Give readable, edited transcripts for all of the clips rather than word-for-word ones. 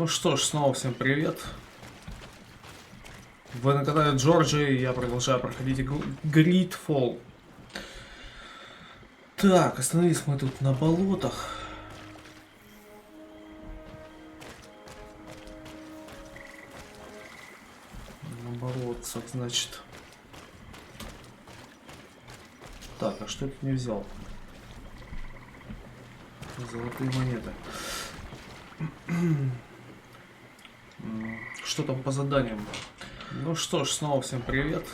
Ну что ж, снова всем привет. Вы на канале Джорджи, я продолжаю проходить игру GreedFall. Так, остановились мы тут на болотах. На болотцах, значит. Так, а что я тут не взял? Золотые монеты. Что там по заданиям? Ну что ж, снова всем привет.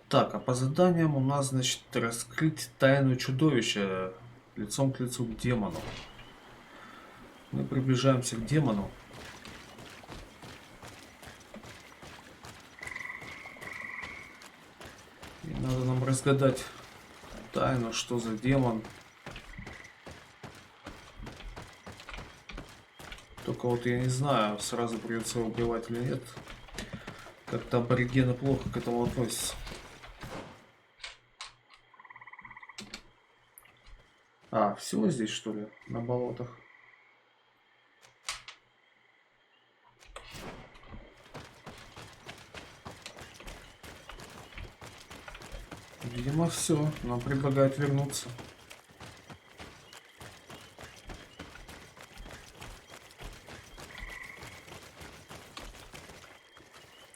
Так, а по заданиям у нас, значит, раскрыть тайну чудовища лицом к лицу к демону. Мы приближаемся к демону. И надо нам разгадать тайну, что за демон. Только вот я не знаю, сразу придется его убивать или нет. Как-то аборигены плохо к этому относятся. А, всего здесь, что ли, на болотах? Видимо, все. Нам предлагают вернуться.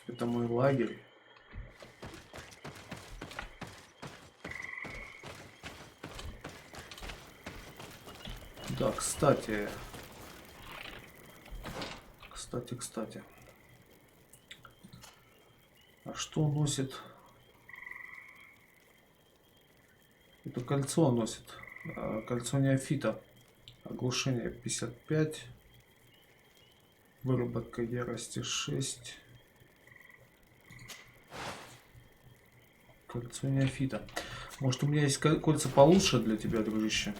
Это мой лагерь. Да, кстати. Кстати. А что носит? Это кольцо носит. Кольцо неофита. Оглушение 55. Выработка ярости 6. Кольцо неофита. Может, у меня есть кольца получше для тебя, дружище?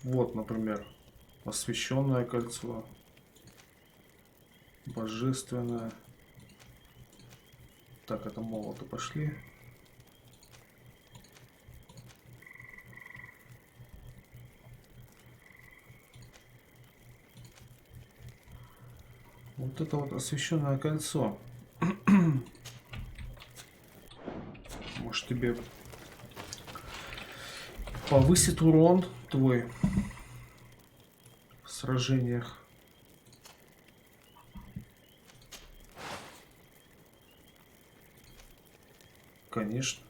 Вот, например, освященное кольцо, божественное. Так, это молоты пошли. Вот это вот освященное кольцо. Может, тебе повысит урон твой в сражениях. Конечно.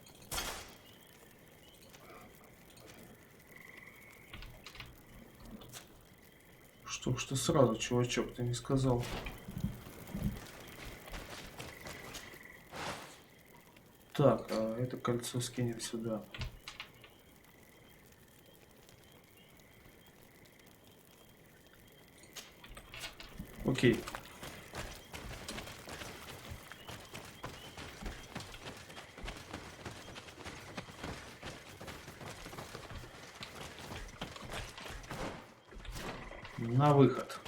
Что сразу, чувачок, ты не сказал. Так, а это кольцо скинем сюда. Окей. На выход.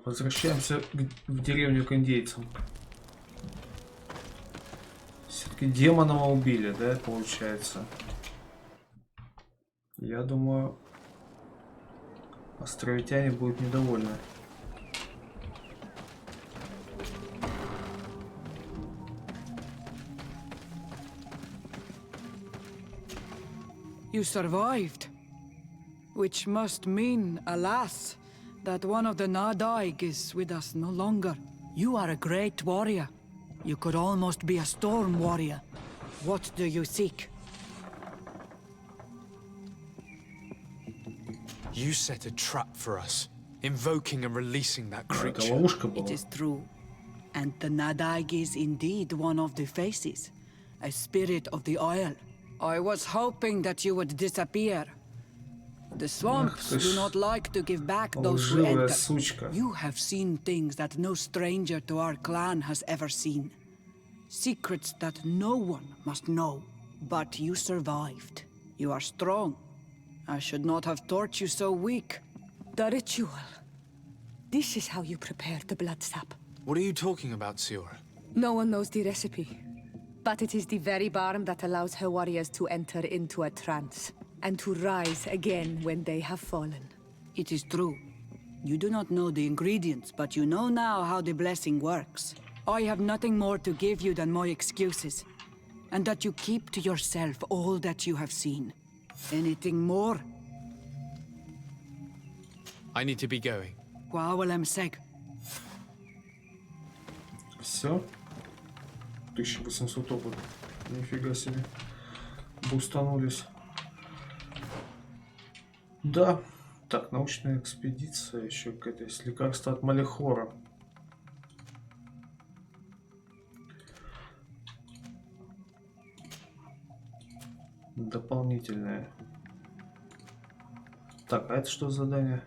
Возвращаемся в деревню к индейцам. Все-таки демона мы убили, да, получается? Я думаю, островитяне будут недовольны. You survived, which must mean, alas, that one of the Nadaig is with us no longer. You are a great warrior. You could almost be a storm warrior. What do you seek? You set a trap for us, invoking and releasing that creature. Это ловушка была. It is true. And the Nadaig is indeed one of the faces, a spirit of the Isle. I was hoping that you would disappear. The swamps ты do ж not like to give back those who лживая enter. сучка. You have seen things that no stranger to our clan has ever seen. Secrets that no one must know. But you survived. You are strong. I should not have thought you so weak. The ritual. This is how you prepare the blood sap. What are you talking about, Siora? No one knows the recipe. But it is the very barm that allows her warriors to enter into a trance. And to rise again when they have fallen. It is true. You do not know the ingredients, but you know now how the blessing works. I have nothing more to give you than my excuses. And that you keep to yourself all that you have seen. Anything more? I need to be going. Все. 1800 опыта. Нифига себе. Бустанулись. Да. Так, научная экспедиция. Еще какая-то есть. Лекарство от малихора. Дополнительное. Так, а это что за задание?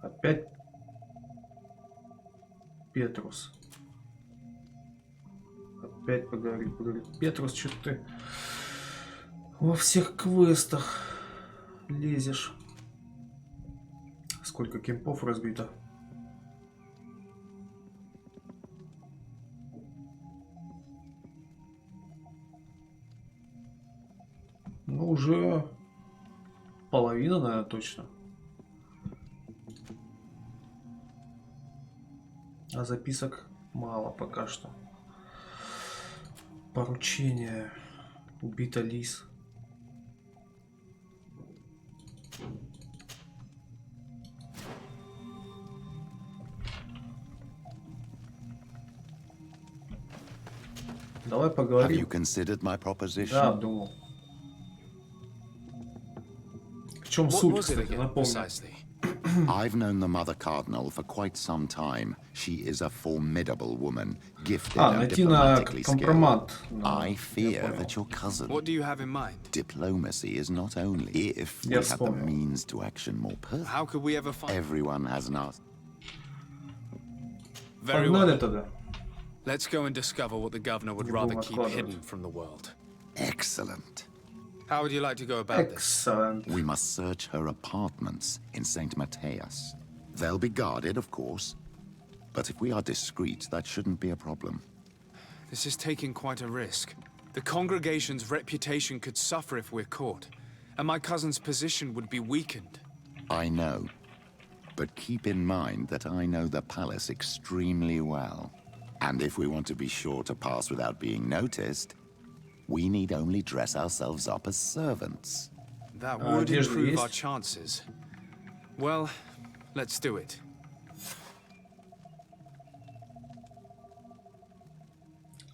Опять Петрус. Опять поговорить. Петрус, что ты во всех квестах лезешь? Сколько кемпов разбито? Ну, уже половина, наверное, точно. А записок мало пока что. Поручение. Убита лис. Давай Have поговорим. you considered my proposition? Да, думал. В чем What суть, was it кстати, again, напомню. precisely? I've known the Mother Cardinal for quite some time. She is a formidable woman, gifted and Найти на diplomatically skilled. компромат. I fear that your cousin... What do you have in mind? Diplomacy is not only if we Я had the вспомнил. means to action more perfect. How could we ever find... Everyone has an art. Very Погнали well. тогда. Let's go and discover what the governor would Не rather будем keep откладывать. hidden from the world. Excellent. How would you like to go about this? Excellent. We must search her apartments in St. Matthias. They'll be guarded, of course. But if we are discreet, that shouldn't be a problem. This is taking quite a risk. The congregation's reputation could suffer if we're caught, and my cousin's position would be weakened. I know. But keep in mind that I know the palace extremely well. And if we want to be sure to pass without being noticed, we need only dress ourselves up as servants. That would одежда improve есть? our chances. Well, let's do it.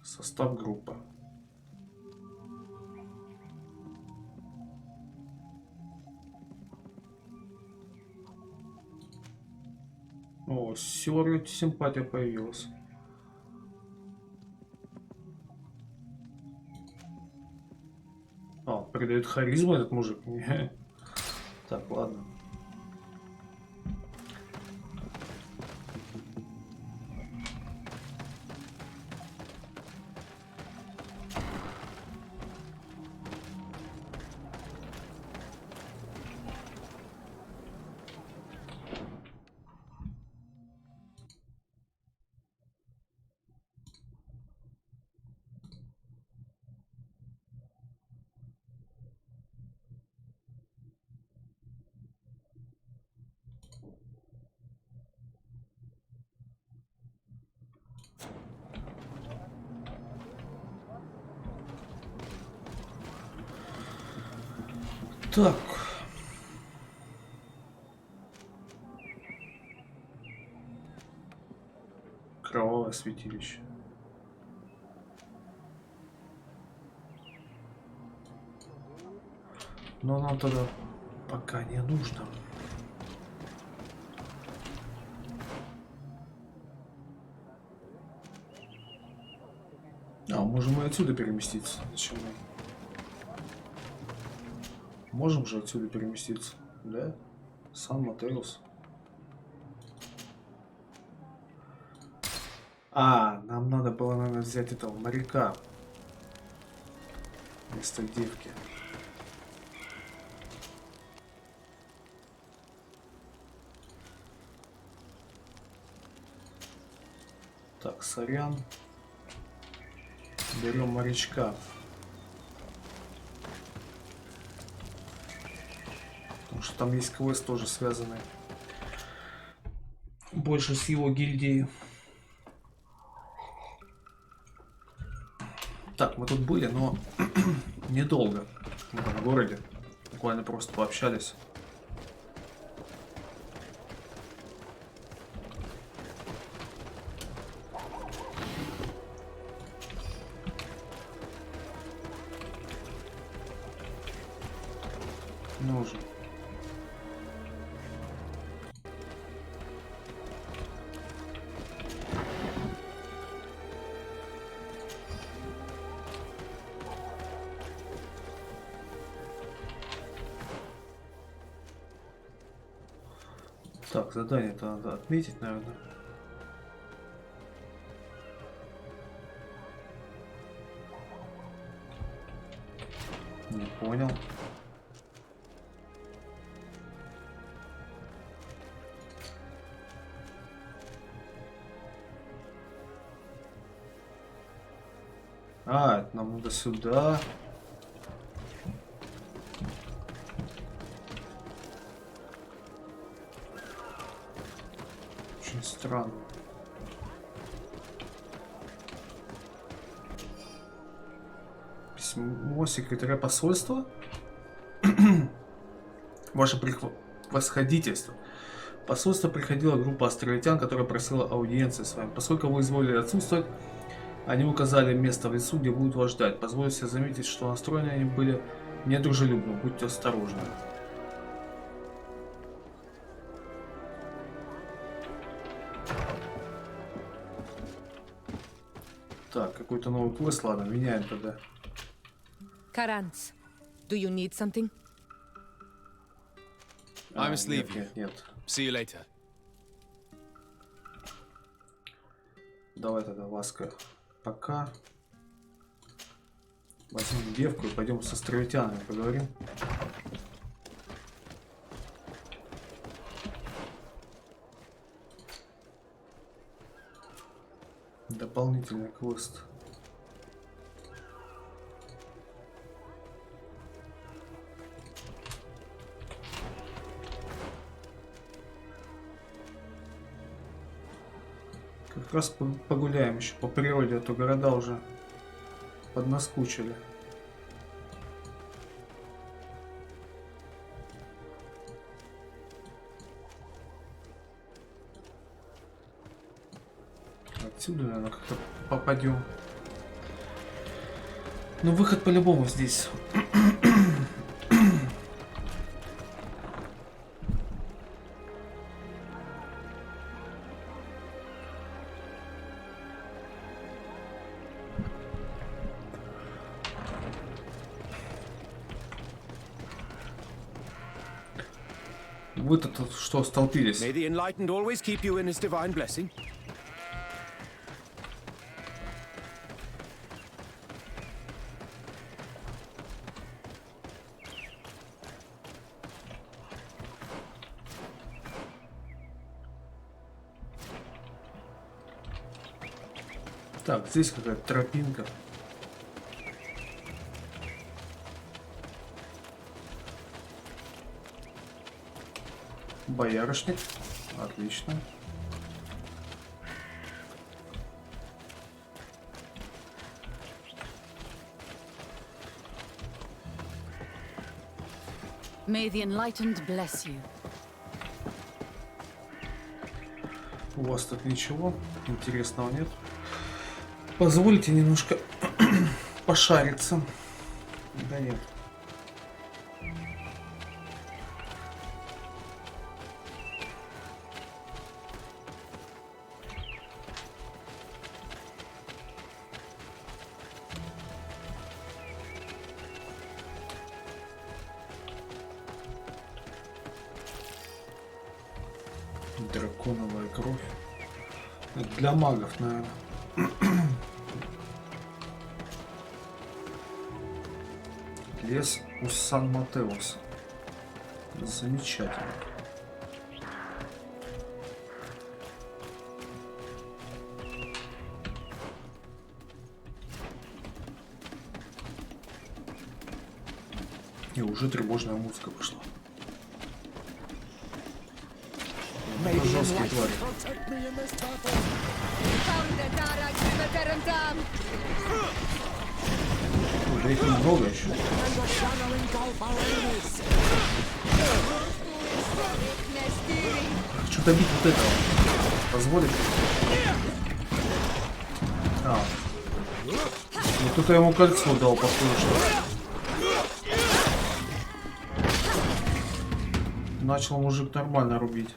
Состав группы. О, Сёрю симпатия появилась. А, придает харизму этот мужик. Так, ладно. Так. Кровавое святилище. Но нам тогда пока не нужно. А, можем и отсюда переместиться. Зачем мы? Можем же отсюда переместиться. Да? Сан-Матеус. А, нам надо было, наверное, взять этого моряка. Вместо девки. Так, сорян. Берем морячка. Потому что там есть квест тоже связанный. Больше с его гильдией. Так, мы тут были, но недолго. Мы там в городе. Буквально просто пообщались. Нужен. Так, задание-то надо отметить, наверное. Не понял. А, это нам надо сюда. Очень странно. Письмо секретаря посольства. Ваше превосходительство. В посольство приходила группа островитян, которая просила аудиенции с вами. Поскольку вы изволили отсутствовать, они указали место в лесу, где будут вас ждать. Позвольте себе заметить, что настроены они были недружелюбно. Будьте осторожны. Так, какой-то новый квест. Ладно, меняем тогда. Karanz, do you need something? I must leave you. Нет. See you later. Давай тогда, ласка. Пока. Возьмем девку и пойдем с островитянами поговорим. Дополнительный квест. Как раз погуляем еще по природе, а то города уже поднаскучили. Отсюда, наверное, как-то попадем. Но выход по-любому здесь. Вы-то тут что столпились? May the enlightened always keep you in his divine blessing. Так, здесь какая-то тропинка. Боярышник. Отлично. May the enlightened bless you. У вас тут ничего интересного нет. Позвольте немножко пошариться. Да нет. драконовая кровь. Это для магов, наверное. Лес у Сан-Матеуса. Замечательно. И уже тревожная музыка пошла. Это жесткие твари. Да их много еще. Хочу добить вот этого. Позволит? А. Вот тут я ему кольцо дал, походу, что. Начал мужик нормально рубить.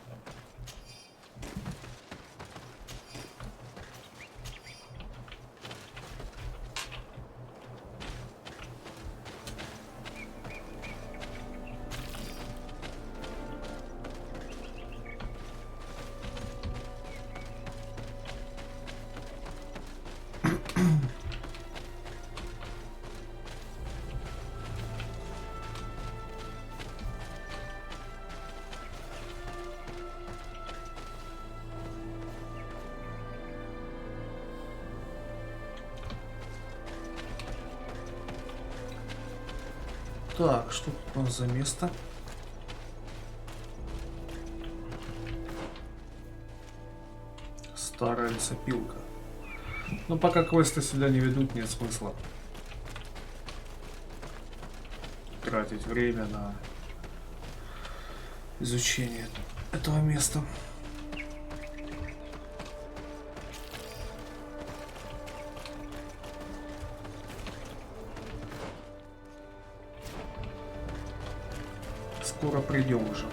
Так, что тут у нас за место? Старая лесопилка. Но пока квесты сюда не ведут, нет смысла тратить время на изучение этого места. Скоро придем уже.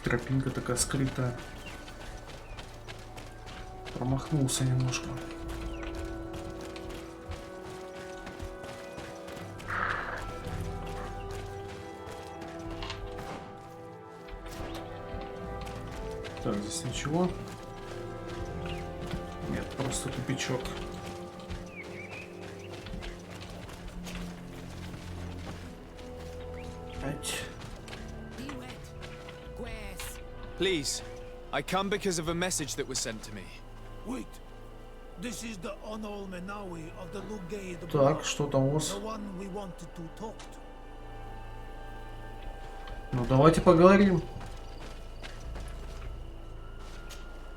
Тропинка такая скрытая. Промахнулся немножко. Так, здесь ничего. Нет, просто тупичок. Please, I come because of a message that was sent to me. Wait. This is the Onolmenawi of the Lugay. Так, что там у вас? The one we wanted to talk to. Ну, давайте поговорим.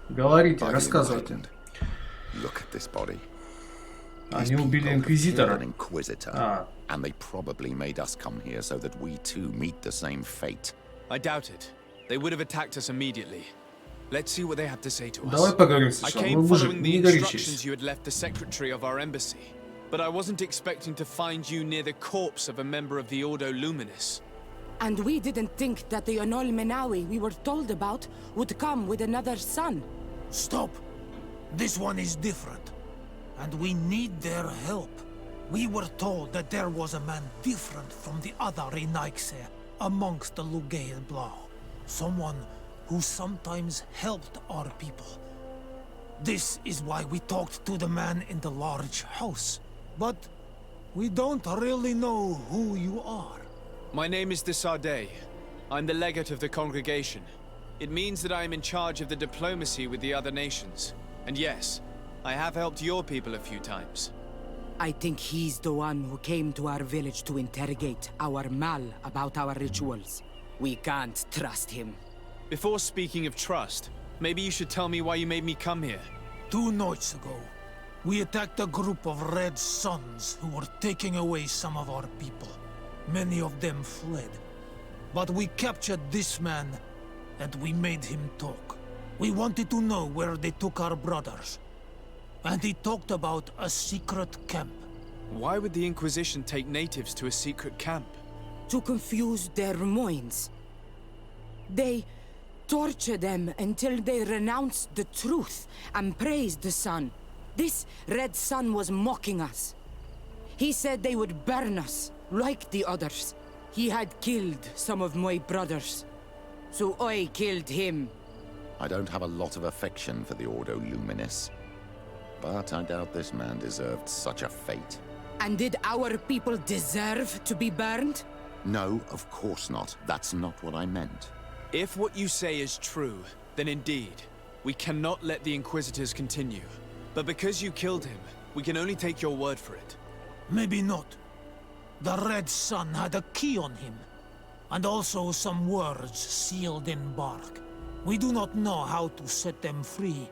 Говорите, рассказывайте. Они убили инквизитора. And they probably made us come here so that we too meet the same fate. I doubt it. They would have attacked us immediately. Let's see what they have to say to us. Давай поговорим I сначала. came Ну, мужик, following the не instructions горячись. you had left the secretary of our embassy, but I wasn't expecting to find you near the corpse of a member of the Ordo Luminis. And we didn't think that the Onolmenawi we were told about would come with another son. Stop. This one is different. And we need their help. We were told that there was a man different from the other Renaikse amongst the Lugay and Blau. Someone who sometimes helped our people. This is why we talked to the man in the large house. But we don't really know who you are. My name is Desardet. I'm the legate of the congregation. It means that I am in charge of the diplomacy with the other nations. And yes, I have helped your people a few times. I think he's the one who came to our village to interrogate our Mal about our rituals. We can't trust him. Before speaking of trust, maybe you should tell me why you made me come here. 2 nights ago, we attacked a group of Red Suns who were taking away some of our people. Many of them fled. But we captured this man, and we made him talk. We wanted to know where they took our brothers. And he talked about a secret camp. Why would the Inquisition take natives to a secret camp? To confuse their minds. They torture them until they renounce the truth and praise the sun. This red sun was mocking us. He said they would burn us, like the others. He had killed some of my brothers, so I killed him. I don't have a lot of affection for the Ordo Luminis, but I doubt this man deserved such a fate. And did our people deserve to be burned? No, of course not. That's not what I meant. If what you say is true, then indeed, we cannot let the Inquisitors continue. But because you killed him, we can only take your word for it. Maybe not. The Red Sun had a key on him, and also some words sealed in bark. We do not know how to set them free,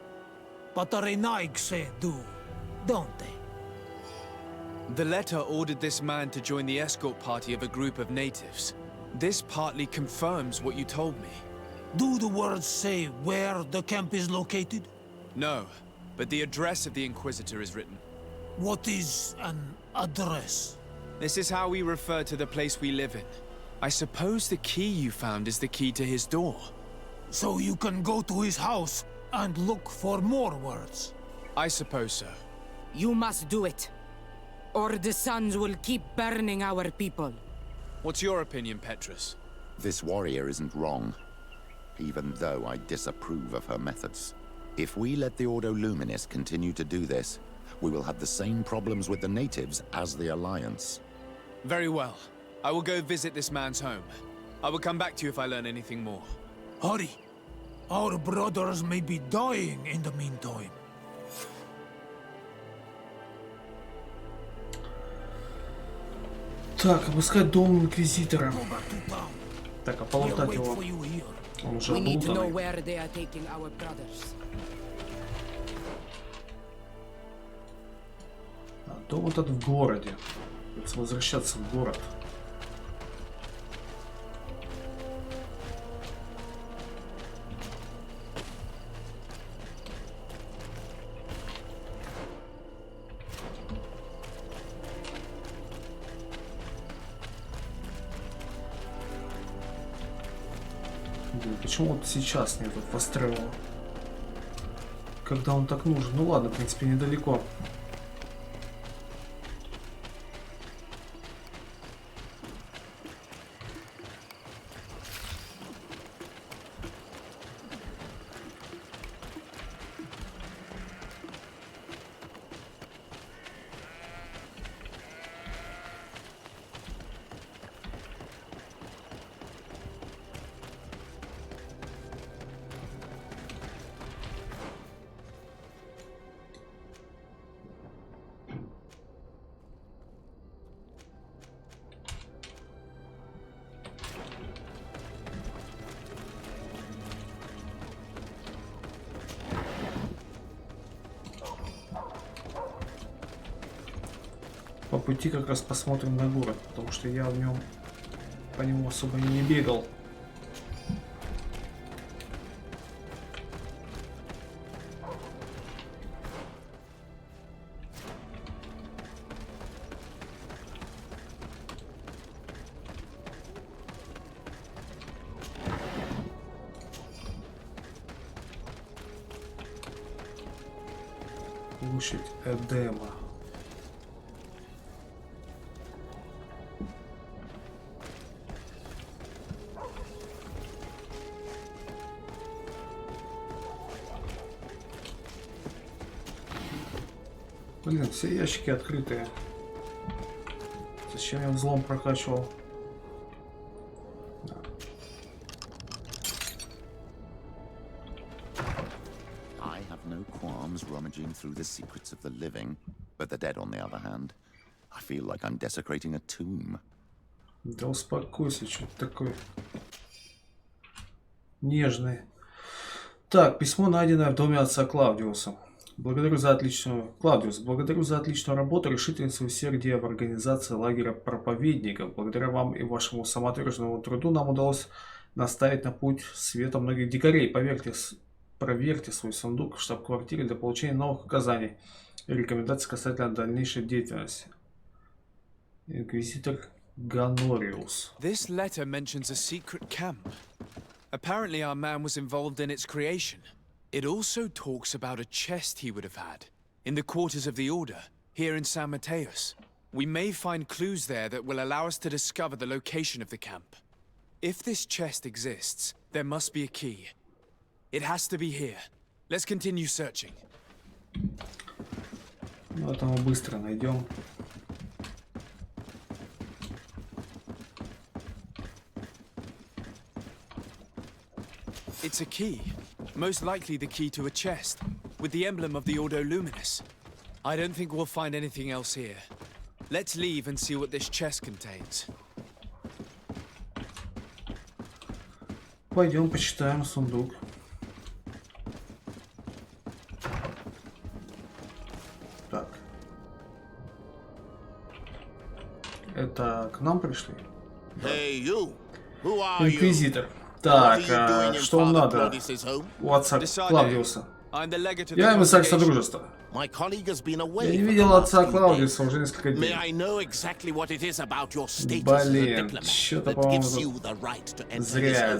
but the Renaigse do, don't they? The letter ordered this man to join the escort party of a group of natives. This partly confirms what you told me. Do the words say where the camp is located? No, but the address of the Inquisitor is written. What is an address? This is how we refer to the place we live in. I suppose the key you found is the key to his door. So you can go to his house and look for more words? I suppose so. You must do it, or the suns will keep burning our people. What's your opinion, Petrus? This warrior isn't wrong, even though I disapprove of her methods. If we let the Ordo Luminis continue to do this, we will have the same problems with the natives as the Alliance. Very well. I will go visit this man's home. I will come back to you if I learn anything more. Hurry. Our brothers may be dying in the meantime. Так, обыскать дом Инквизитора. Так, а полутать его. Он уже We need to know облутанный. where they are taking our brothers. А, дом этот в городе. Придется возвращаться в город. Блин, почему вот сейчас нету Острова? Когда он так нужен? Ну ладно, в принципе, недалеко. По пути как раз посмотрим на город, потому что я в нем по нему особо и не бегал. Площадь Эдема. Блин, все ящики открытые. Зачем я взлом прокачивал? Да. I have no qualms rummaging through the secrets of the living, but the dead, on the other hand, I feel like I'm desecrating a tomb. Да успокойся, что ты такой нежный. Так, письмо, найденное в доме отца Клаудиуса. Благодарю за отличную... Клаудиус, благодарю за отличную работу, решительность и усердие в организации лагеря проповедников. Благодаря вам и вашему самоотверженному труду нам удалось наставить на путь света многих дикарей. Проверьте свой сундук в штаб-квартире для получения новых указаний и рекомендаций касательно дальнейшей деятельности. Инквизитор Гонориус. This letter mentions a secret camp. Apparently our man was involved in its creation. It also talks about a chest he would have had in the quarters of the Order, here in San Mateus. We may find clues there that will allow us to discover the location of the camp. If this chest exists, there must be a key. It has to be here. Let's continue searching. Ну, это мы быстро найдем. It's a key. Most likely the key to a chest, with the emblem of the Ordo Luminis. I don't think we'll find anything else here. Let's leave and see what this chest contains. Пойдем почитаем сундук. Так. Это к нам пришли? Hey, you. Who are you? Инквизитор. Так, что вам надо у отца Клавдиуса? Я эмиссар Содружества. Я не видел отца Клаудиуса уже несколько дней. Блин, что-то, по-моему, зря.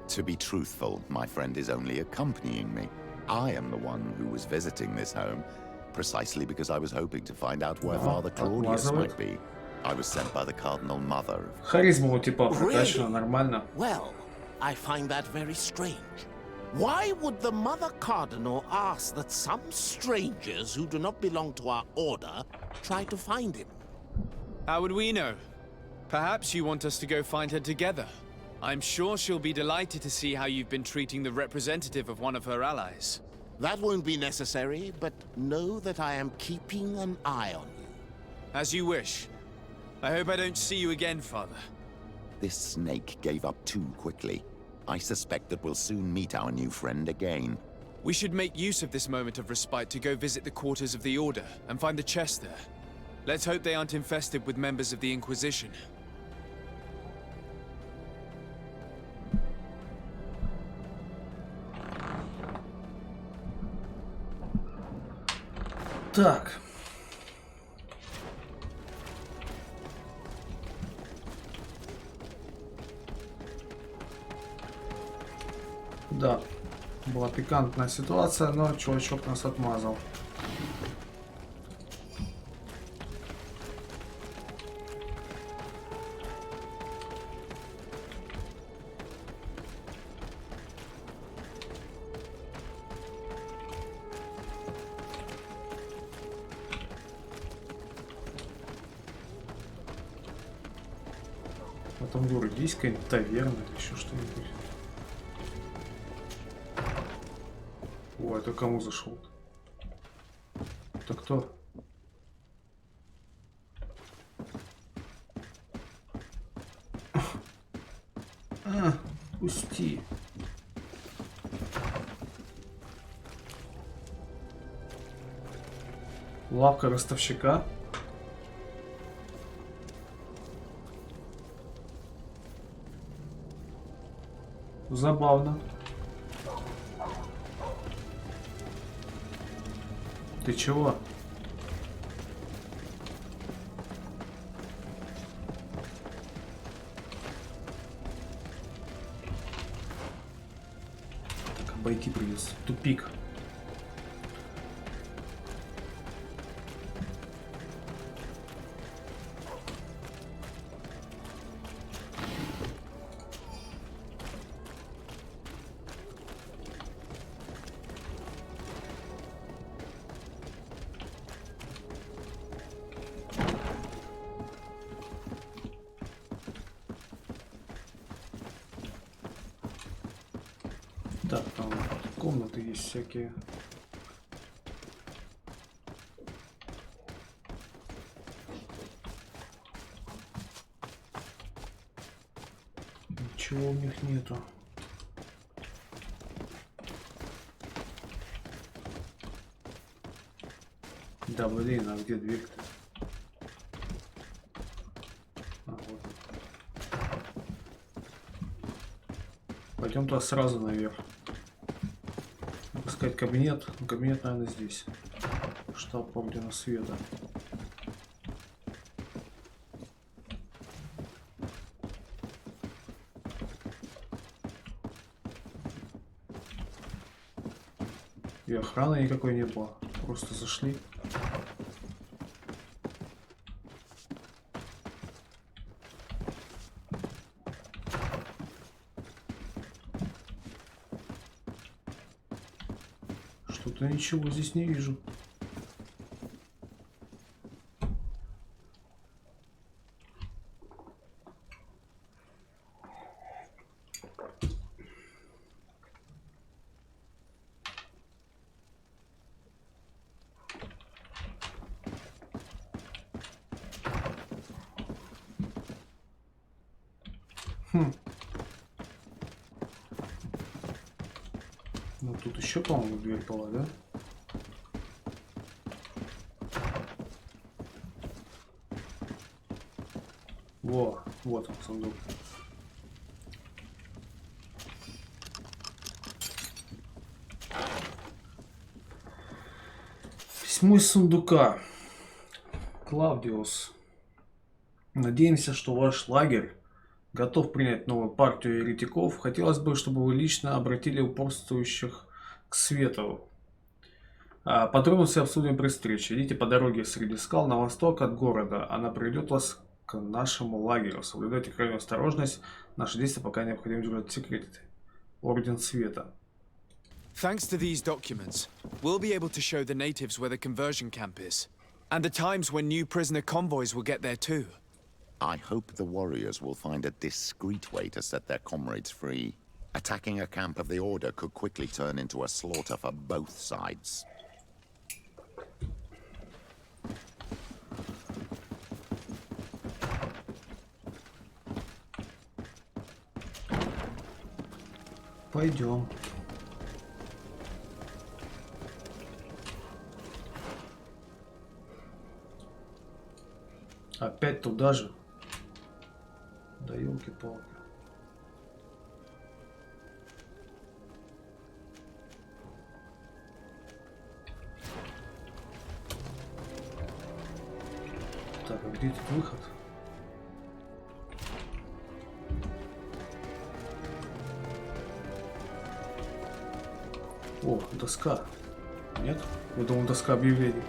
To be truthful, my friend is only accompanying me. I am the one who was visiting this home, precisely because I was hoping to find out where Father Claudius might be. I was sent by the Cardinal Mother. Харизма у типа прокачана нормально. Well, I find that very strange. Why would the Mother Cardinal ask that some strangers who do not belong to our order try to find him? How would we know? Perhaps you want us to go find her together. I'm sure she'll be delighted to see how you've been treating the representative of one of her allies. That won't be necessary, but know that I am keeping an eye on you. As you wish. I hope I don't see you again, Father. This snake gave up too quickly. I suspect that we'll soon meet our new friend again. We should make use of this moment of respite to go visit the quarters of the Order and find the chest there. Let's hope they aren't infested with members of the Inquisition. Так. Да, была пикантная ситуация, но чувачок нас отмазал. В этом городе есть какая-нибудь таверна или еще что-нибудь? О, это кому зашел? Это кто? Пусти. Лавка ростовщика. Забавно. Ты чего? Так, обойти придется. Тупик. Так, там комнаты есть всякие. Ничего у них нету. Да блин, а где дверь-то? А, вот. Пойдем туда сразу наверх. Искать кабинет. Ну, кабинет, наверное, здесь. Штаб Ордена Света. И охраны никакой не было. Просто зашли. Что-то ничего здесь не вижу. Ну тут еще, по-моему, дверь была, да? Во, вот он, сундук. Письмо из сундука. Клавдиус. Надеемся, что ваш лагерь готов принять новую партию еретиков. Хотелось бы, чтобы вы лично обратили упорствующих к свету. Подробности обсудим при встрече. Идите по дороге среди скал на восток от города. Она приведет вас к нашему лагерю. Соблюдайте крайнюю осторожность. Наши действия пока необходимо держать в секрете. Орден Света. Thanks to these documents, we'll be able to show the natives where the conversion camp is, and the times when new prisoner convoys will get there too. I hope the warriors will find a discreet way to set their comrades free. Attacking a camp of the Order could quickly turn into a slaughter for both sides. Пойдем. Опять туда же. Да елки-палки. Так, а где тут выход? О, доска. Нет? Я думал, доска объявлений.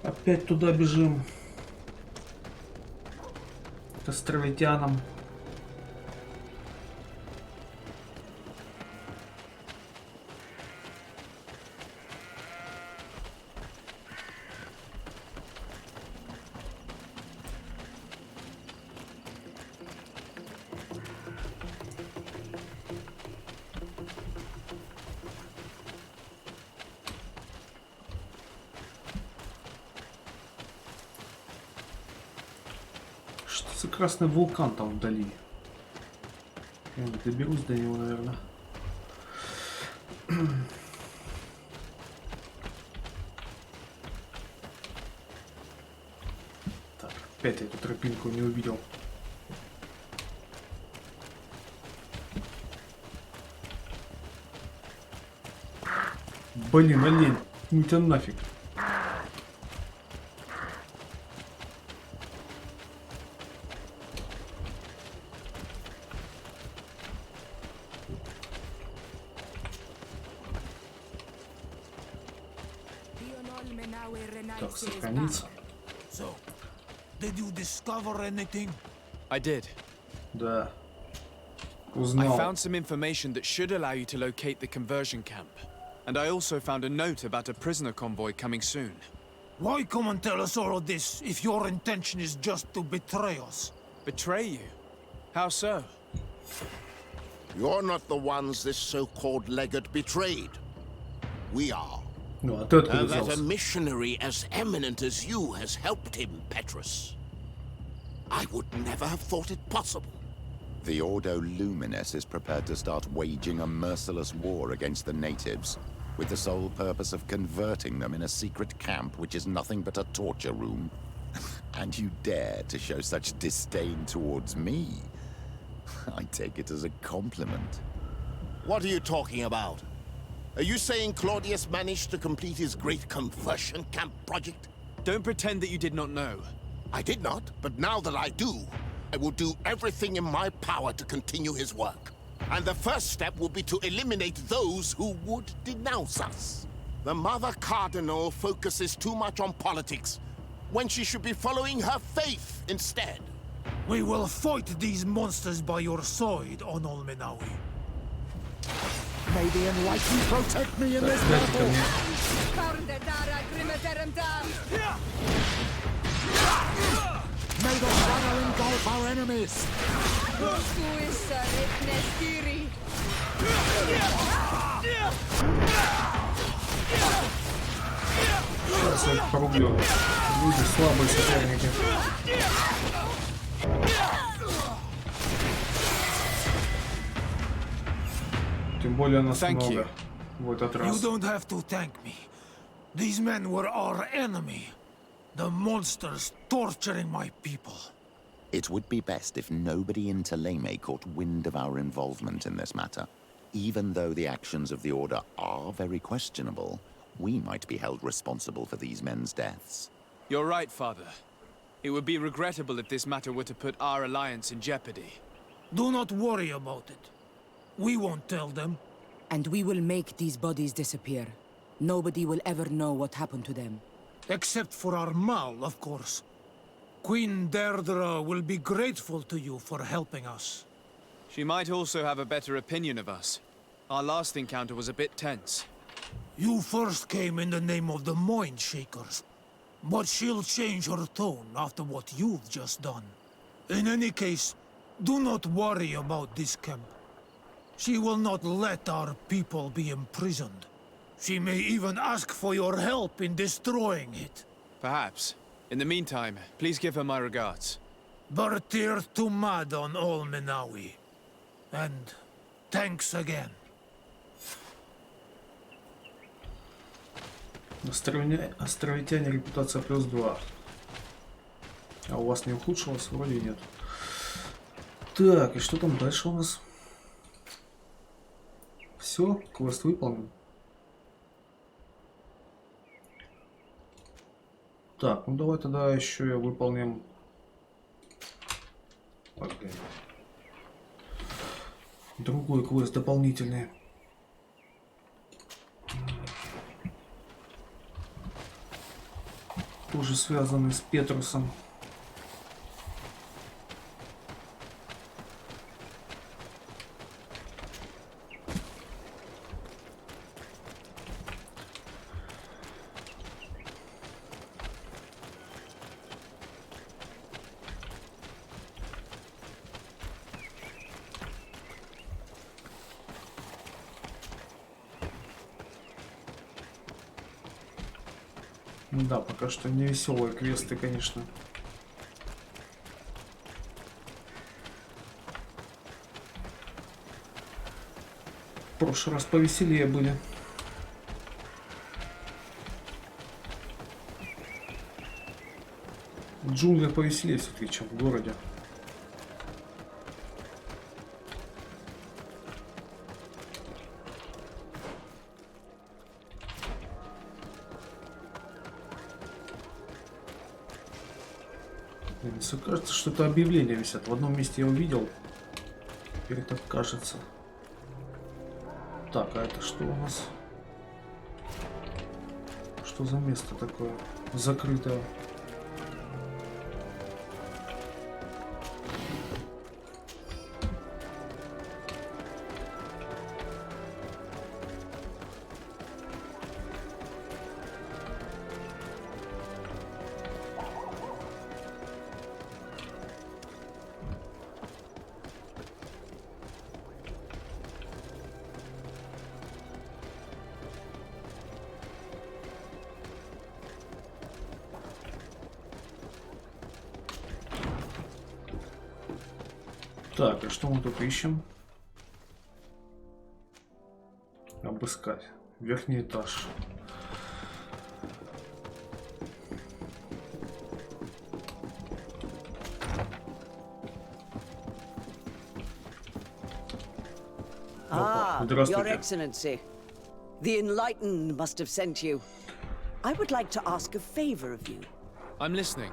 Опять туда бежим. К островитянам. Что за красный вулкан там вдали? Я не доберусь до него, наверное. Так, опять я эту тропинку не увидел. Блин, олень, ну тебя нафиг. Так, сохраниться. So, did you discover anything? I did. Да. I Узнал. found some information that should allow you to locate the conversion camp. And I also found a note about a prisoner convoy coming soon. Why come and tell us all of this if your intention is just to betray us? Betray you? How so? You're not the ones this so-called legate betrayed. We are. Ну, а ты откуда That a взялся? missionary as eminent as you has helped him, Petrus. I would never have thought it possible. The Ordo Luminis is prepared to start waging a merciless war against the natives, with the sole purpose of converting them in a secret camp which is nothing but a torture room. And you dare to show such disdain towards me? I take it as a compliment. What are you talking about? Are you saying Claudius managed to complete his great conversion camp project? Don't pretend that you did not know. I did not, but now that I do, I will do everything in my power to continue his work. And the first step will be to eliminate those who would denounce us. The Mother Cardinal focuses too much on politics, when she should be following her faith instead. We will fight these monsters by your side, on Olmenawi. May the enlightened protect me in this Дайте ко battle. мне. May the shadow engulf our enemies. Сейчас я их порублю. Люди слабые соперники. Тем более нас Thank много you. в этот You раз. don't have to thank me. These men were our enemy. The monsters torturing my people. It would be best if nobody in Teleme caught wind of our involvement in this matter. Even though the actions of the Order are very questionable, we might be held responsible for these men's deaths. You're right, Father. It would be regrettable if this matter were to put our alliance in jeopardy. Do not worry about it. We won't tell them. And we will make these bodies disappear. Nobody will ever know what happened to them. Except for our Mal, of course. Queen Deirdre will be grateful to you for helping us. She might also have a better opinion of us. Our last encounter was a bit tense. You first came in the name of the Mind Shakers. But she'll change her tone after what you've just done. In any case, do not worry about this camp. She will not let our people be imprisoned. She may even ask for your help in destroying it. Perhaps. In the meantime, please give her my regards. Bertir to mad on Olmenawi. And thanks again. Островитяне репутация +2. А у вас не ухудшилось? Вроде нет. Так, и что там дальше у нас? Все, квест выполнен. Так, ну давай тогда еще выполним. Окей. Другой квест дополнительный. Тоже связанный с Петрусом. Да, пока что не веселые квесты, конечно. В прошлый раз повеселее были. В джунглях повеселее все-таки, чем в городе. Мне кажется, что это объявления висят. В одном месте я увидел. Теперь так кажется. Так, а это что у нас? Что за место такое? Закрытое. Так, а что мы тут ищем? Обыскать. Верхний этаж. Your Здравствуйте. Excellency. The Enlightened must have sent you. I would like to ask a favor of you. I'm listening.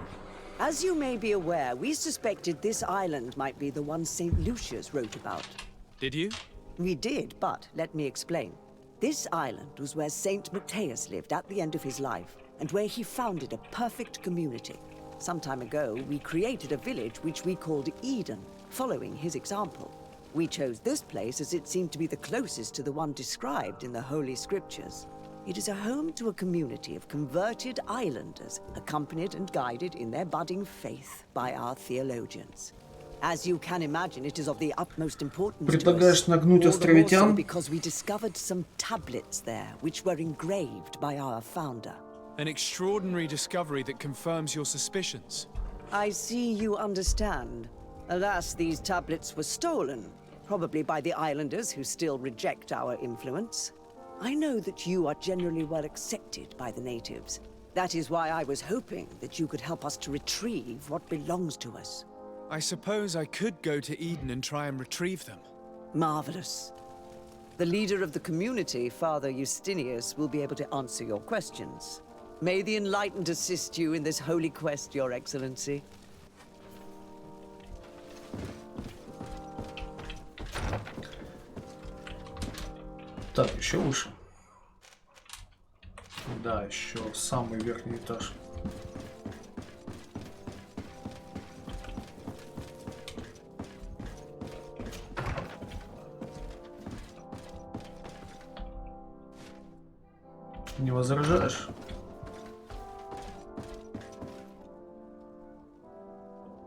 As you may be aware, we suspected this island might be the one St. Lucius wrote about. Did you? We did, but let me explain. This island was where St. Matthias lived at the end of his life, and where he founded a perfect community. Some time ago, we created a village which we called Eden, following his example. We chose this place as it seemed to be the closest to the one described in the Holy Scriptures. It is a home to a community of converted islanders, accompanied and guided in their budding faith by our theologians. As you can imagine, it is of the utmost importance to us, all the more so because we discovered some tablets there, which were engraved by our founder. An extraordinary discovery that confirms your suspicions. I see you understand. Alas, these tablets were stolen, probably by the islanders who still reject our influence. I know that you are generally well accepted by the natives. That is why I was hoping that you could help us to retrieve what belongs to us. I suppose I could go to Eden and try and retrieve them. Marvelous. The leader of the community, Father Justinius, will be able to answer your questions. May the Enlightened assist you in this holy quest, Your Excellency. Так, еще выше. Да, еще самый верхний этаж. Не возражаешь?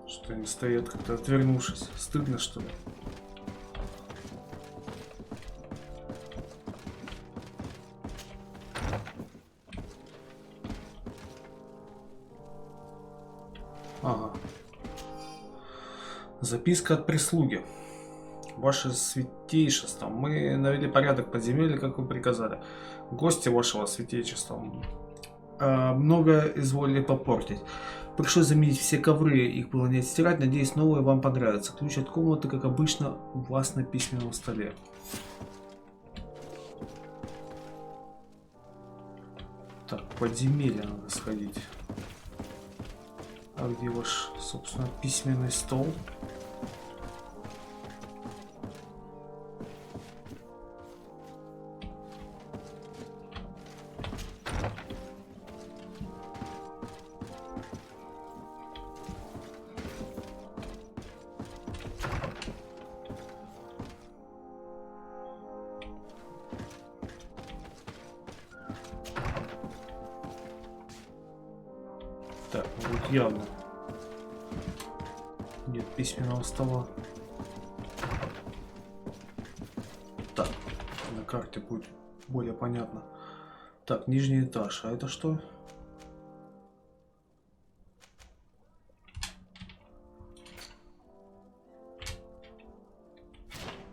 Что они стоят как-то отвернувшись? Стыдно, что ли? Ага. Записка от прислуги. Ваше святейшество, мы навели порядок подземелья, как вы приказали. Гости вашего святейшества многое изволили попортить. Пришлось заменить все ковры, их было не отстирать. Надеюсь, новые вам понравятся. Ключ от комнаты, как обычно, у вас на письменном столе. Так, подземелье надо сходить. А где ваш, собственно, письменный стол? Так, вот явно нет письменного стола. Так, на карте будет более понятно. Так, нижний этаж. А это что?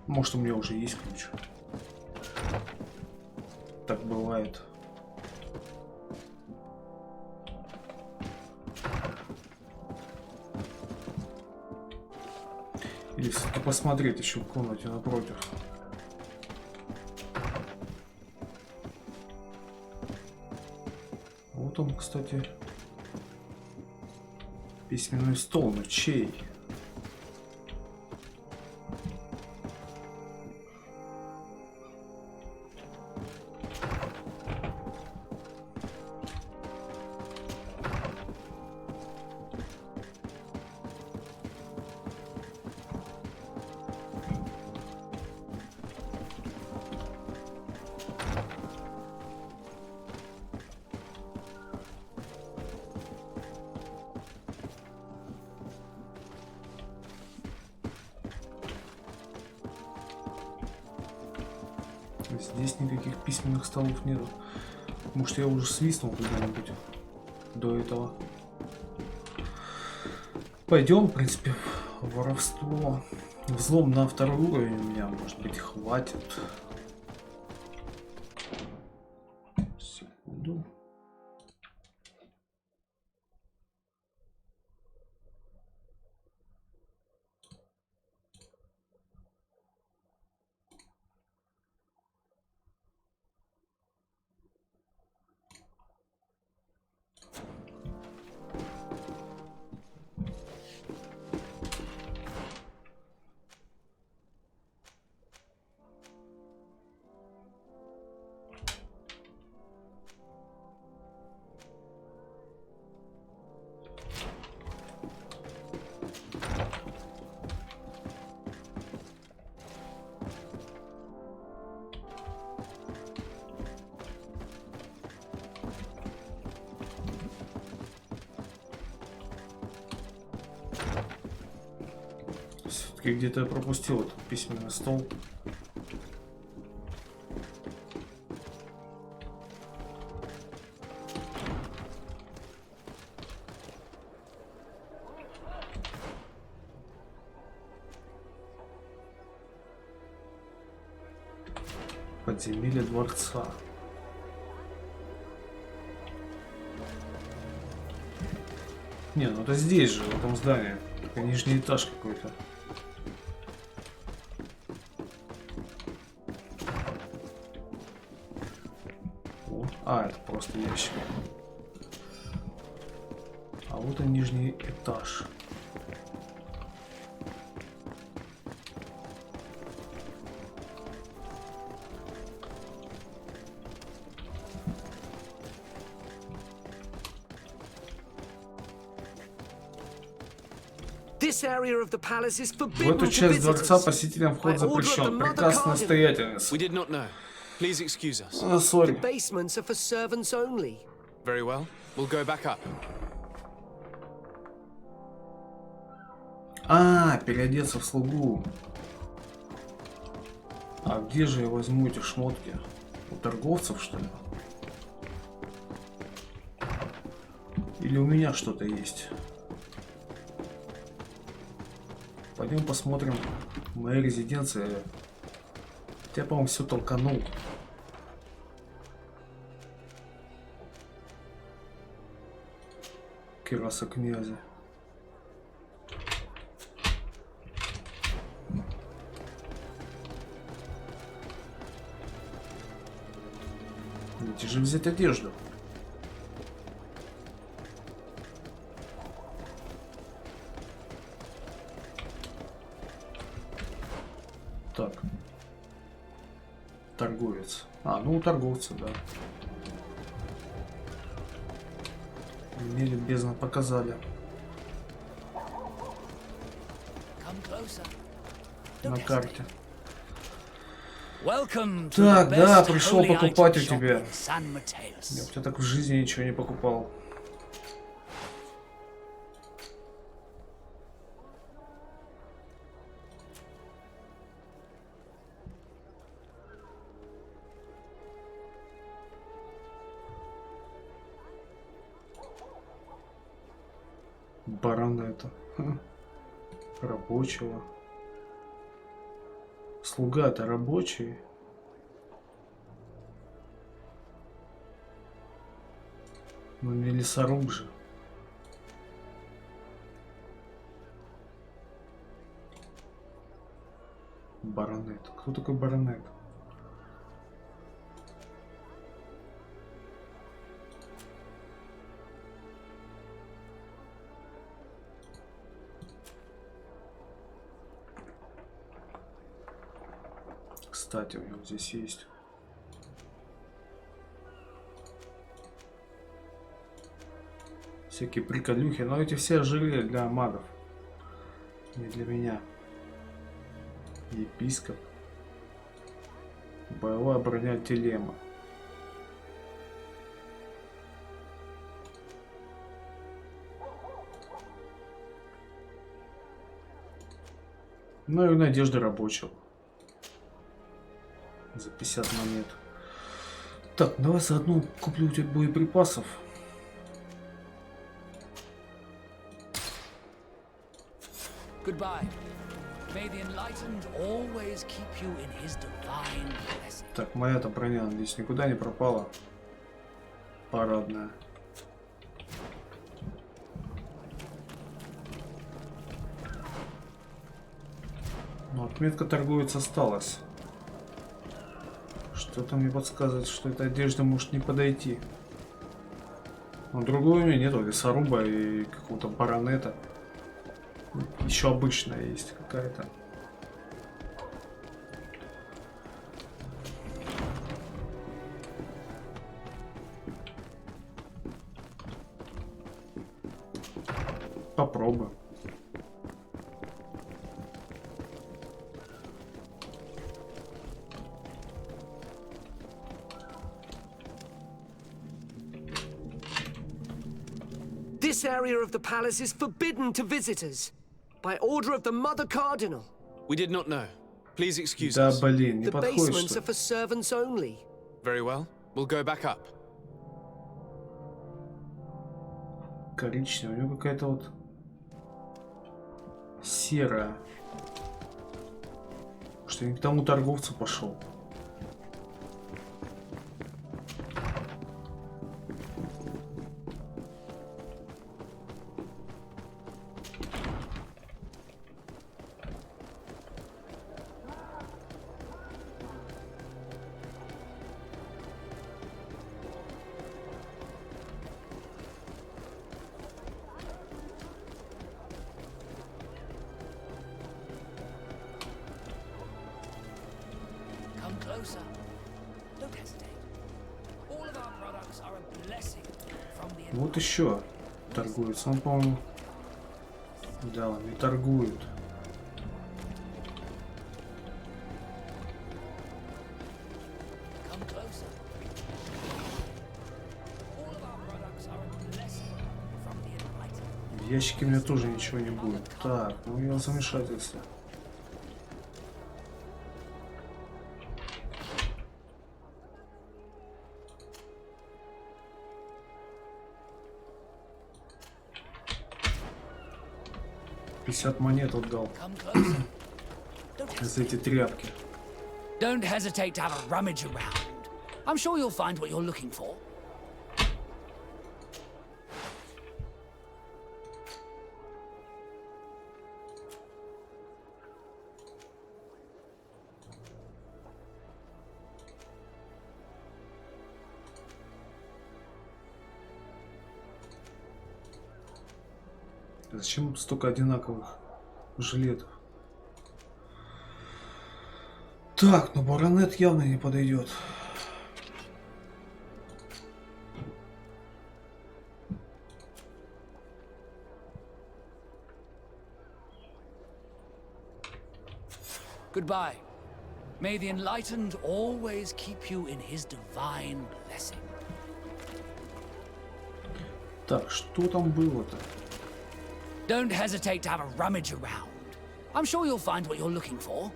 Может, у меня уже есть ключ. Так бывает. Или все-таки посмотреть еще в комнате напротив. Вот он, кстати. Письменный стол, но чей? Здесь никаких письменных столов нету. Может, я уже свистнул куда-нибудь до этого. Пойдем, в принципе, воровство. Взлом на второй уровень у меня, может быть, хватит. Секунду. И где-то я пропустил этот письменный стол. Подземелье дворца. Не, ну это здесь же, в этом здании. Это нижний этаж какой-то. А, это просто ящик. А вот и нижний этаж. В эту часть дворца посетителям вход запрещен. Приказ настоятельницы. Please excuse us. Sorry. The basements are for servants only. Very well. We'll go back up. А, переодеться в слугу. А где же я возьму эти шмотки? У торговцев, что ли? Или у меня что-то есть? Пойдем посмотрим в моей резиденции. Я, по-моему, все толканул. Кираса князя. Где же взять одежду? Так. Торговец. А, ну у торговца, да. Мне любезно показали. На карте. Так, да, пришел покупать у тебя. Я у тебя так в жизни ничего не покупал. Барана это. Рабочего. Слуга это рабочий. Ну не лесоруб же. Баронет. Кто такой баронет? Кстати, у него здесь есть. Всякие приколюхи, но эти все ожерелья для магов. Не для меня. Епископ. Боевая броня Телема. Ну и надежда рабочего. За 50 монет. Так, давай заодно куплю у тебя боеприпасов. Так, моя-то броня здесь никуда не пропала. Парадная. Но отметка торговец осталась. Что-то мне подсказывает, что эта одежда может не подойти. Но другого у меня нету, лесоруба и какого-то баронета. Еще обычная есть какая-то. Попробуем. This area of the palace is forbidden to visitors by order of the Mother Cardinal. We did not know. Please excuse Да, us. блин, не The подходит, basements что are for servants only. Very well. We'll go back up. коричневая. У него какая-то вот серая. Что я не к тому торговцу пошел. Вот еще торгуется. Он, по-моему... Да, он и торгует. В ящике у меня тоже ничего не будет. Так, ну я в замешательстве. Монет отдал за эти тряпки. Don't hesitate to have a rummage around. I'm sure you'll find what you're looking for. Зачем столько одинаковых жилетов? Так, но баронет явно не подойдет. Goodbye. May the enlightened always keep you in his divine blessing. Так, что там было-то? Don't hesitate to have a rummage around. I'm sure you'll find what you're looking for.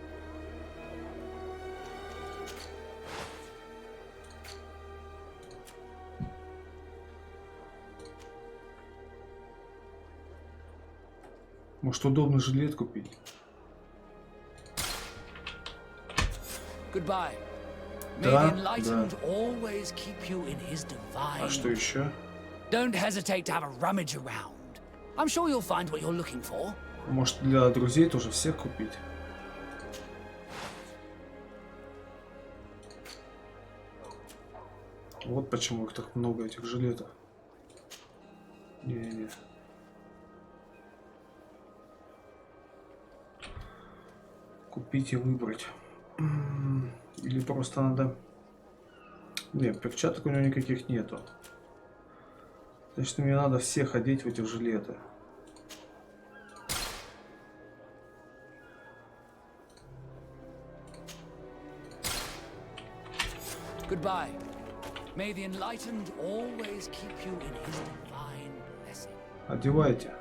Может, удобно жилет купить? Goodbye. May Да, the enlightened да. always keep you in his divine. А что еще? Don't hesitate to have a rummage around. I'm sure you'll find what you're looking for. Может, для друзей тоже всех купить? Вот почему их так много, этих жилетов. Не-не-не. Купить и выбрать. Или просто надо... Нет, перчаток у него никаких нету. Значит, мне надо всех одеть в эти жилеты. Goodbye. May the enlightened always keep you in his divine blessing. Одевайте.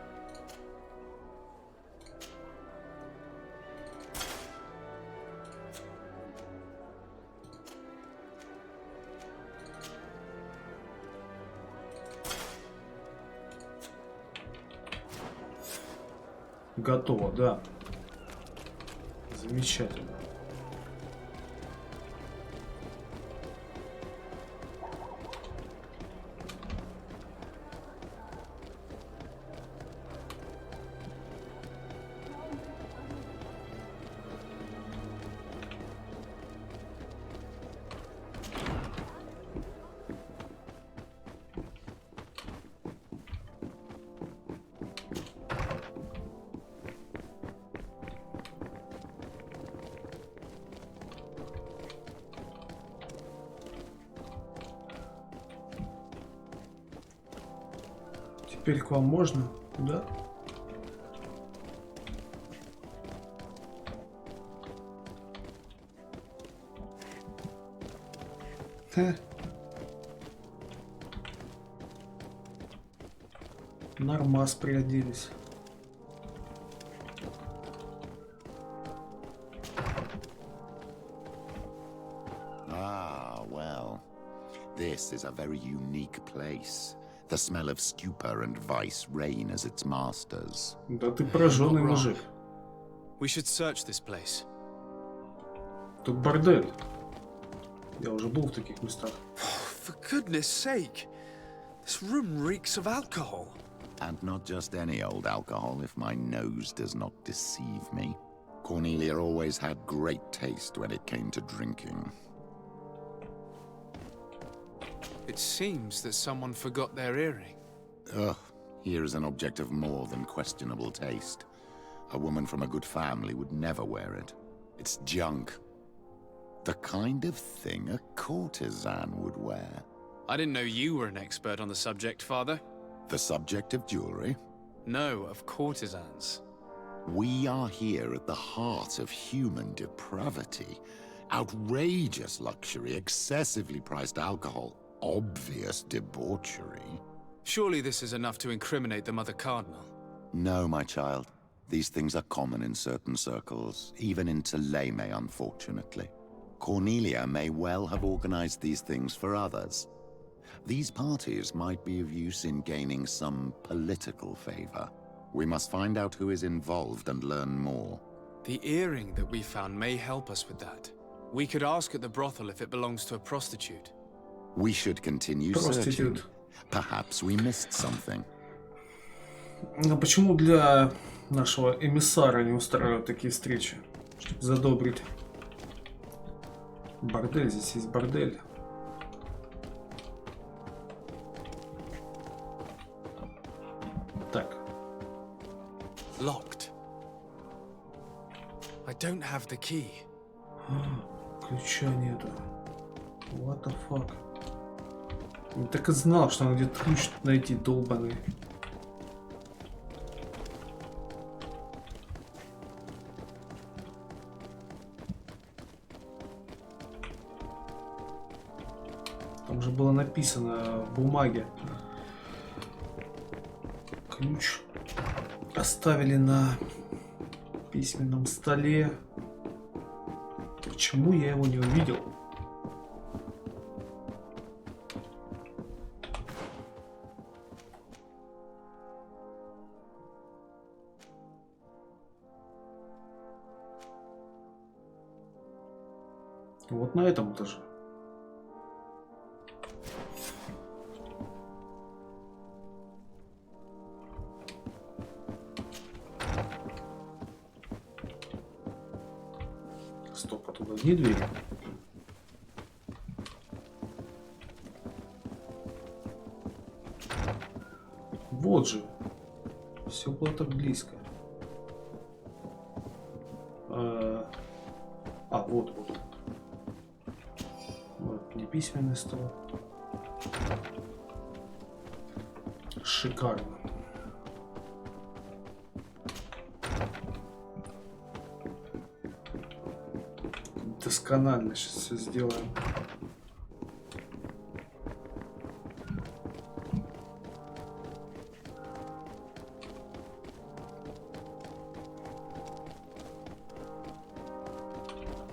Готово, да. Замечательно. Теперь к вам можно? Да? Нормас приоделись. This is a very unique place. The smell of stupor and vice reign as its masters. Да ты пораженный мужик. We should search this place. Тут бордель. Я уже был в таких местах. For goodness sake, this room reeks of alcohol. And not just any old alcohol, if my nose does not deceive me. Cornelia always had great taste when it came to drinking. It seems that someone forgot their earring. Ugh, here is an object of more than questionable taste. A woman from a good family would never wear it. It's junk. The kind of thing a courtesan would wear. I didn't know you were an expert on the subject, Father. The subject of jewelry? No, of courtesans. We are here at the heart of human depravity. Outrageous luxury, excessively priced alcohol, obvious debauchery. Surely this is enough to incriminate the Mother Cardinal. No, my child. These things are common in certain circles, even in Tuleme, unfortunately. Cornelia may well have organized these things for others. These parties might be of use in gaining some political favor. We must find out who is involved and learn more. The earring that we found may help us with that. We could ask at the brothel if it belongs to a prostitute. We should continue searching. Perhaps we missed something. А почему для нашего эмиссара не устраивают такие встречи? Чтобы задобрить. Бордель, здесь есть бордель. Так. Locked. I don't have the key. Ключа нету. What the fuck? Я так и знал, что надо где-то ключ найти, долбаный. Там же было написано в бумаге. Ключ оставили на письменном столе. Почему я его не увидел? Вот на этом этаже. Стоп, а туда одни двери? Вот же. Все было так близко. Вот. Вот, не письменный стол. Шикарно. Досконально сейчас все сделаем.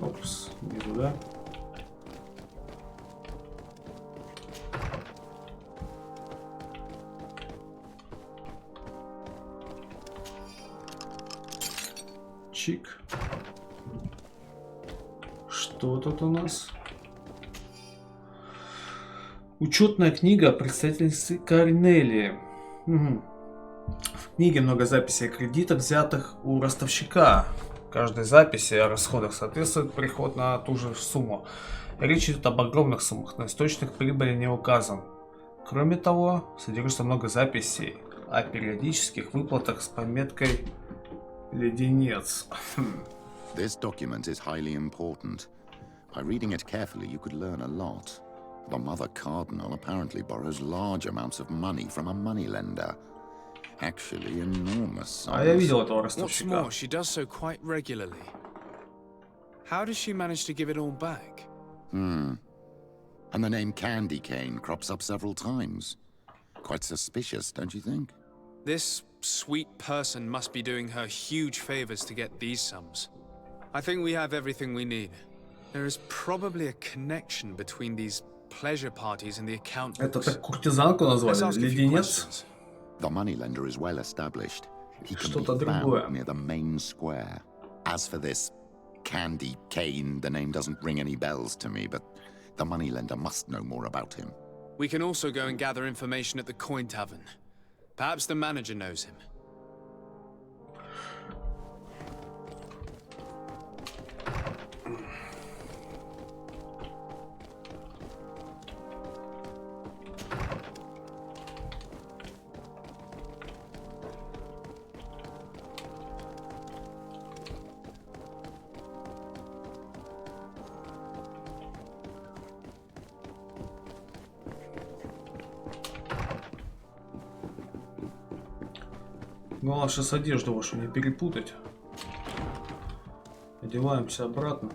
Опс, не туда. Чик. Что тут у нас? Учетная книга представительницы Корнелии. Угу. В книге много записей о кредитах, взятых у ростовщика. Каждой записи о расходах соответствует приход на ту же сумму. Речь идет об огромных суммах, но источник прибыли не указан. Кроме того, содержится много записей о периодических выплатах с пометкой «Леденец». This document is highly important. By reading it carefully, you could learn a lot. The Mother Cardinal apparently borrows large amounts of money from a moneylender. Actually, enormous sums. А я видел этого What's ростовщика. more, she does so quite regularly. How does she manage to give it all back? And the name Candy Cane crops up several times. Quite suspicious, don't you think? This sweet person must be doing her huge favors to get these sums. I think we have everything we need. There is probably a connection between these pleasure parties in the account Это books. так куртизанку Let's назвали? ask a few Леденец? questions. The moneylender is well established. He can Что-то be другое. found near the main square. As for this Candy Cane, the name doesn't ring any bells to me, but the moneylender must know more about him. We can also go and gather information at the Coin Tavern. Perhaps the manager knows him. Главное сейчас одежду вашу не перепутать. Одеваемся обратно.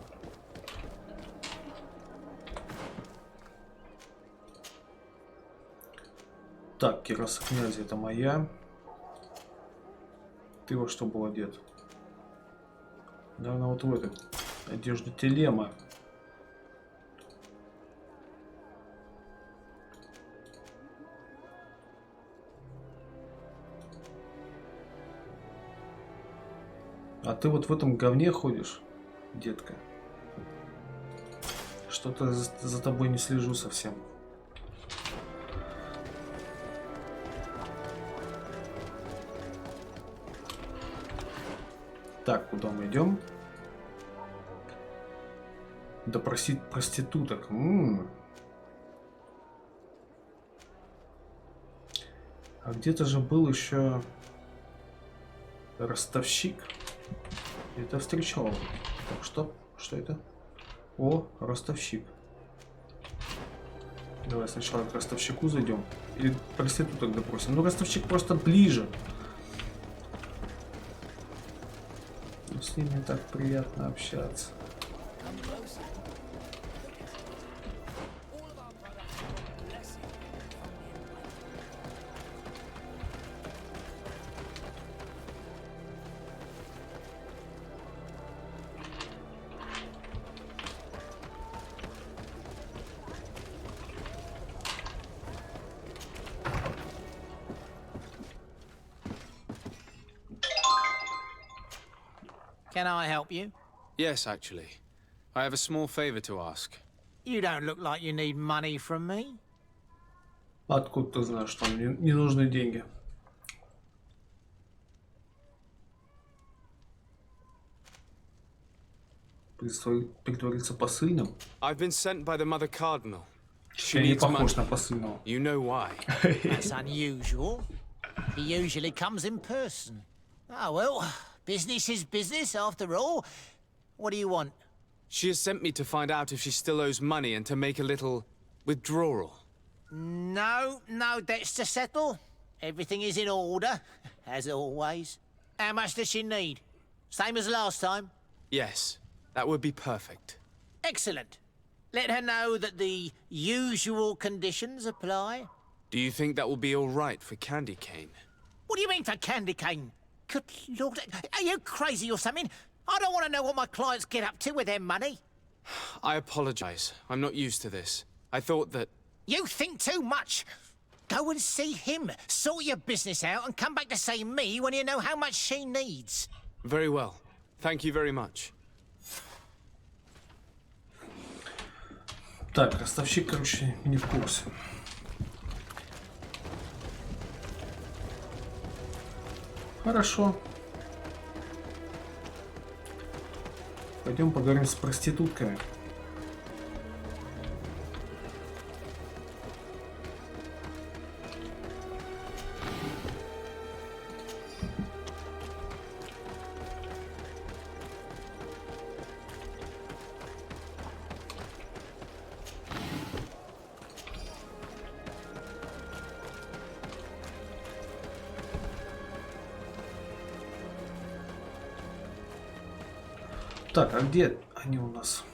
Так, кираса князя это моя. Ты во что был одет? Наверное, вот в эту одежду телема. А ты вот в этом говне ходишь, детка? Что-то за тобой не слежу совсем. Так, куда мы идем? Допросить проституток. А где-то же был еще ростовщик. Это встречал. Так, что? Что это? О, ростовщик. Давай сначала к ростовщику зайдем. Или проституток допросим. Ну, ростовщик просто ближе. С ними так приятно общаться. Can I help you? Yes, actually. I have a small favor to ask. You don't look like you need money from me. Откуда ты знаешь, что мне не нужны деньги? Притвориться посыльным? I've been sent by the Mother Cardinal. Я не похож на посыльного. You know why? That's unusual. He usually comes in person. Oh well, business is business after all. What do you want? She has sent me to find out if she still owes money and to make a little withdrawal. No debts to settle. Everything is in order, as always. How much does she need? Same as last time? Yes, that would be perfect. Excellent. Let her know that the usual conditions apply. Do you think that will be all right for Candy Cane? What do you mean for Candy Cane? Good Lord, are you crazy or something? I don't want to know what my clients get up to with their money. I apologize. I'm not used to this. I thought that... You think too much. Go and see him. Sort your business out and come back to see me when you know how much she needs. Very well. Thank you very much. Так, ростовщик, короче, не в курсе. Хорошо. Пойдем поговорим с проститутками. Так, а где они у нас?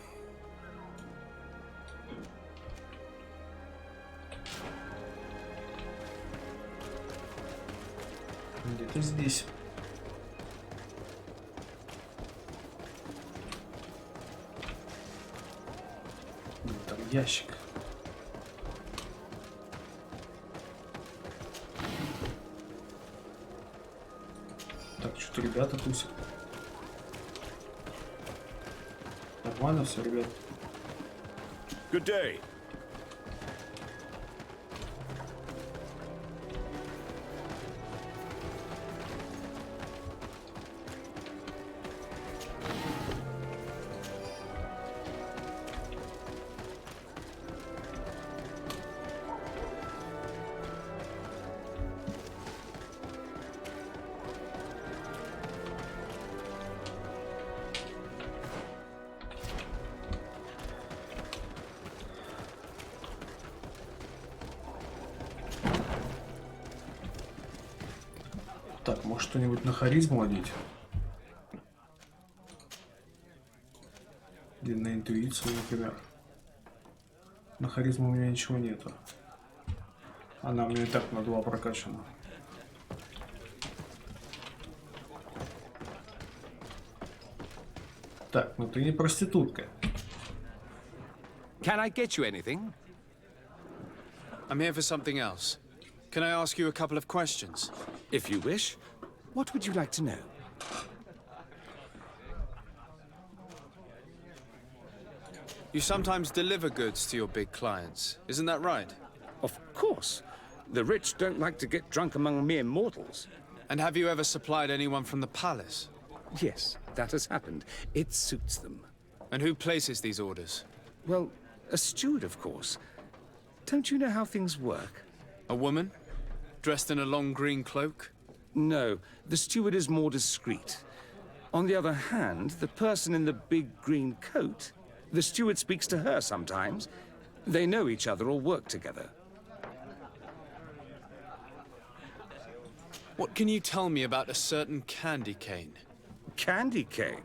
Где-то здесь. Там ящик. Тут ребята тусят. Нормально все, ребят. Good day. Так, может что-нибудь на харизму одеть? Или на интуицию, например. На харизму у меня ничего нету. Она у меня и так на 2 прокачана. Так, ну ты не проститутка. Can I get you anything? I'm here for something else. Can I ask you a couple of questions? If you wish. What would you like to know? You sometimes deliver goods to your big clients, isn't that right? Of course. The rich don't like to get drunk among mere mortals. And have you ever supplied anyone from the palace? Yes, that has happened. It suits them. And who places these orders? Well, a steward, of course. Don't you know how things work? A woman? Dressed in a long green cloak? No, the steward is more discreet. On the other hand, the person in the big green coat, the steward speaks to her sometimes. They know each other or work together. What can you tell me about a certain candy cane? Candy cane?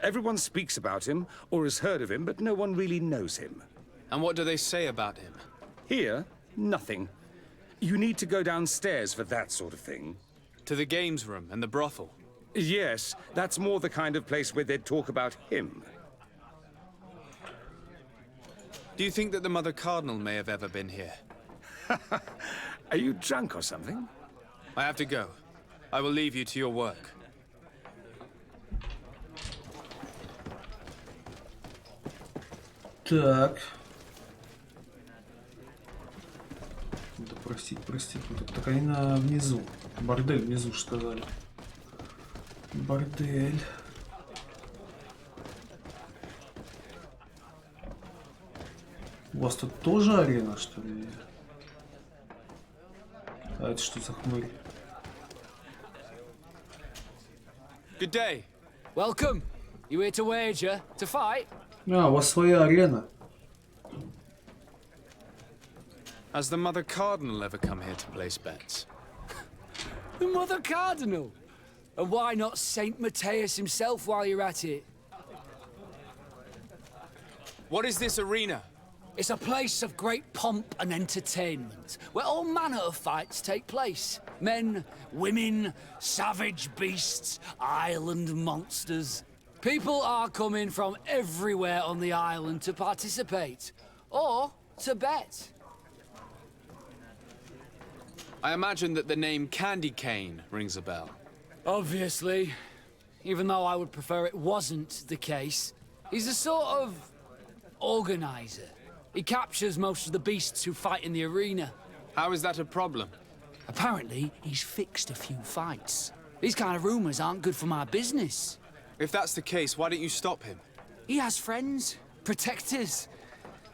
Everyone speaks about him or has heard of him, but no one really knows him. And what do they say about him? Here, nothing. You need to go downstairs for that sort of thing. To the games room and the brothel? Yes, that's more the kind of place where they'd talk about him. Do you think that the Mother Cardinal may have ever been here? Are you drunk or something? I have to go. I will leave you to your work. Так. Да простите, проституток. Так они внизу. Бордель внизу, что сказали. Бордель. У вас тут тоже арена, что ли? А это что за хмырь? Good day. Welcome. You here to wager? To fight? А, у вас своя арена. Has the Mother Cardinal ever come here to place bets? The Mother Cardinal? And why not Saint Matthias himself while you're at it? What is this arena? It's a place of great pomp and entertainment, where all manner of fights take place. Men, women, savage beasts, island monsters. People are coming from everywhere on the island to participate, or to bet. I imagine that the name Candy Cane rings a bell. Obviously, even though I would prefer it wasn't the case. He's a sort of organizer. He captures most of the beasts who fight in the arena. How is that a problem? Apparently, he's fixed a few fights. These kind of rumors aren't good for my business. If that's the case, why don't you stop him? He has friends, protectors.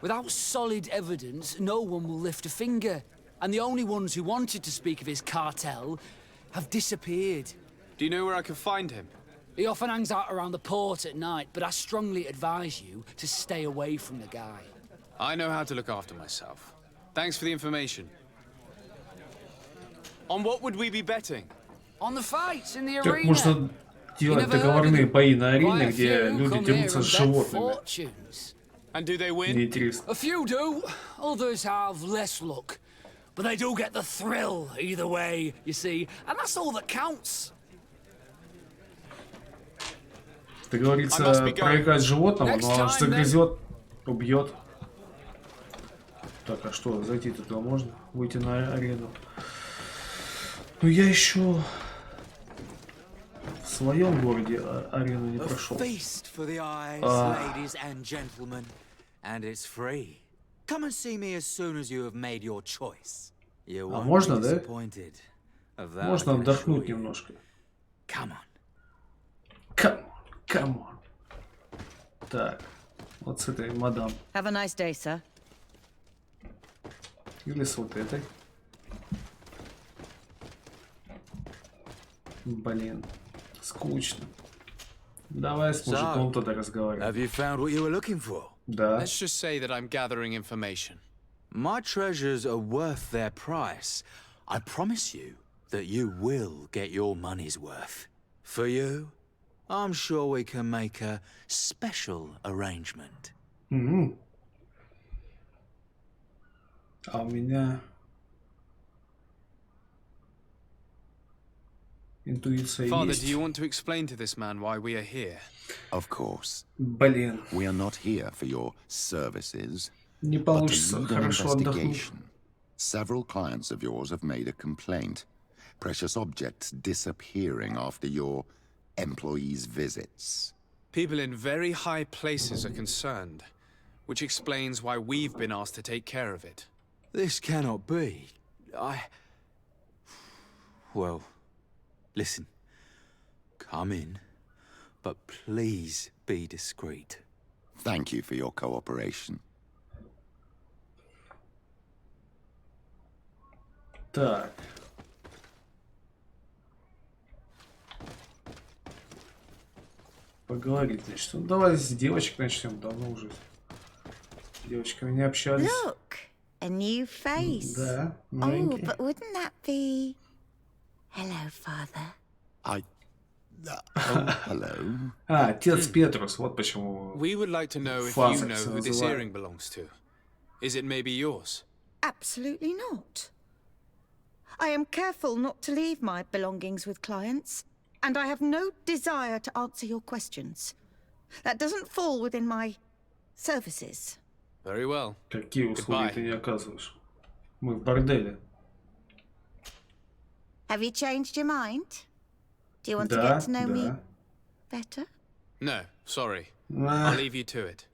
Without solid evidence, no one will lift a finger. And the only ones who wanted to speak of his cartel have disappeared. Do you know where I can find him? He often hangs out around the port at night, but I strongly advise you to stay away from the guy. I know how to look after myself. Thanks for the information. On what would we be betting? On the fights in the Как arena. можно делать договорные бои на арене, где люди дерутся с животными? And do they win? Мне интересно. A few do, others have less luck. But they do get the thrill either way, you see, and that's all that counts. Это говорится, проиграть животному, но аж загрызет, убьет. Так, а что, зайти туда можно? Выйти на арену. Ну я еще... своем городе арену не A прошел. feast for the eyes, ladies and gentlemen, and it's free. Come and see me as soon as you have made your choice. You won't можно, be да? disappointed. Of that I Можно can assure отдохнуть you. немножко. Come on. Come on. Так, вот с этой мадам. Have a nice day, sir. Или с вот этой. Блин, скучно. Давай с мужиком тогда разговаривать. Have you found what you were looking for? Да. Let's just say that I'm gathering information. My treasures are worth their price. I promise you that you will get your money's worth. For you, I'm sure we can make a special arrangement. А у меня интуиция Father, есть. do you want to explain to this man why we are here? Of course. Блин, We are not here for your services, не but получится to lead an хорошо отдохнуть. investigation. Several clients of yours have made a complaint. Precious objects disappearing after your employees' visits. People in very high places are concerned, which explains why we've been asked to take care of it. This cannot be. Well, listen. Come in, but please be discreet. Thank you for your cooperation. Так. Поговорить, значит. Ну, давай с девочек начнем. Давно уже с девочками не общались. Look, a new face. Да, Oh, новенький. but wouldn't that be... Hello, father. Hello. А, отец Петрус, вот почему. We would like to know if you Фаза know се who this называет. earring belongs to. Is it maybe yours? Absolutely not. I am careful not to leave my belongings with clients, and I have no desire to answer your questions. That doesn't fall within my services. Very well. Какие услуги ты не оказываешь? Мы в борделе. Have you changed your mind? Do you want to Да, get to know me да. better? No, sorry. А. I'll leave you to it.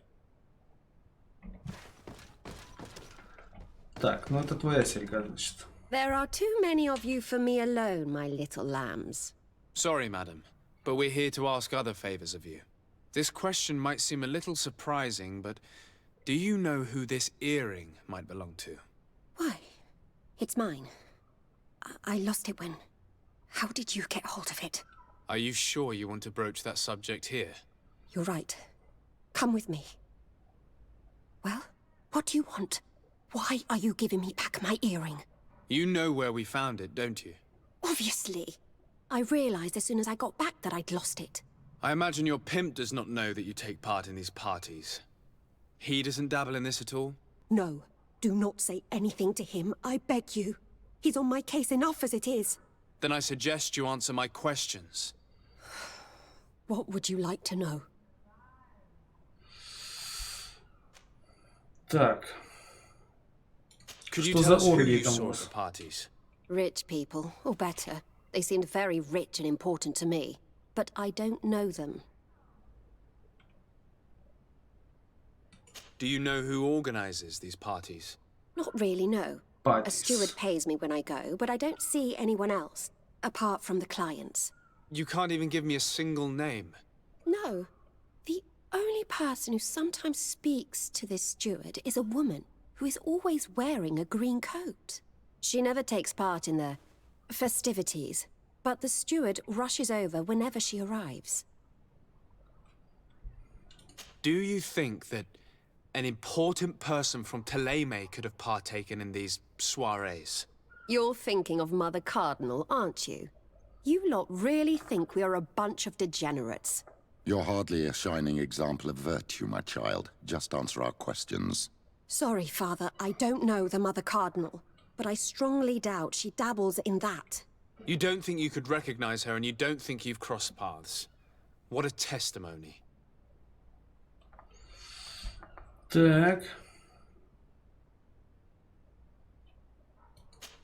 Так, ну это твоя серьга, значит. There are too many of you for me alone, my little lambs. Sorry, madam, but we're here to ask other favors of you. This question might seem a little surprising, but do you know who this earring might belong to? Why? It's mine. I lost it when... How did you get hold of it? Are you sure you want to broach that subject here? You're right. Come with me. Well, what do you want? Why are you giving me back my earring? You know where we found it, don't you? Obviously. I realized as soon as I got back that I'd lost it. I imagine your pimp does not know that you take part in these parties. He doesn't dabble in this at all? No. Do not say anything to him, I beg you. He's on my case enough as it is. Then I suggest you answer my questions. What would you like to know? Так. Could you Что tell за us who оргии you там у saw at вас? the parties? Rich people, or better. They seemed very rich and important to me. But I don't know them. Do you know who organizes these parties? Not really, no. A Parties. steward pays me when I go, but I don't see anyone else, apart from the clients. You can't even give me a single name. No. The only person who sometimes speaks to this steward is a woman who is always wearing a green coat. She never takes part in the festivities, but the steward rushes over whenever she arrives. Do you think that an important person from Teleme could have partaken in these soirees? You're thinking of Mother Cardinal, aren't you? You lot really think we are a bunch of degenerates. You're hardly a shining example of virtue, my child. Just answer our questions. Sorry, Father, I don't know the Mother Cardinal, but I strongly doubt she dabbles in that. You don't think you could recognize her, and you don't think you've crossed paths. What a testimony. Так.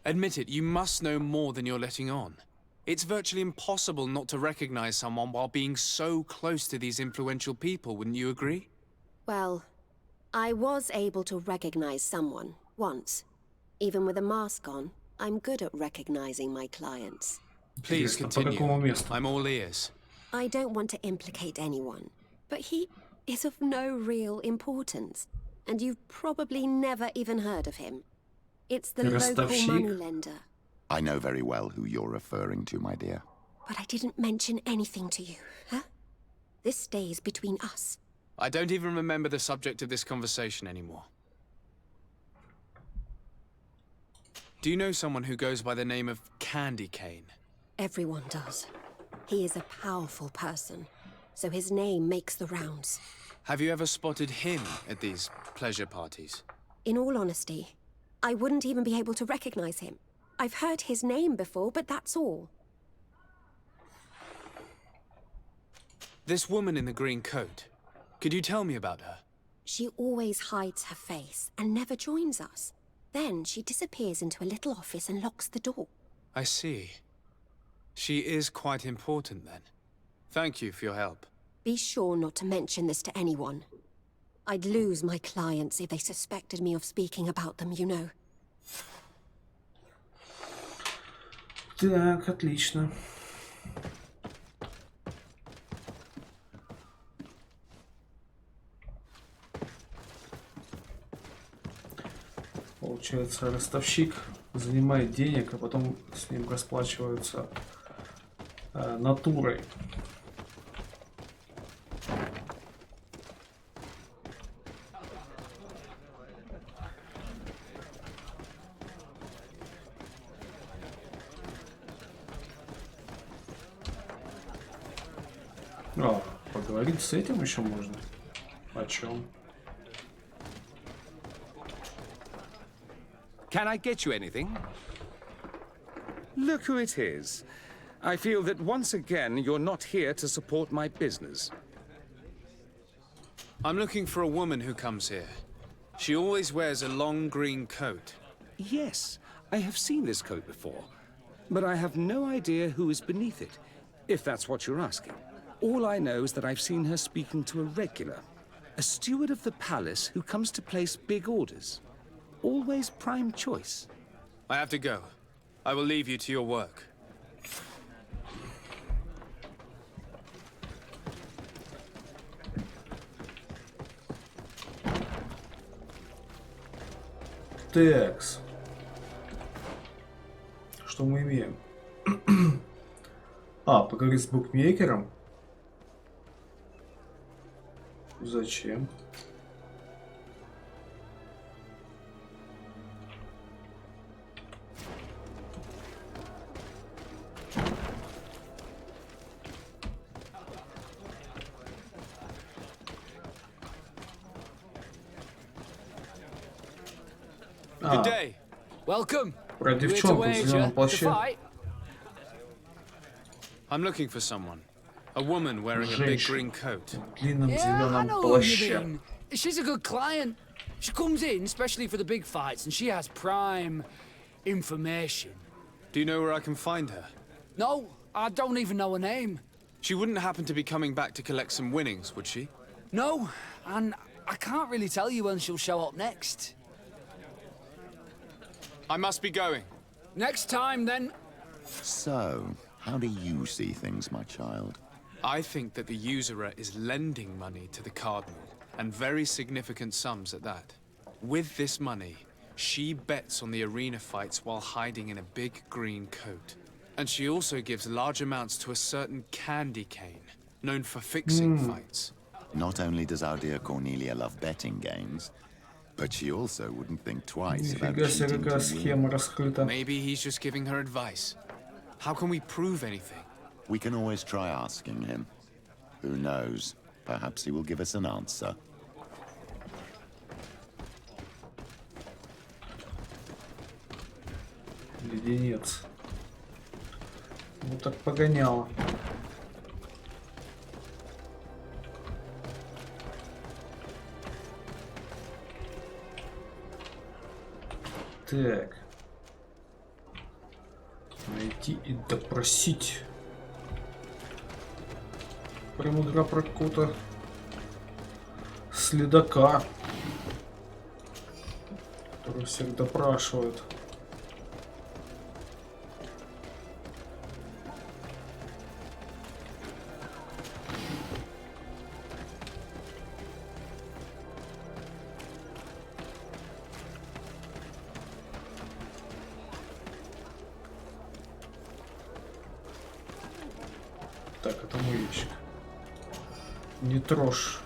Admit it, you must know more than you're letting on. It's virtually impossible not to recognize someone while being so close to these influential people, wouldn't you agree? Well, I was able to recognize someone, once. Even with a mask on, I'm good at recognizing my clients. Please continue. I'm all ears. I don't want to implicate anyone, but he is of no real importance, and you've probably never even heard of him. It's the local moneylender. I know very well who you're referring to, my dear. But I didn't mention anything to you, huh? This stays between us. I don't even remember the subject of this conversation anymore. Do you know someone who goes by the name of Candy Cane? Everyone does. He is a powerful person, so his name makes the rounds. Have you ever spotted him at these pleasure parties? In all honesty, I wouldn't even be able to recognize him. I've heard his name before, but that's all. This woman in the green coat, could you tell me about her? She always hides her face and never joins us. Then she disappears into a little office and locks the door. I see. She is quite important then. Thank you for your help. Be sure not to mention this to anyone. I'd lose my clients if they suspected me of speaking about them, you know. Так, отлично. Получается, ростовщик занимает денег, а потом с ним расплачиваются натурой. А, поговорить с этим еще можно? О чем? Can I get you anything? Look who it is. I feel that once again you're not here to support my business. I'm looking for a woman who comes here. She always wears a long green coat. Yes, I have seen this coat before, but I have no idea who is beneath it, if that's what you're asking. All I know is that I've seen her speaking to a regular, a steward of the palace who comes to place big orders. Always prime choice. I have to go. I will leave you to your work. Текс. Что мы имеем? А, поговорить с букмекером? Зачем? Good day. Welcome. Про девчонку в зеленом плаще. I'm looking for someone. A woman wearing a big green coat. Yeah, I know who you mean. She's a good client. She comes in especially for the big fights, and she has prime information. Do you know where I can find her? No, I don't even know her name. She wouldn't happen to be coming back to collect some winnings, would she? No, and I can't really tell you when she'll show up next. I must be going. Next time, then. So, how do you see things, my child? I think that the usurer is lending money to the cardinal, and very significant sums at that. With this money, she bets on the arena fights while hiding in a big green coat. And she also gives large amounts to a certain Candy Cane, known for fixing fights. Not only does our dear Cornelia love betting games, but she also wouldn't think twice about cheating to win. Maybe he's just giving her advice. How can we prove anything? We can always try asking him. Who knows? Perhaps he will give us an answer. Леденец. Ну так погоняло. Так. Найти Идти и допросить. Прям игра про какого-то следака, который всех допрашивает. Так, это мой ящик. Не трожь.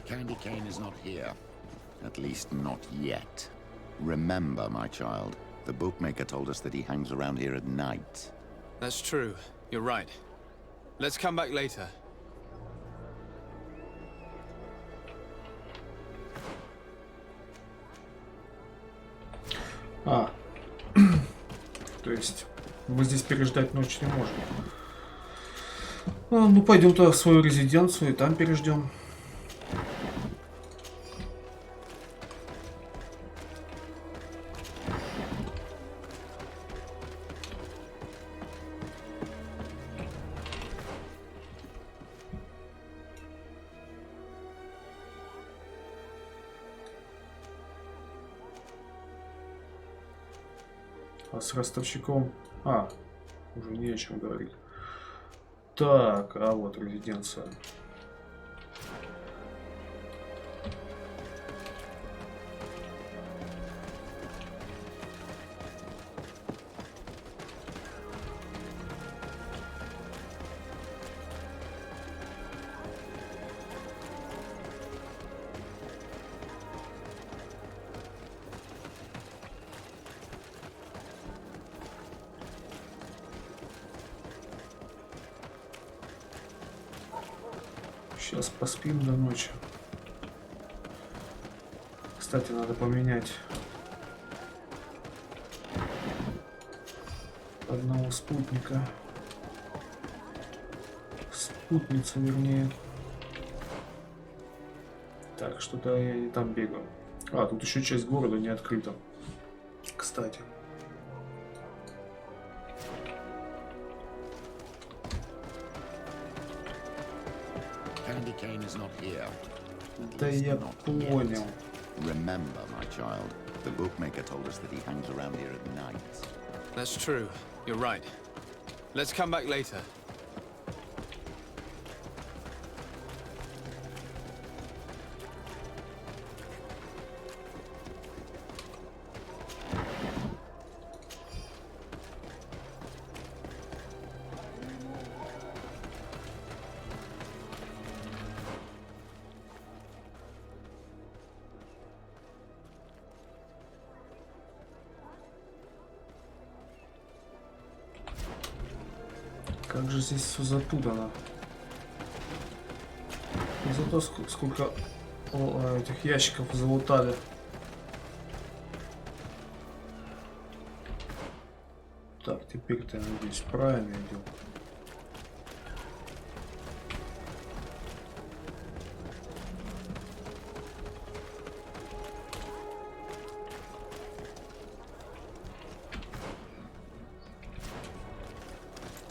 Candy Cane is not here. At least not yet. Remember, my child, the bookmaker told us that he hangs around here at night. That's true. You're right. Let's come back later. То есть мы здесь переждать ночь не можем. Ну, пойдем-то в свою резиденцию и там переждем. А с ростовщиком... уже не о чем говорить. Так, а вот резиденция. Сейчас поспим до ночи. Кстати, надо поменять одного спутника. Спутницу, вернее. Так, что-то я не там бегаю. Тут еще часть города не открыта. Кстати. Да я понял. Remember, my child, the bookmaker told us that he hangs around here at night. That's true. You're right. Let's come back later. Как же здесь все запутано. И зато сколько этих ящиков залутали. Так, теперь-то, я надеюсь, правильно идем.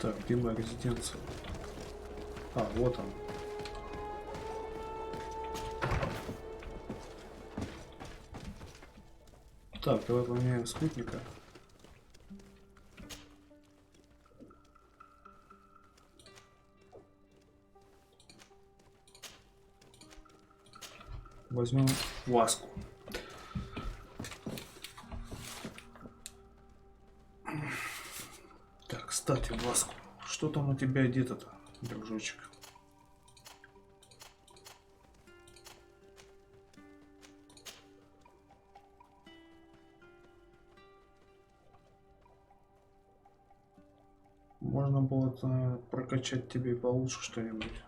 Так, где моя резиденция? Вот он. Так, давай поменяем спутника. Возьмем Васку. Так, кстати, Васку. Что там у тебя где-то-то, дружочек? Можно было прокачать тебе получше что-нибудь.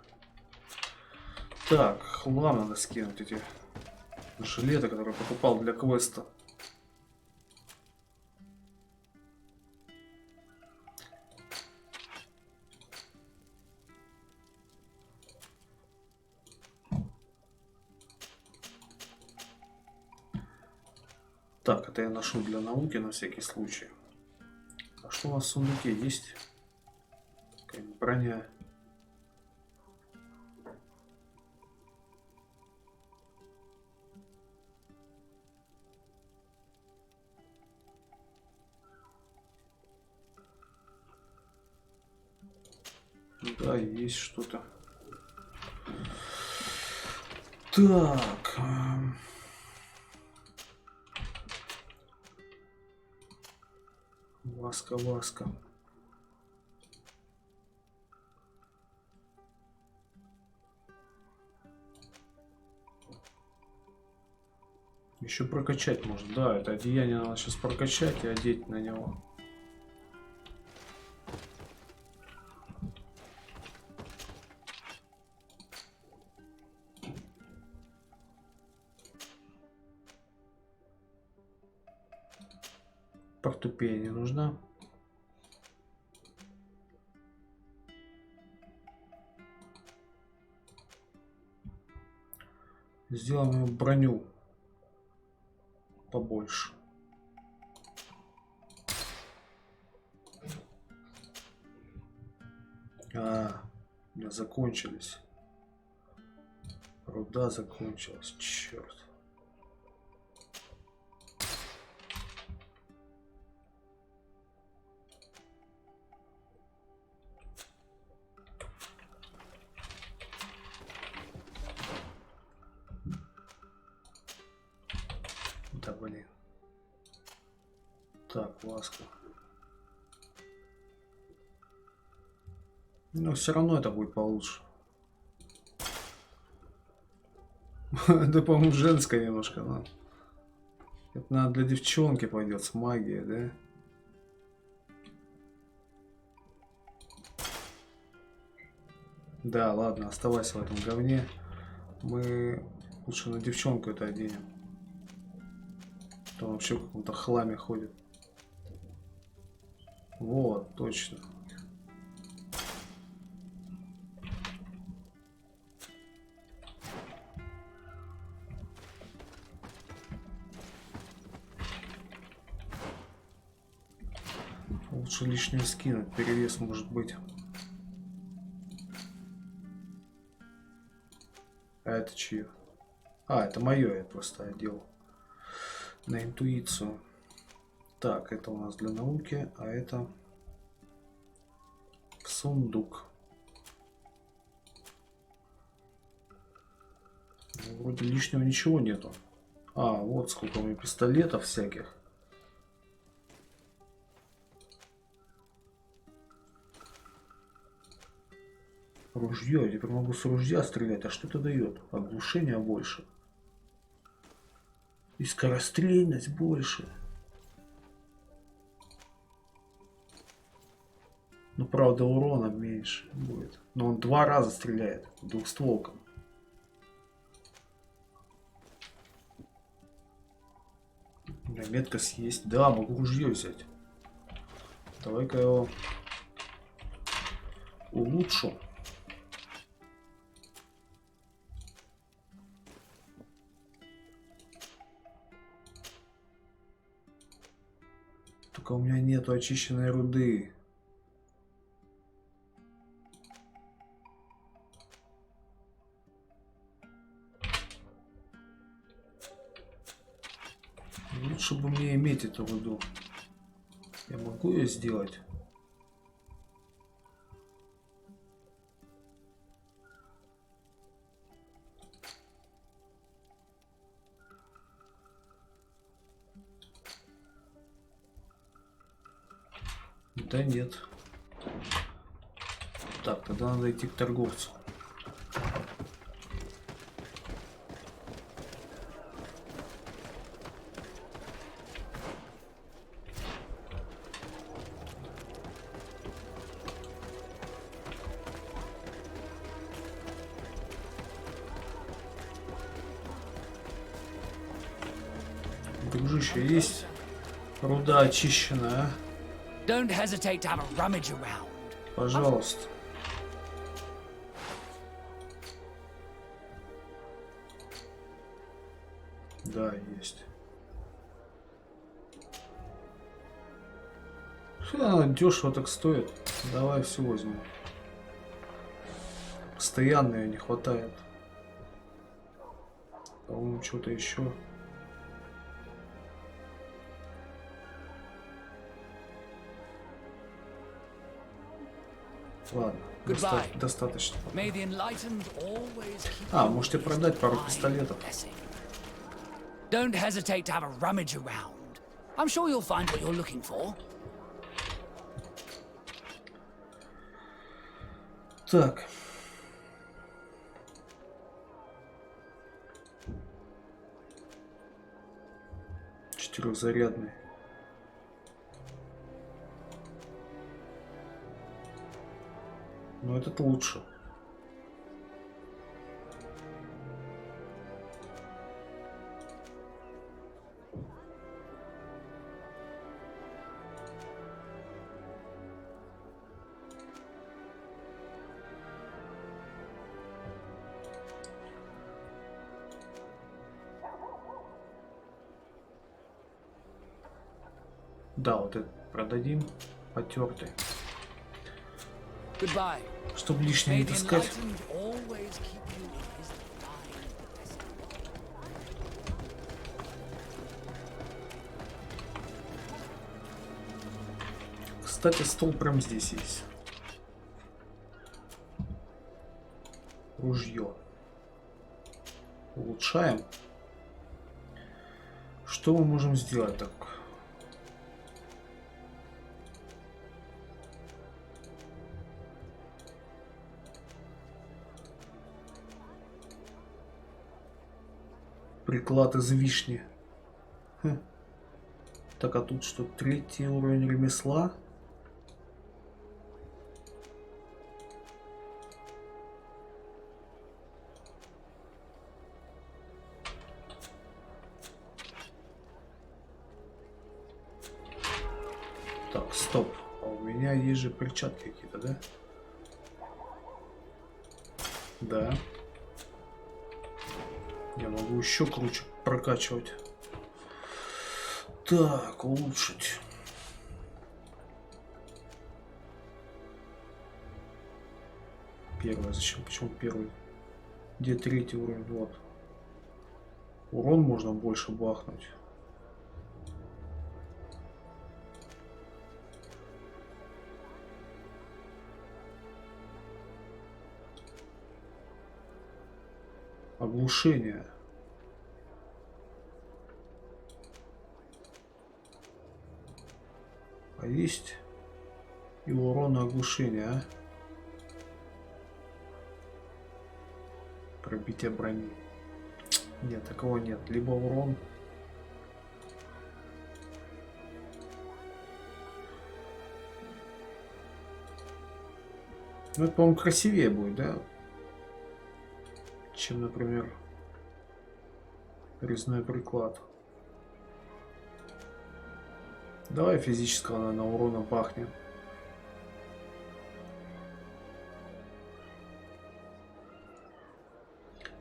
Так, хлам надо скинуть, эти жилеты, которые покупал для квеста. Так, это я ношу для науки на всякий случай. А что у нас в сундуке есть? Какая-нибудь броня. Да, есть что-то. Так. Ласка. Еще прокачать можно. Да, это одеяние надо сейчас прокачать и одеть на него. Портупея не нужна. Сделаем ему броню побольше. У меня закончились. Руда закончилась. Черт. Да блин. Так, ласка. Но все равно это будет получше. Это, по-моему, женское немножко, но... Это надо для девчонки пойдет с магией, да? Да, ладно, оставайся в этом говне. Мы лучше на девчонку это оденем. Там вообще в каком-то хламе ходит. Вот, точно. Лучше лишнюю скинуть, перевес может быть. А это чье? Это мое, я просто одел. На интуицию. Так, это у нас для науки, а это сундук. Вроде лишнего ничего нету. Вот сколько у меня пистолетов всяких. Ружье, я теперь могу с ружья стрелять. А что это дает? Оглушение больше. И скорострельность больше. Ну, правда, урона меньше будет. Но он 2 раза стреляет двухстволком. У меня меткость есть. Да, могу ружье взять. Давай-ка его улучшу. Только у меня нету очищенной руды. Лучше бы мне иметь эту руду. Я могу ее сделать? Да нет. Так, тогда надо идти к торговцу. дружище, есть руда очищенная, Don't hesitate to have a rummage around. пожалуйста. Да, есть. Дешево так стоит. Давай все возьму. Постоянно ее не хватает. По-моему, что-то еще. Ладно, достаточно. А, можете продать пару пистолетов. Don't hesitate to have a rummage around. I'm sure you'll find what you're looking for. Так. Четырехзарядный. Но этот лучше. Да, вот это продадим. Потертый. Чтобы лишнее не таскать. Кстати, стол прям здесь есть. Ружье. Улучшаем. Что мы можем сделать так? Приклад из вишни. Хм. Так, а тут что? 3-й уровень ремесла. Так, стоп. А у меня есть же перчатки какие-то, да? Да. Я могу еще круче прокачивать. Так, улучшить. Первый. Зачем? Почему первый? Где 3-й уровень? Вот. Урон можно больше бахнуть. Оглушение. А есть и урон оглушения, а? Пробитие брони. Нет, такого нет. Либо урон. Ну, это, по-моему, красивее будет, да? Чем, например, резной приклад. Давай физического на урона бахнем.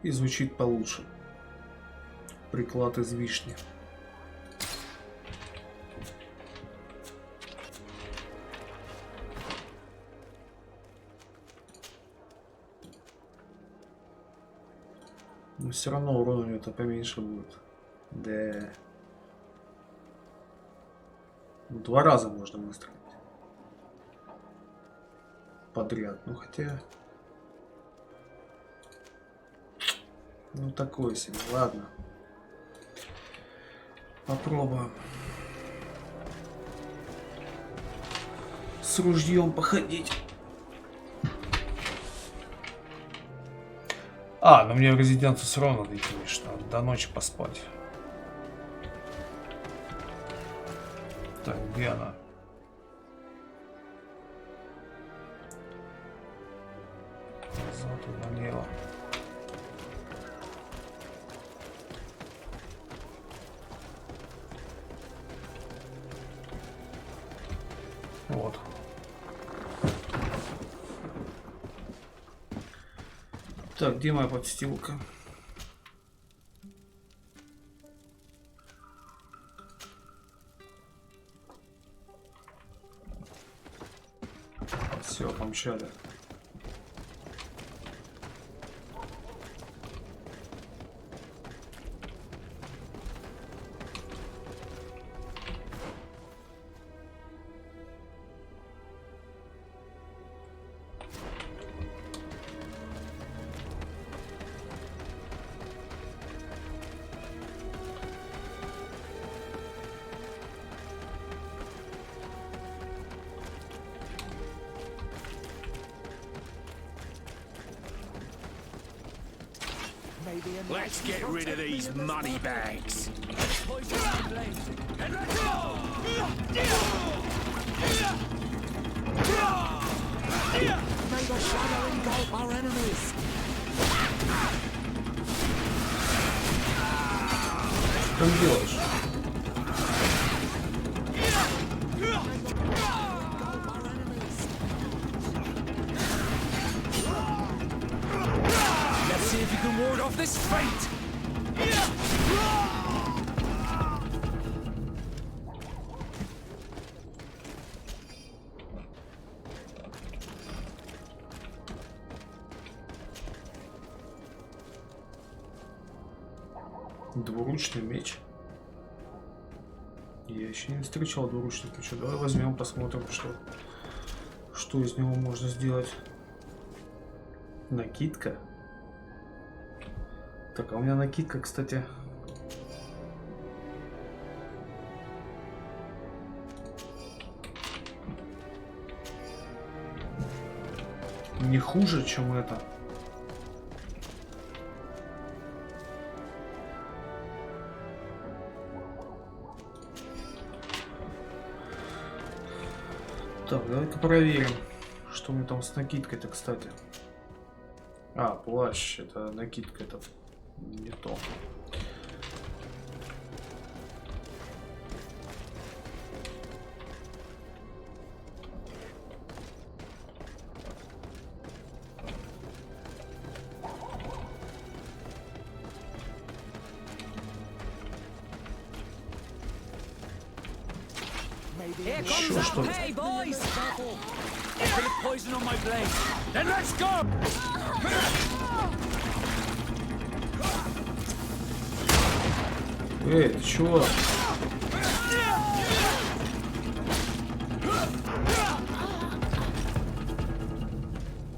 И звучит получше. Приклад из вишни. Но все равно урон у него-то поменьше будет. Да. 2 раза можно выстрелить. Подряд. Ну хотя... Ну такое себе. Ладно. Попробуем. С ружьем походить. А, ну мне в резиденцию все равно надо идти, что до ночи поспать. Так, где она? Назад и налево. Так, где моя подстилка? Все, помчали. Let's get rid of these money bags. May the shadow engulf our enemies. Что ты делаешь? Let's see if you can ward off this fate. Двуручный меч. Я еще не встречал двуручных мечей. Давай возьмем, посмотрим, что из него можно сделать. Накидка. Так, а у меня накидка, кстати. Не хуже, чем это. Так, давай-ка проверим, что у меня там с накидкой-то, кстати. А, плащ, это накидка, это не то. Here Еще comes что-то. that pay, boys! A bit of poison on my blade. Then let's go! Эй, ты чего?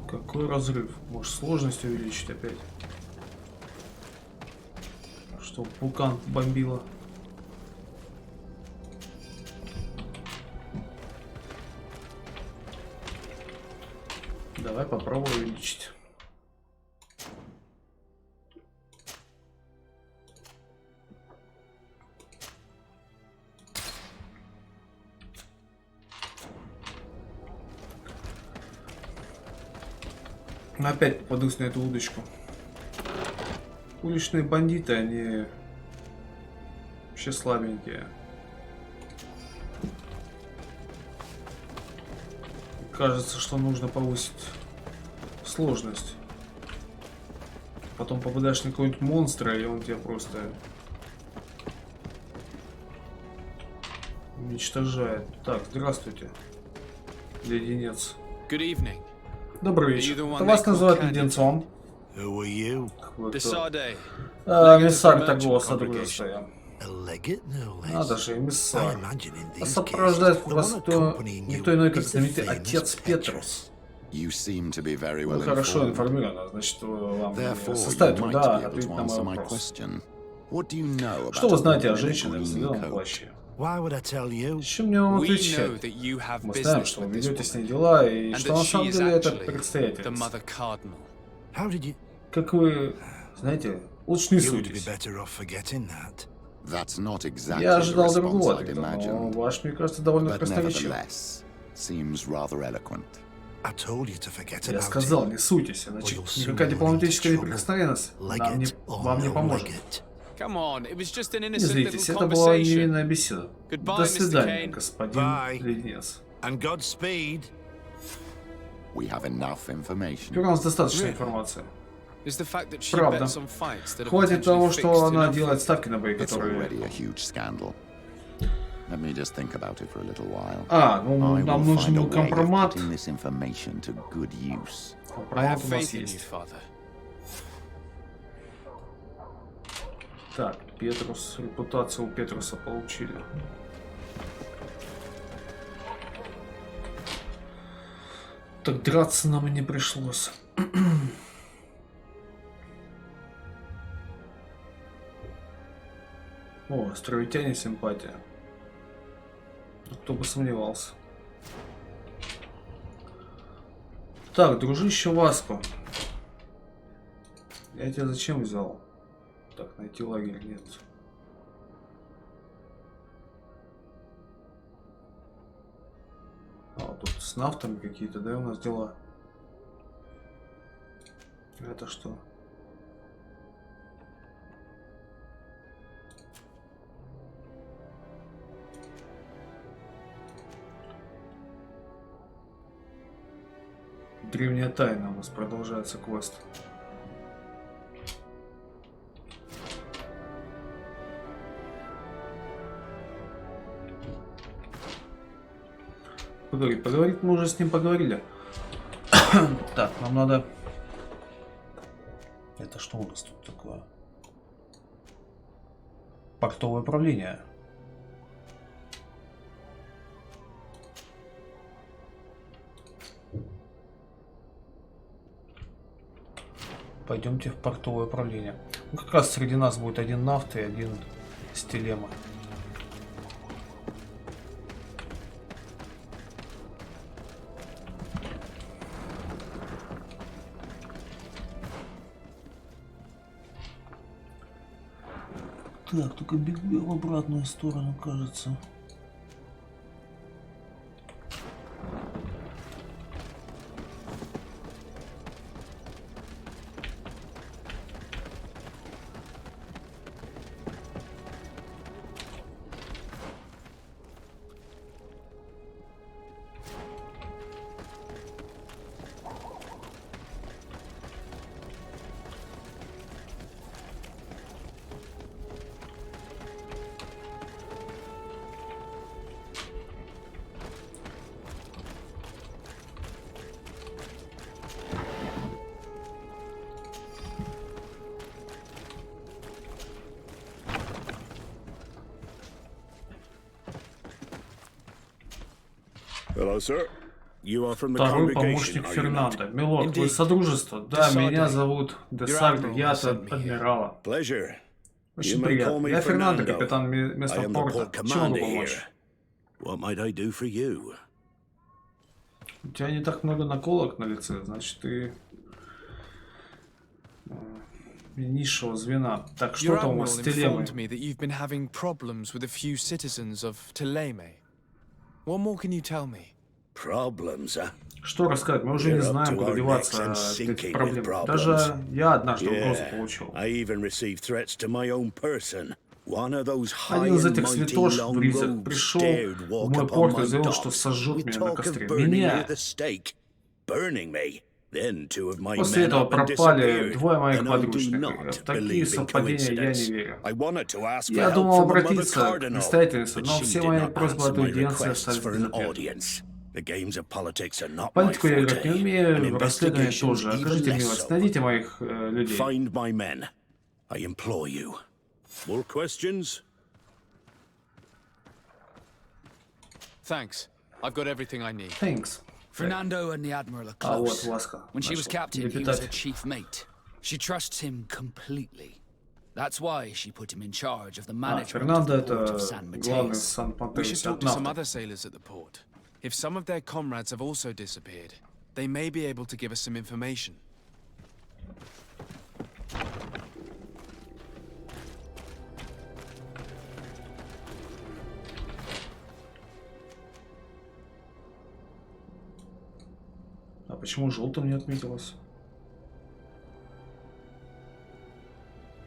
Какой разрыв? Может, сложность увеличить опять? Чтоб вулкан бомбило. Давай попробуем увеличить. Опять попадусь на эту удочку. Уличные бандиты, они вообще слабенькие. Кажется, что нужно повысить сложность. Потом попадаешь на какого-нибудь монстра, и он тебя просто уничтожает. Так, здравствуйте, леденец. Good evening. Добрый вечер. Это вас называют леденцом. Эмиссар торгового содружества. Надо же, эмиссар. Сопровождает вас никто иной, как знаменитый отец Петрус. Вы хорошо информированы, значит, вам составит труда ответить на мой вопрос. Что вы знаете о женщинах в зеленом плаще? Чем мне вам отвечать? Мы знаем, что вы ведете с ней дела, и что на самом деле это предстоятельница. Как вы, знаете, лучше не суйтесь. Я ожидал другого ответа, но ваш, мне кажется, довольно красноречив. Я сказал, не суйтесь, иначе никакая дипломатическая неприкосновенность вам не поможет. Не злитесь, это была невинная беседа. До свидания, господин леденец. Теперь у нас достаточно информации. is the fact that she Правда. bets on fights that are Хватит того, что potentially она fixed делает enough. ставки на бои, It's которые... already a huge scandal. Let me just think about it for a little while. Ну, I нам will нужен find a way of компромат. putting this information to good use. I have Компромат у нас faith in you, есть. Father. Так, Петрус. Репутацию у Петруса получили. Так драться нам и не пришлось. О, островитяне симпатия. Кто бы сомневался. Так, дружище Васко. Я тебя зачем взял? Так, найти лагерь нет. А, вот тут с нафтами какие-то, да, у нас дела? Это что? Древняя тайна, у нас продолжается квест. Поговорить мы уже с ним поговорили. Так, нам надо... Это что у нас тут такое? Портовое управление. Пойдемте в портовое управление. Ну, как раз среди нас будет один нафт и один стилема. Так, только бегу в обратную сторону, кажется. Hello, sir. You are from the Второй congregation, помощник are you not? Фернандо. Милорд, вы содружество? Да, меня зовут Десард, я от адмирала. Pleasure. Очень приятно. Я Фернандо, капитан местного порта. Чем могу помочь? What might I do for you? У тебя не так много наколок на лице, значит ты низшего звена. Так, что там у вас с Телемой? Что рассказать? Мы уже не знаем, куда деваться от этих проблем. Даже я однажды угрозу получил. Один из этих святош в ризах пришел в мой порт и заявил, что сожжет меня на костре. Меня! После этого пропали двое моих подручных. В такие совпадения я не верю. Я думал обратиться к настоятельнице, но все мои просьбы от аудиенции остались без ответа. Политику я играть не умею, расследование тоже. Окажите милость, найдите моих людей. More questions? Thanks. I've got everything I need. Thanks. Fernando and the Admiral are close. When she was captain, he was her chief mate. She trusts him completely. That's why she put him in charge of the management of the port of San Mateus. We should talk to some other sailors at the port. If some of their comrades have also disappeared, they may be able to give us some information. А почему желтым не отметилось?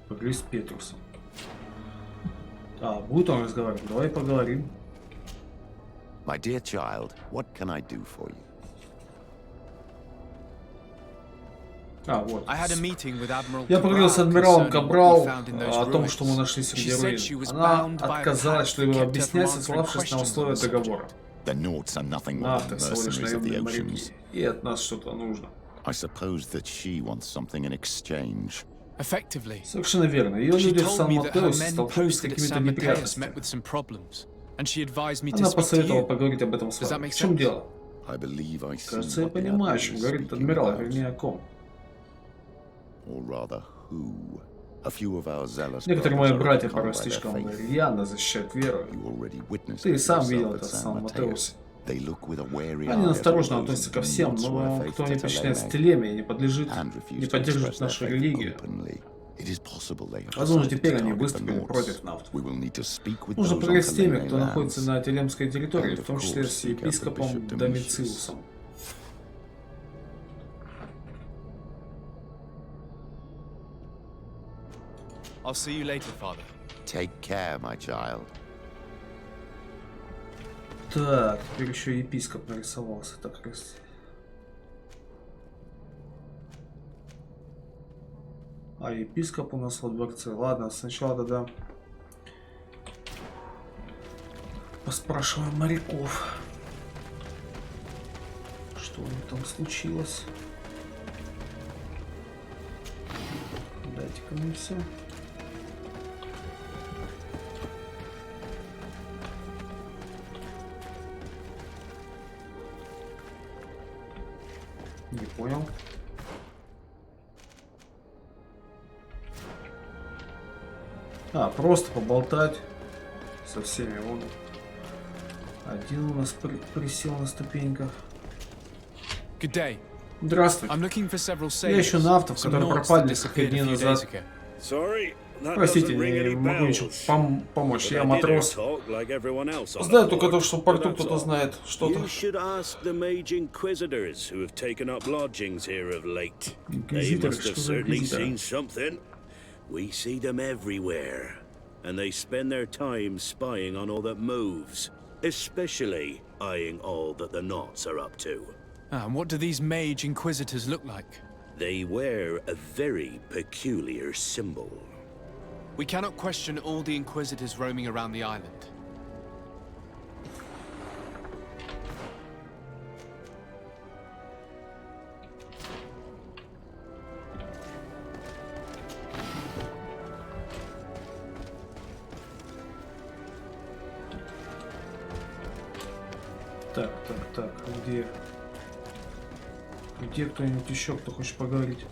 Поговорить с Петрусом. А, будет он разговаривать? Давай поговорим. My dear child, what can I do for you? А, вот. I had a meeting with Admiral Я поговорил с адмиралом concerning Кабрал what we found in those о том, ruins. что мы нашли среди She said she руин. was Она bound by a отказалась pact что-либо that kept her объяснять, from сославшись на answering условия questions. договора. The Naughts are nothing more Навты than всего лишь mercenaries of the наемные моряки. oceans. И от нас что-то нужно. I suppose that she wants something in exchange. Effectively. Совершенно верно. Ее She люди в told me that her Сан-Матеусе men столкнулись с posted at какими-то San Mateus неприятностями. met with some problems, and she advised me to Она speak to посоветовала you. поговорить об этом с Does that вами. make В чем sense? дело? I believe I see Кажется, я what the понимаю, о Admiral чем is говорит speaking адмирал, about. вернее, о ком. Or rather, who? A few of our zealous Некоторые brothers мои are братья overcome порой by their слишком faith. рьяно защищают веру. You already witnessed Ты it сам yourself видел at это в San Сан-Матеусе. They look with a wary eye Они at настороженно all those относятся ко who do всем, not swear но faith кто to не почитает Telemann стелемия и не подлежит, and refuse не to поддерживает express their нашу faith религию. openly. It is possible they have Возможно, decided теперь to они target the выступили Naughts. против нафт. We will need to speak with Нужно those on поговорить с теми, Telemann кто находится lands. на Телемской территории, And, в том of числе course, с seek out the епископом Bishop Domitius. Домициусом. I'll see you later, Father. Take care, my child. Так, теперь еще епископ нарисовался. Так, раз. А епископ у нас во дворце. Ладно, сначала тогда поспрашиваем моряков, что у них там случилось. Дайте-ка мне все. Не понял. А, просто поболтать со всеми. Вон. Один у нас присел на ступеньках. Good day. Здравствуйте. I'm looking for several Я ищу sailors, нафтов, some которые Naughts пропали that несколько disappeared дней a few назад. days ago. Sorry, that Простите, doesn't ring any не могу ничего bells. помочь. But Я I did матрос. talk like everyone else on Знаю the только то, port, что в but порту that's кто-то all. знает что-то. You should ask the mage inquisitors who have taken up lodgings here of late. They Инквизиторы, must have что за certainly инквизиторы? seen something. We see them everywhere, and they spend their time spying on all that moves, especially eyeing all that the Naughts are up to. And what do these mage inquisitors look like? They wear a very peculiar symbol. We cannot question all the inquisitors roaming around the island. Так, где? Где кто-нибудь еще, кто хочет поговорить?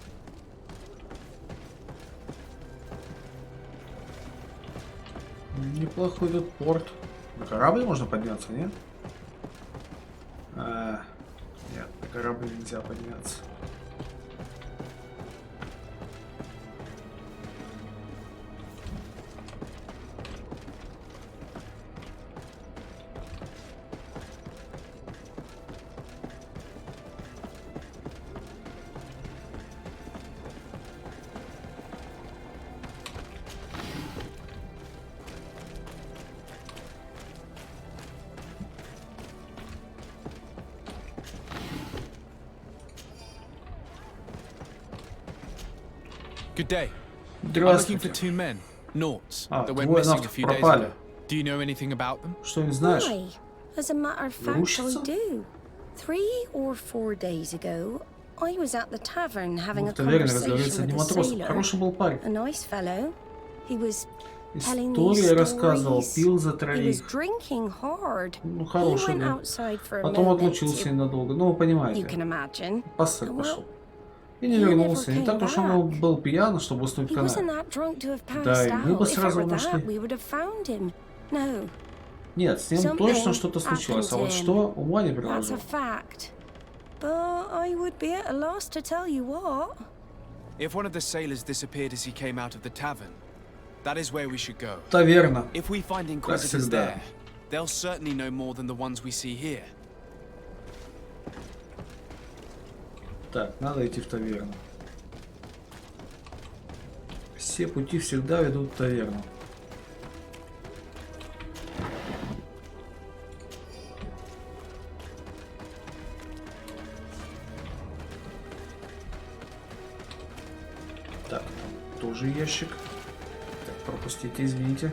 Неплохой тут порт. На корабль можно подняться, нет? Нет, на корабль нельзя подняться. Good day. I'm looking for two men, Naughts, that went двое missing a нафтов few days пропали. ago. Do you know anything about them? Что не знаешь? Why? As a matter of fact, I Рушится? do. 3 or 4 days ago, I was at the tavern having a В таверне разговаривает с conversation одним with a матросом. sailor. Хороший был парень. A nice fellow. He was telling me История рассказывал, stories. пил за He was троих. drinking hard. Ну, He хороший went был. outside for a Потом moment. отлучился ненадолго. Ну, вы You понимаете. can imagine. Поссать Well, пошел. И не he never вернулся. Не came так уж он был пьян, чтобы уснуть в He wasn't канале. that drunk to have passed Да, и мы бы out. If it сразу were нашли. that, we would have found him. No, Нет, с ним Something точно что-то случилось. А вот happened to что, ума не that's приложу. a fact. But I would be at a loss to tell you what. If one of the sailors disappeared as he came out of the tavern, that is where we should go. Таверна. If we find Как inquisitors всегда. there, they'll certainly know more than the ones we see here. Так, надо идти в таверну. Все пути всегда ведут в таверну. каждый ящик. Так, пропустите, извините.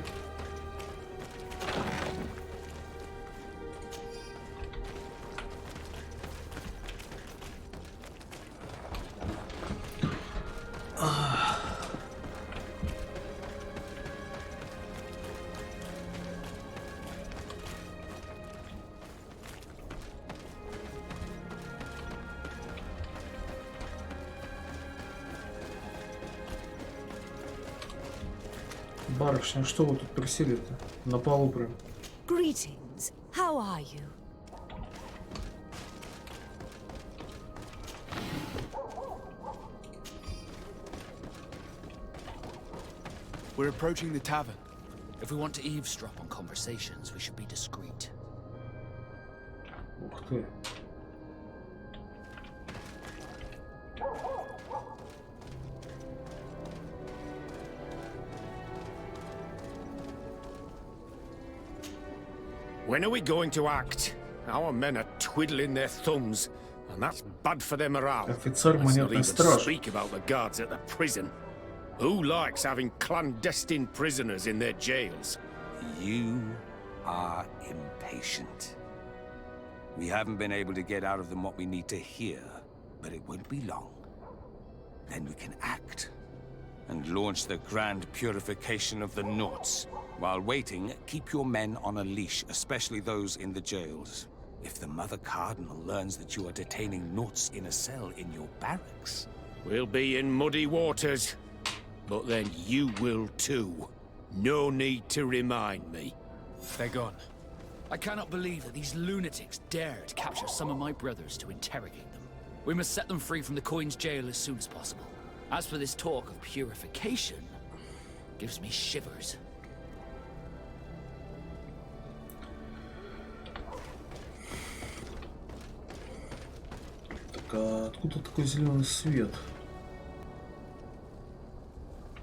Барышня, что вы тут присели-то? На полу прям. Greetings. How are you? We're approaching the tavern. If we want to eavesdrop on conversations, we should be discreet. Ух ты. When are we going to act? Our men are twiddling their thumbs, and that's bad for their morale. Офицер Let's not монетной even стражи. speak about the guards at the prison. Who likes having clandestine prisoners in their jails? You are impatient. We haven't been able to get out of them what we need to hear, but it won't be long. Then we can act and launch the grand purification of the Nauts. While waiting, keep your men on a leash, especially those in the jails. If the Mother Cardinal learns that you are detaining Nauts in a cell in your barracks... We'll be in muddy waters, but then you will too. No need to remind me. They're gone. I cannot believe that these lunatics dared capture some of my brothers to interrogate them. We must set them free from the Coin's jail as soon as possible. As for this talk of purification, gives me shivers. Так, а откуда такой зеленый свет?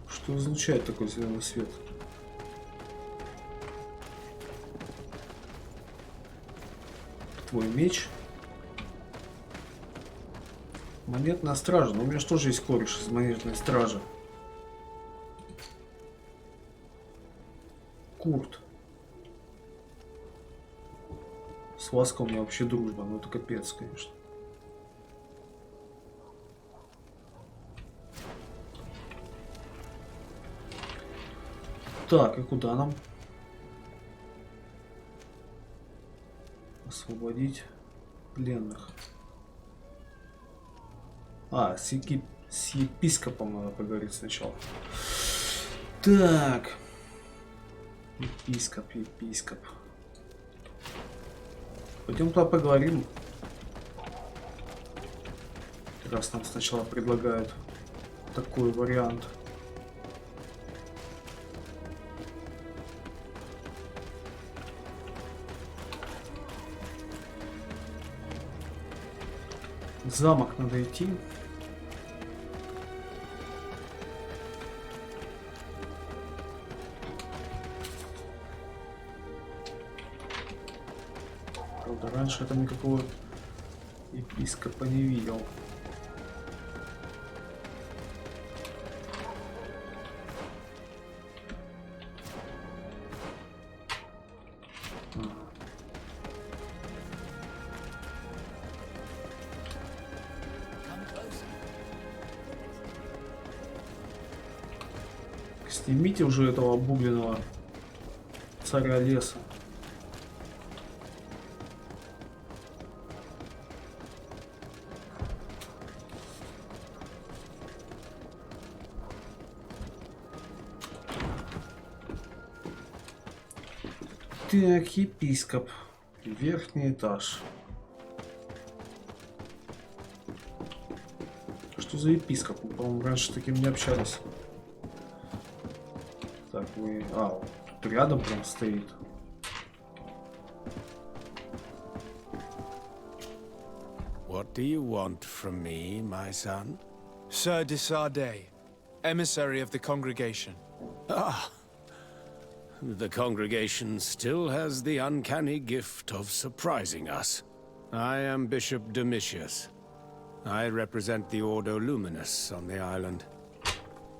Что излучает такой зеленый свет? Твой меч. Монетная стража. Но у меня же тоже есть кореш из монетной стражи. Курт. С Лаской у меня вообще дружба. Ну это капец, конечно. Так, и куда нам? Освободить пленных. А, с епископом надо поговорить сначала. Так. Епископ. Пойдем туда поговорим. Раз нам сначала предлагают такой вариант. В замок надо идти. Правда, раньше я там никакого епископа не видел. Снимите уже этого обугленного царя леса. Так, епископ. Верхний этаж. Что за епископ? Мы, по-моему, раньше с таким не общались. Так, вы... А, тут рядом прям стоит. What do you want from me, my son? Sir de Sardet, emissary of the congregation. Ah, the congregation still has the uncanny gift of surprising us. I am Bishop Domitius. I represent the Ordo Luminous on the island.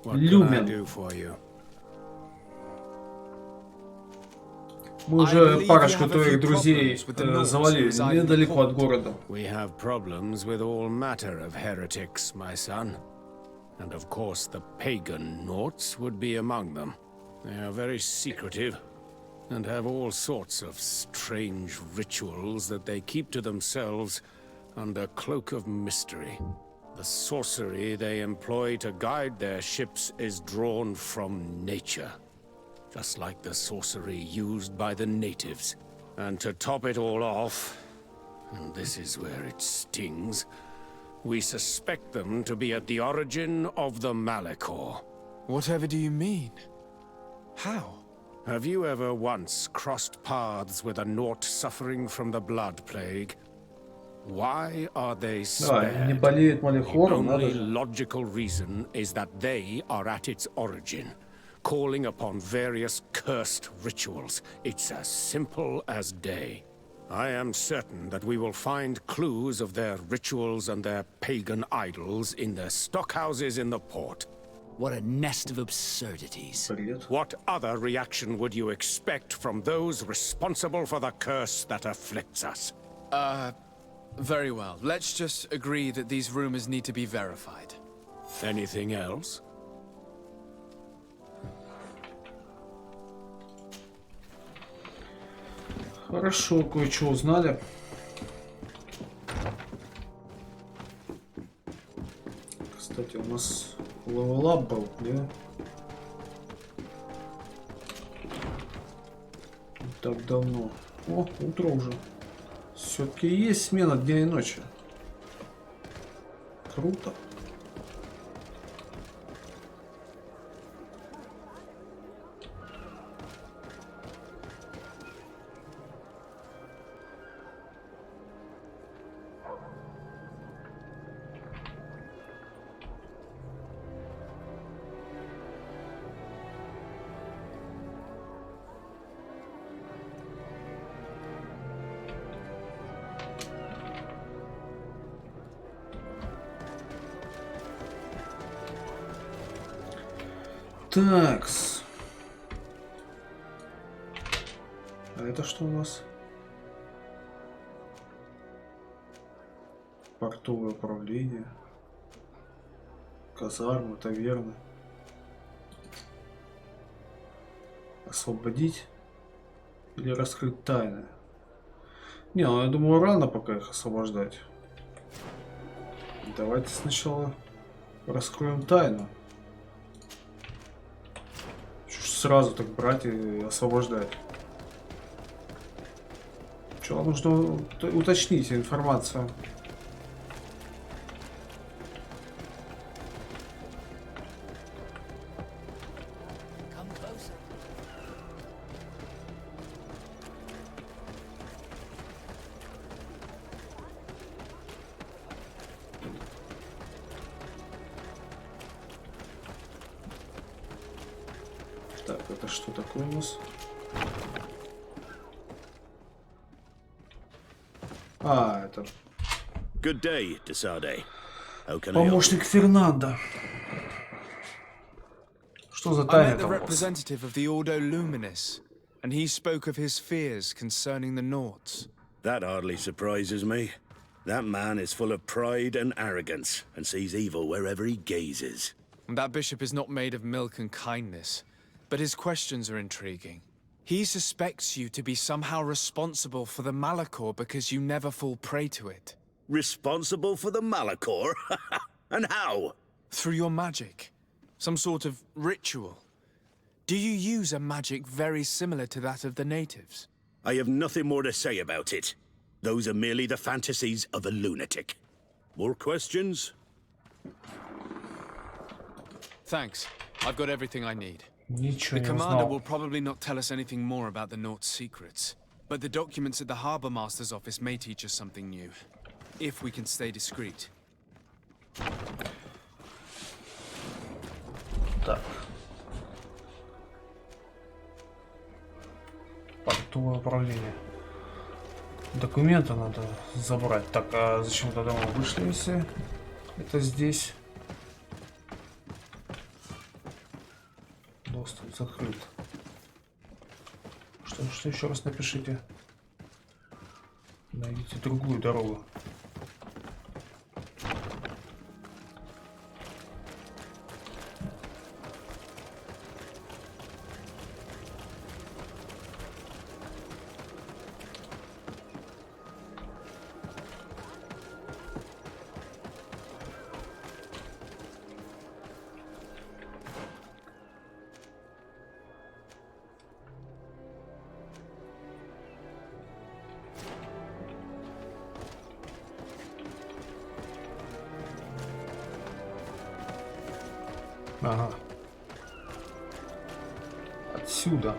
Люмен. Мы уже парочку твоих друзей завалили недалеко от города. We have problems with all matter of heretics, my son. And of course the pagan Norts would be among them. They are very secretive and have all sorts of strange rituals that they keep to themselves under cloak of mystery. The sorcery they employ to guide their ships is drawn from nature, just like the sorcery used by the natives. And to top it all off, and this is where it stings, we suspect them to be at the origin of the Malachor. Whatever do you mean? How? Have you ever once crossed paths with a Nort suffering from the blood plague? Why are they spared? The only logical reason is that they are at its origin, calling upon various cursed rituals. It's as simple as day. I am certain that we will find clues of their rituals and their pagan idols in their stockhouses in the port. What a nest of absurdities. What other reaction would you expect from those responsible for the curse that afflicts us? Very well. Let's just agree that these rumors need to be verified. Anything else? Хорошо, кое-что узнали. Кстати, у нас левелап был, да? Так давно. О, утро уже. Все-таки есть смена дня и ночи. Круто. Такс. А это что у нас? Портовое управление. Казармы, таверны. Освободить или раскрыть тайны? Не, ну я думаю, рано пока их освобождать. Давайте сначала раскроем тайну. Сразу так брать и освобождать. Что, нужно уточнить информацию. Так, это что такое у нас? А, это... Good day, Desade. How can Помощник Фернандо. Что за тайна там у вас? Representative of the Ordo Luminis, and he spoke of his fears concerning the Norts. That hardly surprises me. That man is full of pride and arrogance, and sees evil wherever he gazes. And that bishop is not made of milk and kindness. But his questions are intriguing. He suspects you to be somehow responsible for the Malachor because you never fall prey to it. Responsible for the Malachor? And how? Through your magic. Some sort of ritual. Do you use a magic very similar to that of the natives? I have nothing more to say about it. Those are merely the fantasies of a lunatic. More questions? Thanks. I've got everything I need. Ничего The не commander узнал. will probably not tell us anything more about the Nort's secrets. But the documents at the Harbor Master's office may teach us something new. If we can stay discreet. Так. Портовое управление. Документы надо забрать. Так, а зачем тогда мы вышли, если это здесь? нас тут закрыт. Что еще раз напишите? Найдите другую дорогу. Ага. Отсюда.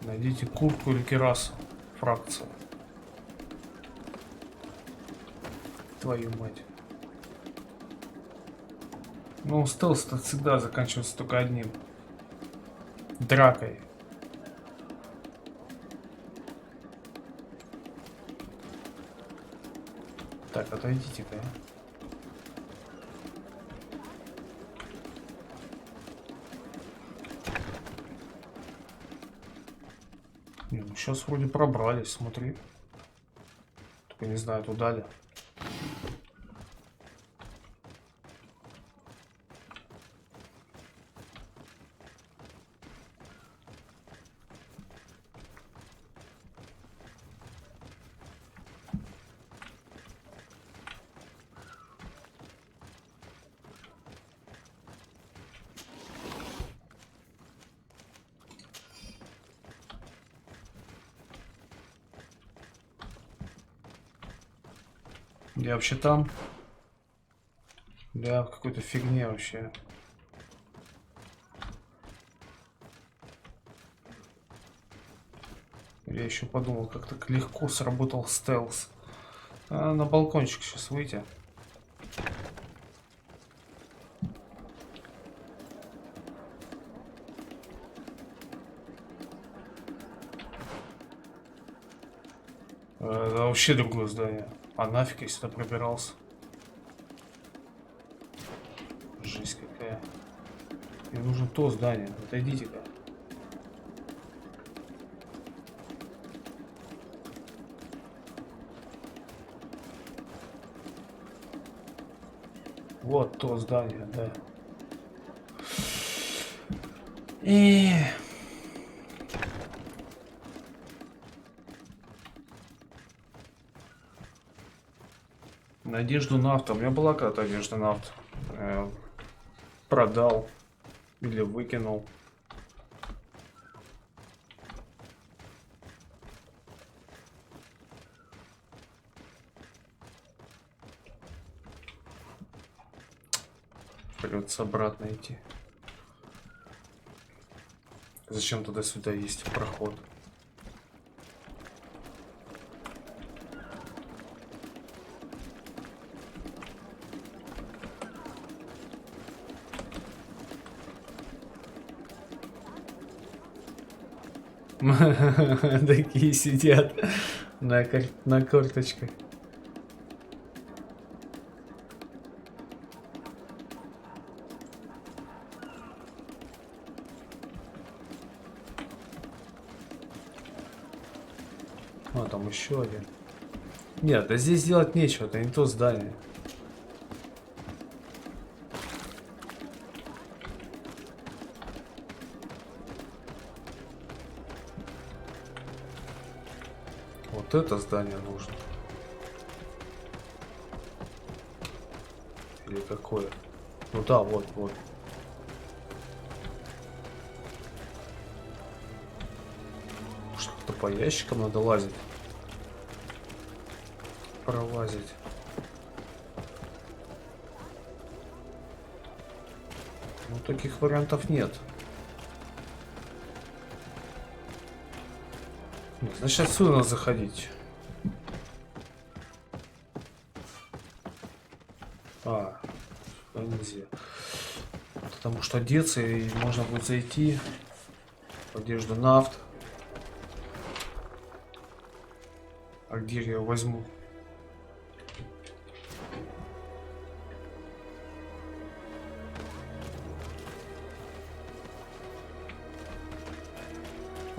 Найдите куртку или кирасу. Фракцию. Твою мать. Ну, стелс-то всегда заканчивается только одним. Дракой. Так, отойдите-ка. Ну, сейчас вроде пробрались, смотри. Только не знаю, туда ли. Я вообще там. Да, в какой-то фигне вообще. Я еще подумал, как так легко сработал стелс. А, на балкончик сейчас выйти. Это вообще другое здание. А нафиг я сюда пробирался? Жесть какая. Мне нужно то здание. Отойдите-ка. Вот то здание, да. И... Надежду на авто. У меня была когда-то надежда на авто. Продал. Или выкинул. Придется обратно идти. Зачем туда-сюда есть проход? Такие сидят на корточках. А, там еще один. Нет, да здесь делать нечего, это не то здание. Вот это здание нужно. Или какое? Ну да, вот. Может, как-то по ящикам надо лазить? Пролазить. Ну, таких вариантов нет. Значит, отсюда надо заходить. А, нельзя. Потому что одеться и можно будет зайти. Одежду на авто. А где я возьму?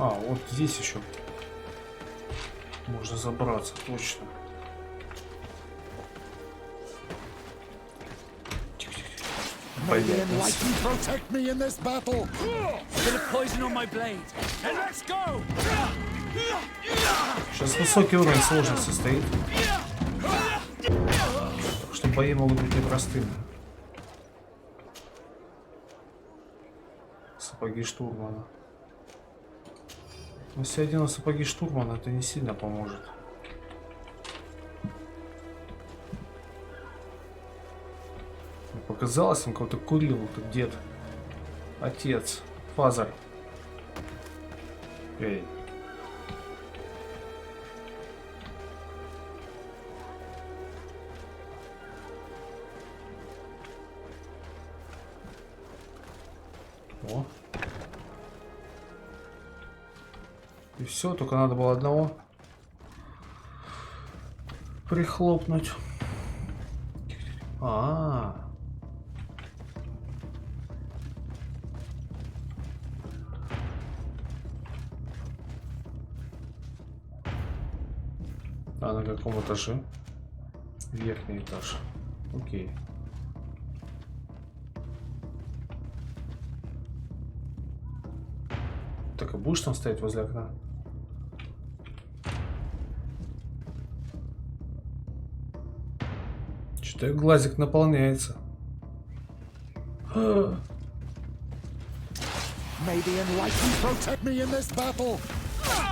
А, вот здесь еще можно забраться, точно. Сейчас высокий уровень сложности стоит. Так что бои могут быть непростыми. Сапоги штурмана. Но если один сапоги штурмана, это не сильно поможет. Мне показалось, он кого-то курил, этот дед. Отец. Фазер. Эй. О. И все, только надо было одного прихлопнуть. А на каком этаже? Верхний этаж. Окей. Так, а будешь там стоять возле окна? Что-то глазик наполняется. May the enlightened protect me in this battle.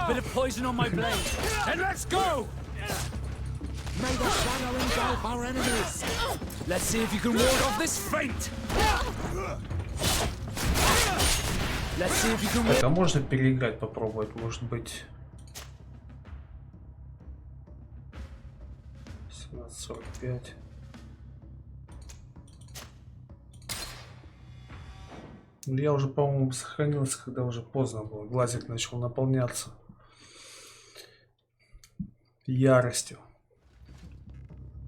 Bit of poison on my blade. And let's go! May the shadow engulf our enemies. Let's see if you can ward off this feint. Let's see if you can. Так, а можно переиграть, попробовать, может быть. 17:45. Я уже, по-моему, сохранился, когда уже поздно было. Глазик начал наполняться яростью.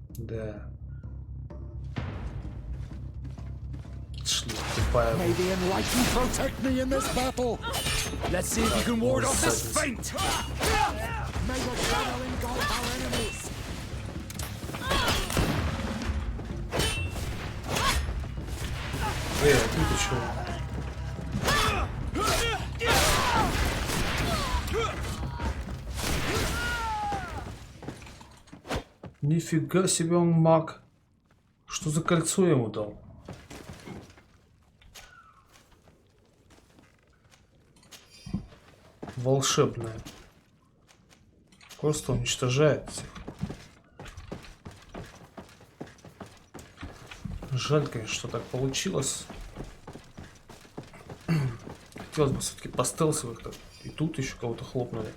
Да. Тупая. May the enlightened protect me in this battle. Let's see if you can ward off this feint. May the shadow engulf our enemies. Эй, а ты чё? Нифига себе он маг. Что за кольцо ему дал? Волшебное. Просто уничтожает всех. Жаль, конечно, что так получилось. Хотелось бы все-таки по стелсу как-то. И тут еще кого-то хлопнули.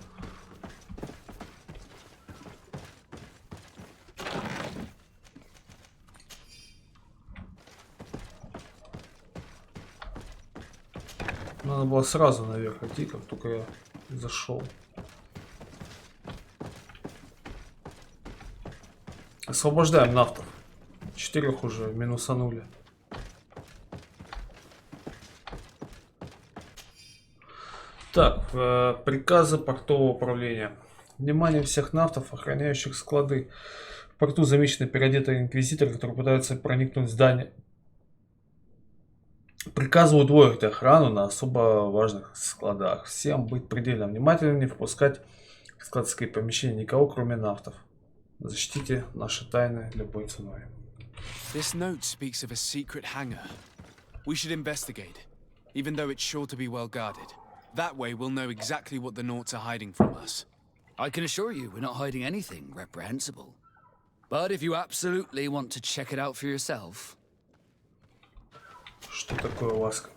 Надо было сразу наверх идти, как только я зашел. Освобождаем нафтов. 4 уже минусанули. Так, приказы портового управления. Внимание всех нафтов, охраняющих склады. В порту замечены переодетые инквизиторы, которые пытаются проникнуть в здание. Приказываю удвоить охрану на особо важных складах. Всем быть предельно внимательными, не впускать в складские помещения никого, кроме нафтов. Защитите наши тайны любой ценой. This note speaks of a secret hangar. We should investigate, even though it's sure to be well guarded. That way we'll know exactly what the Naughts are hiding from us. I can assure you we're not hiding anything reprehensible. But if you absolutely want to check it out for yourself... Что такое ласка?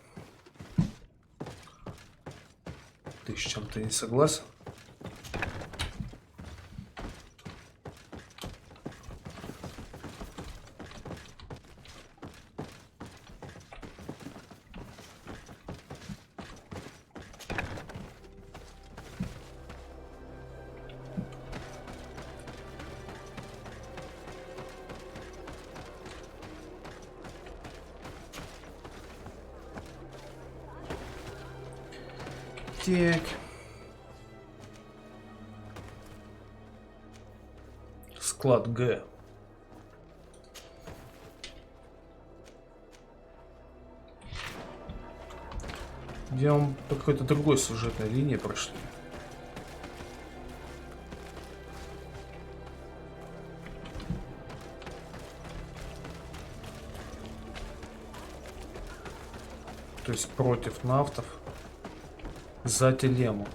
Ты с чем-то не согласен? Так. Склад Г. Где он по какой-то другой сюжетной линии прошли. То есть против нафтов за телему.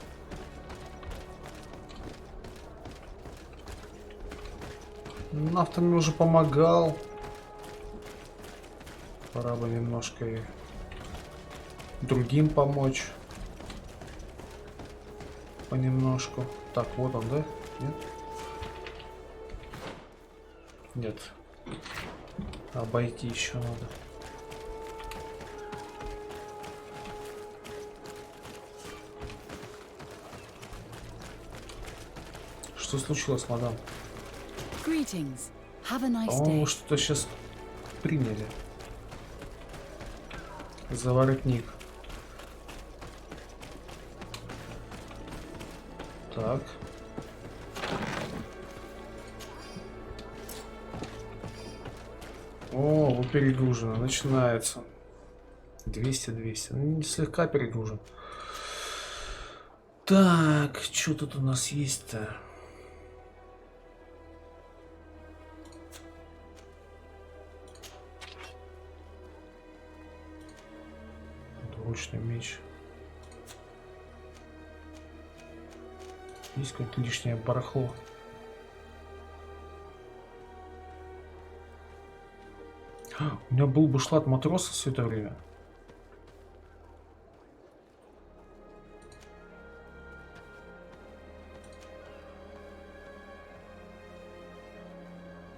Нафтами уже помогал. Пора бы немножко и другим помочь. Понемножку. Так, вот он, да? Нет? Нет. Обойти еще надо. Что случилось, мадам? Greetings. Have a nice По-моему, day. что-то сейчас приняли. За воротник. Так. О, вы перегружено. Начинается. 200. Ну, слегка перегружен. Так, что тут у нас есть-то? Двуручный меч. Есть какое-то лишнее барахло. У меня был бушлат матроса все это время.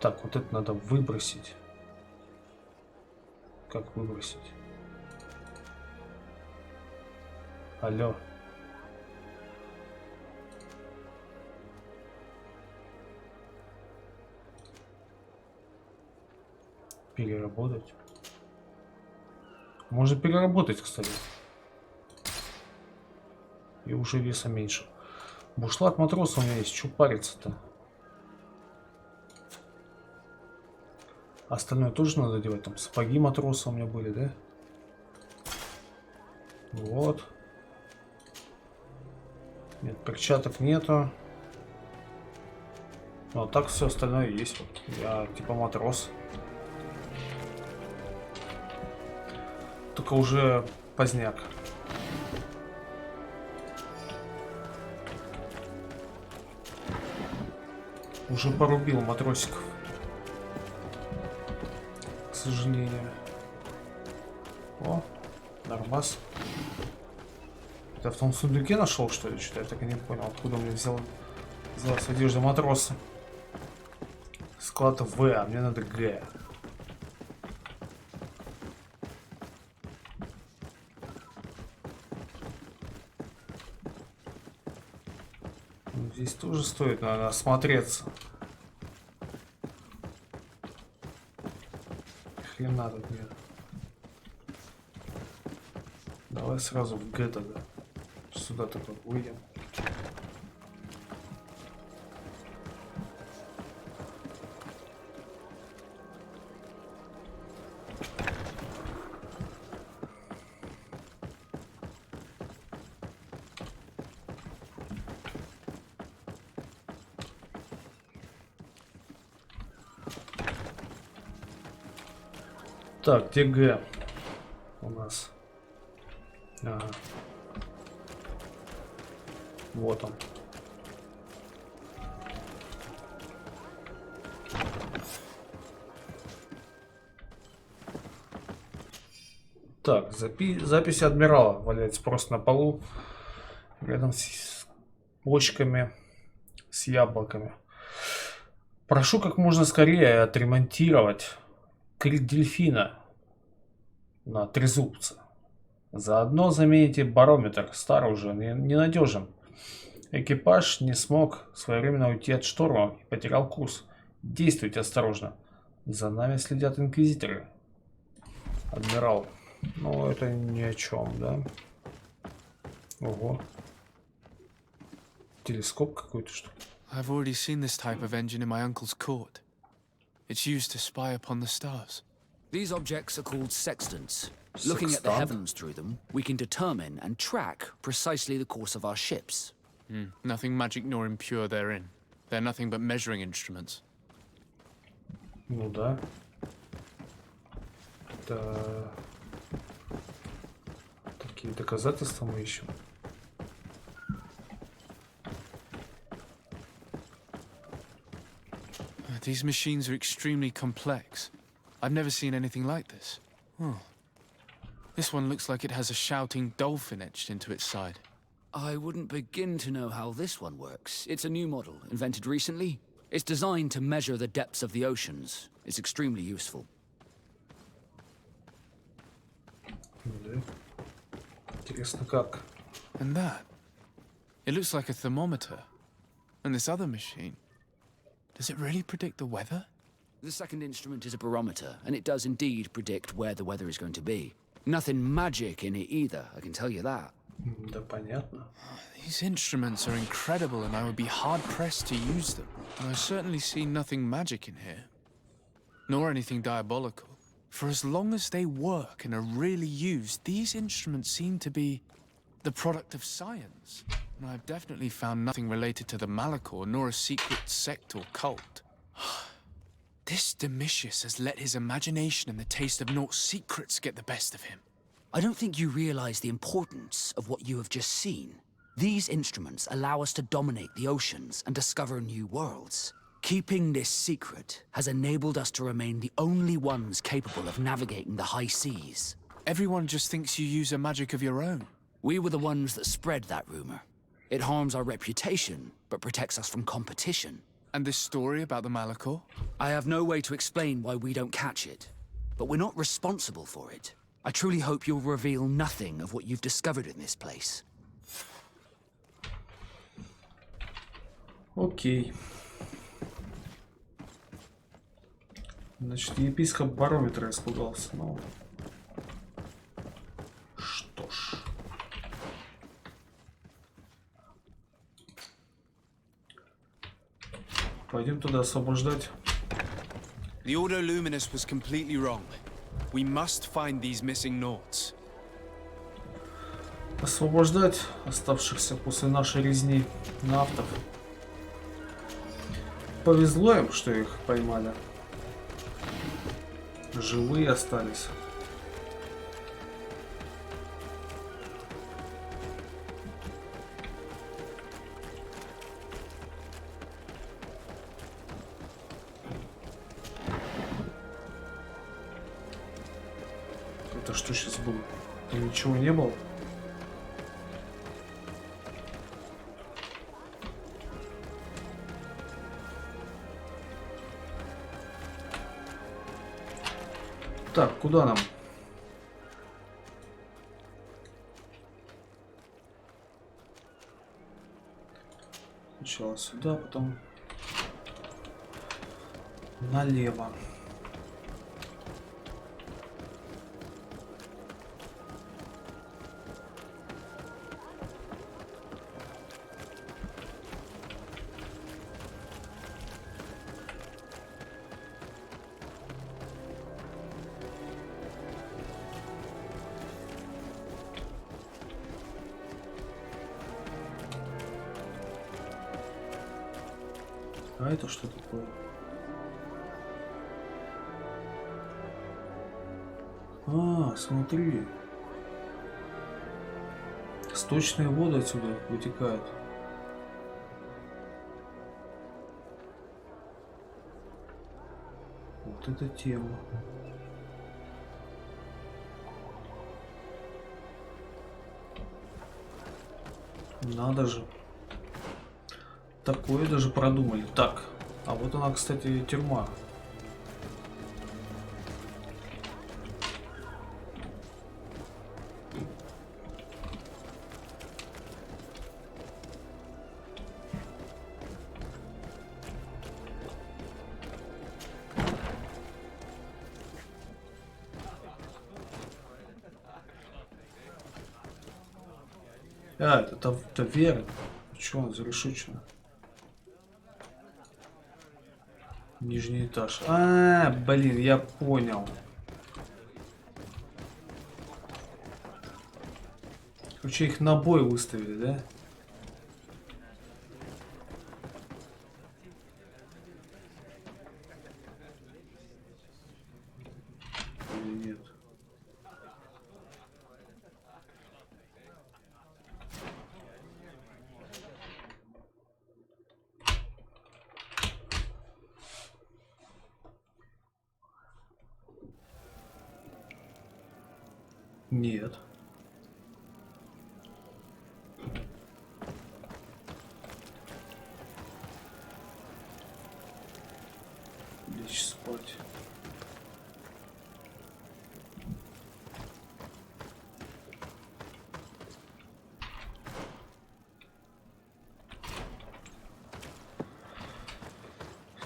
Так, вот это надо выбросить. Как выбросить? Алло. Переработать. Можно переработать, кстати. И уже веса меньше. Бушлат матроса у меня есть. Чё париться-то? Остальное тоже надо делать. Там сапоги матроса у меня были, да? Вот. Нет, перчаток нету. Но так все остальное есть. Вот. Я типа матрос. Только уже поздняк. Уже порубил матросиков. К сожалению. О, нормас. Это в том сундуке нашел, что ли? Что-то я так и не понял, откуда мне взялась одежда матроса. Склад В, а мне надо Г. Здесь тоже стоит, наверное, осмотреться. Хрена тут нет. Давай сразу в Г тогда. Сюда только выйдем. Так, где Г у нас? Ага. Вот он. Так, запись адмирала валяется просто на полу. Рядом с бочками, с яблоками. Прошу как можно скорее отремонтировать крик дельфина на трезубце. Заодно замените барометр, старый уже, ненадежен. Экипаж не смог своевременно уйти от шторма и потерял курс. Действуйте осторожно. За нами следят инквизиторы. Адмирал. Ну, это ни о чем, да? Ого. Телескоп какой-то, что ли? I've already seen this type of engine in my uncle's court. It's used to spy upon the stars. These objects are called sextants. Looking at the heavens through them, we can determine and track precisely the course of our ships. Nothing magic nor impure therein. They're nothing but measuring instruments. Ну да. Да. Такие доказательства мы ищем. These machines are extremely complex. I've never seen anything like this. Oh. This one looks like it has a shouting dolphin etched into its side. I wouldn't begin to know how this one works. It's a new model, invented recently. It's designed to measure the depths of the oceans. It's extremely useful. Интересно как. And that? It looks like a thermometer. And this other machine, does it really predict the weather? The second instrument is a barometer, and it does indeed predict where the weather is going to be. Nothing magic in it either, I can tell you that. Да понятно. These instruments are incredible, and I would be hard-pressed to use them. And I certainly see nothing magic in here. Nor anything diabolical. For as long as they work and are really used, these instruments seem to be the product of science. And I've definitely found nothing related to the Malachor, nor a secret sect or cult. This Domitius has let his imagination and the taste of Naught's secrets get the best of him. I don't think you realize the importance of what you have just seen. These instruments allow us to dominate the oceans and discover new worlds. Keeping this secret has enabled us to remain the only ones capable of navigating the high seas. Everyone just thinks you use a magic of your own. We were the ones that spread that rumor. It harms our reputation, but protects us from competition. And this story about the Malachor? I have no way to explain why we don't catch it, but we're not responsible for it. I truly hope you'll reveal nothing of what you've discovered in this place. Окей. Значит, епископ барометра испугался. Ну, что ж. Пойдем туда освобождать. The Ordo Luminous was completely wrong. We must find these missing Naughts. Освобождать оставшихся после нашей резни нафтов. Повезло им, что их поймали. Живые остались. Это что сейчас было? Там ничего не было? Так, куда нам? Сначала сюда, потом налево. А это что такое? А, смотри. Сточные воды отсюда вытекают. Вот это тема. Надо же. Такое даже продумали. Так, а вот она, кстати, тюрьма. А, это таверна. Чё он зарешечено? Нижний этаж. А, блин, я понял. Короче, их на бой выставили, да? Или нет? Нет. Лечь спать.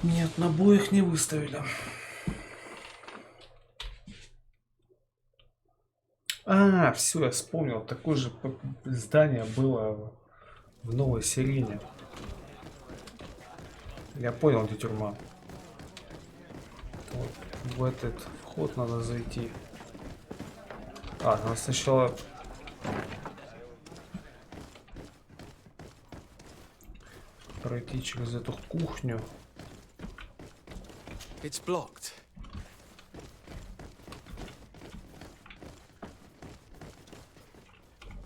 Нет, на боях не выставили. А, все, я вспомнил. Такое же здание было в новой Сирене. Я понял, где тюрьма. Вот в этот вход надо зайти. А, надо сначала пройти через эту кухню. It's blocked.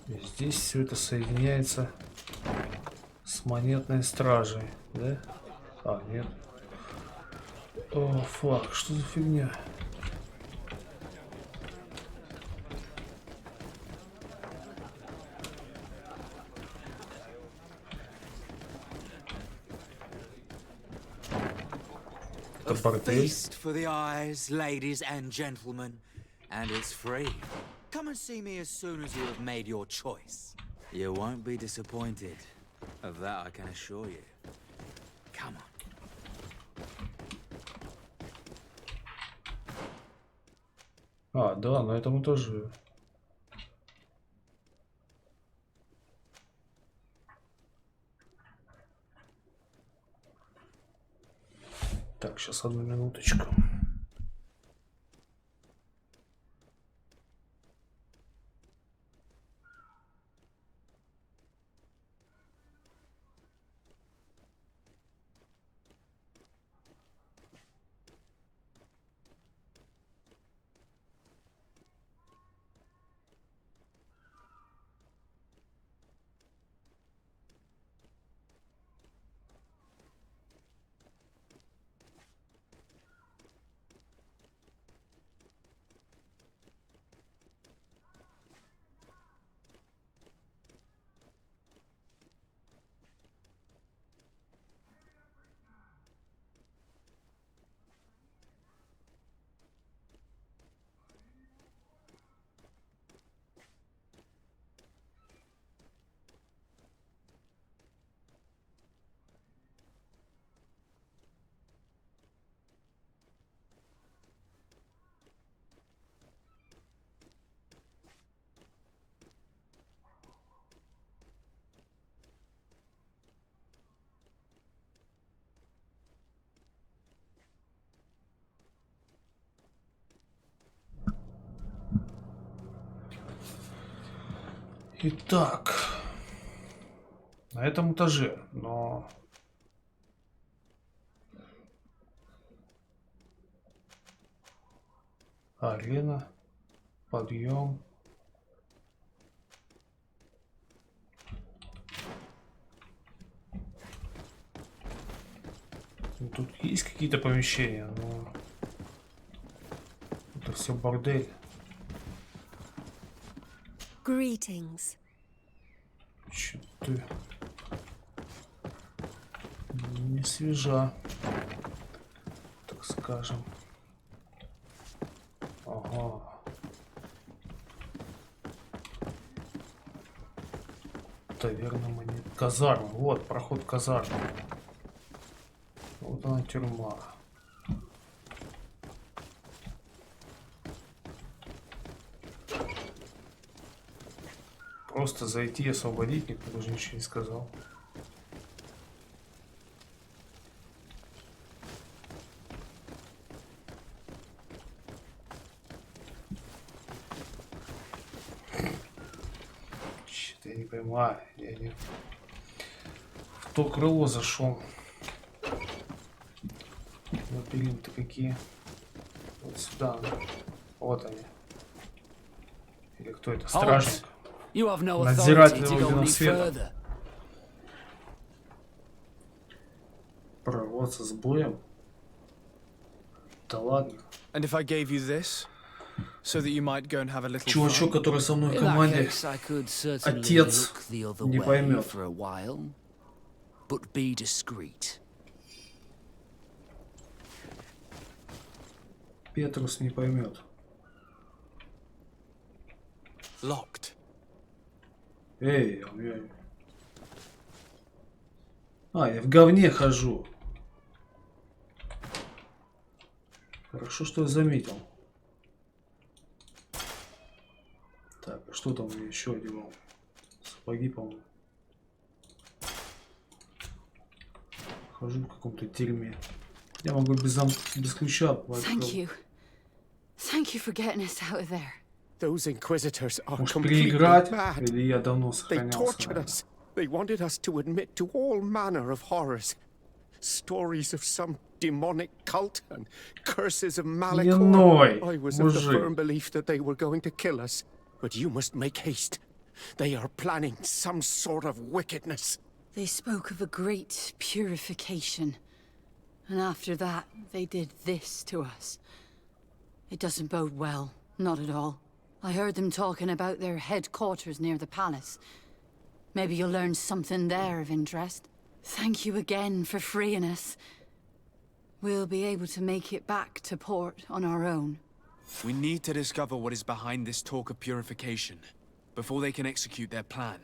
И здесь все это соединяется с монетной стражей, да? А, нет. О, фак, что за фигня? Это бордель. Feast for the eyes, ladies and gentlemen, and it's free. Come and see me as soon as you have made your choice. You won't be disappointed. Of that I can assure you. Come on. А, да, на этом тоже. Так, сейчас одну минуточку. Итак, на этом этаже, но арена, подъем. Тут есть какие-то помещения, но это все бордель. Greetings. Чё ты не свежа, так скажем. Ага. Таверна монет. Казарма. Вот, проход казармы. Вот она, тюрьма. Просто зайти и освободить, никто даже ничего не сказал. пойму. А, я не... В то крыло зашел. Лабиринты какие? Вот сюда. Вот они. Или кто это? Стражник. Надзиратель ордена света. Бороться с боем? Да ладно. Чувачок, который со мной в команде, отец, не поймет. Петрус не поймет. Эй, я в говне хожу. Хорошо, что я заметил. Так, а что там я еще одевал? Сапоги, по-моему. Хожу в каком-то дерьме. Я могу без ключа открыть. Thank you for getting us out of there. Those inquisitors are Может, completely переиграть? mad. Или я давно They tortured сохранялся? us. They wanted us to admit to all manner of horrors. Stories of some demonic cult and curses of Malachor. I was of the firm belief that they were going to kill us. But you must make haste. They are planning some sort of wickedness. They spoke of a great purification. And after that, they did this to us. It doesn't bode well. Not at all. I heard them talking about their headquarters near the palace. Maybe you'll learn something there of interest. Thank you again for freeing us. We'll be able to make it back to port on our own. We need to discover what is behind this talk of purification, before they can execute their plan.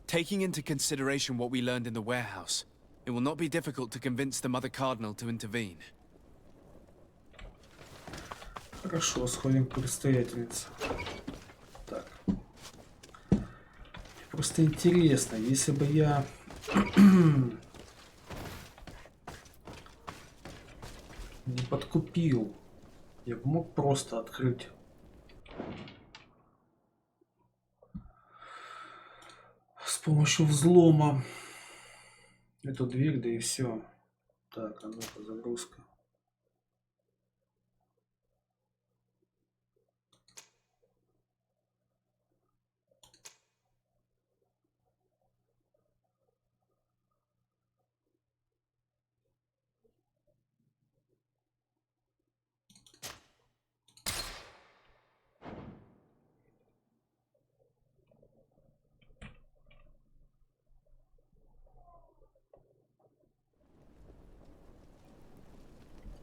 Taking into consideration what we learned in the warehouse, it will not be difficult to convince the Mother Cardinal to intervene. Хорошо, сходим к предстоятельнице. Так. Просто интересно, если бы я... не подкупил, я бы мог просто открыть с помощью взлома эту дверь, да и все. Так, а ну-ка, загрузка.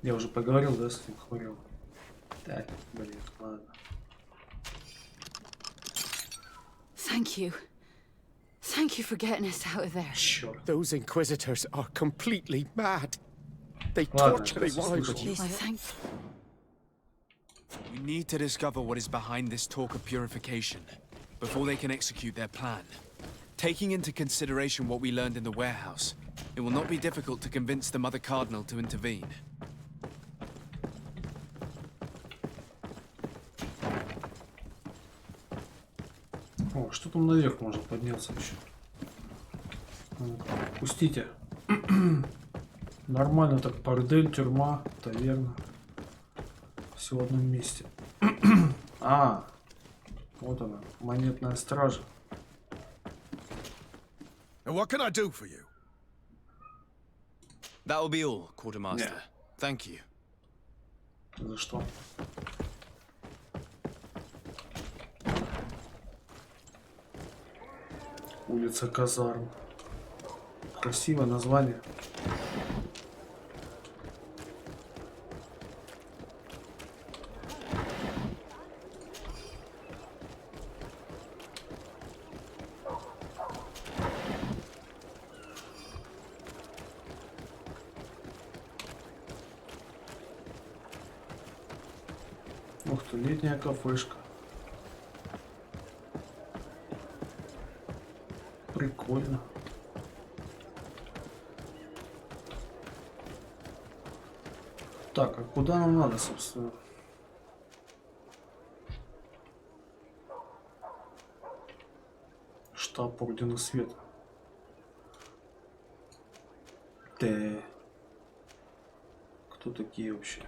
Я уже поговорил, да, с этим хмырем? Так, блин, ладно. Thank you. Thank you for getting us out of there. Черт. Those inquisitors are completely mad. They Ладно, torture the wives. We need to discover what is behind this talk of purification, before they can execute their plan. Taking into consideration what we learned in the warehouse, it will not be difficult to convince the Mother Cardinal to intervene. О, что там наверх можно подняться еще? Пустите. Нормально так, бордель, тюрьма, таверна. Все в одном месте. А, вот она, монетная стража. What can I do for you? That will be all, Quartermaster. Thank you. За что? Улица казарм. Красивое название. Ух ты, летняя кафешка. Прикольно. Так, а куда нам надо, собственно? Штаб Ордена Света. Да. Кто такие вообще?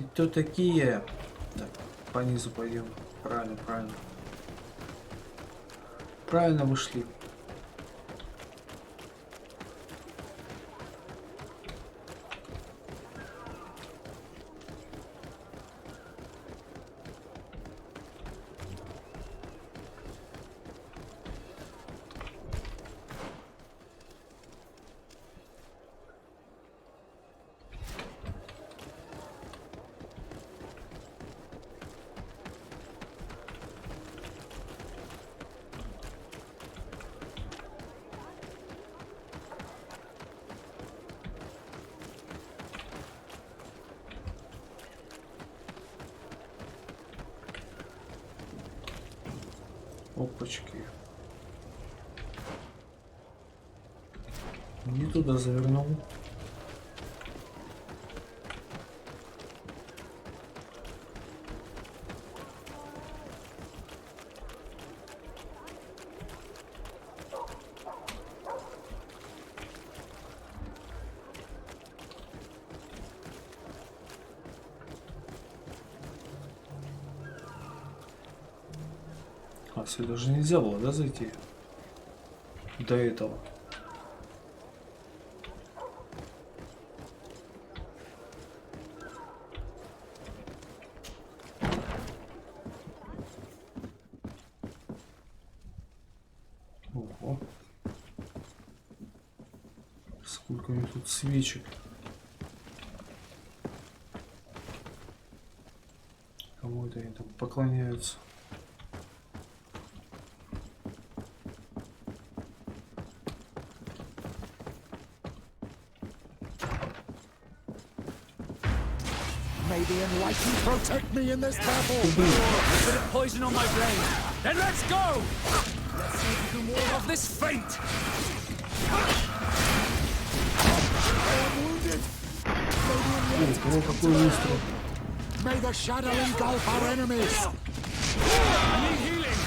И кто такие? Так, по низу пойдем. Правильно, правильно. Правильно вышли. Опачки. Не туда завернул. А, сюда даже нельзя было, да, зайти? До этого. Ого. Сколько у них тут свечек. Кому это они там поклоняются? May the enlightened protect me in this battle. A bit of poison on my brain. Then let's go. Let's see if you can ward off this feint. I am wounded. May the shadow engulf our enemies. I need healing.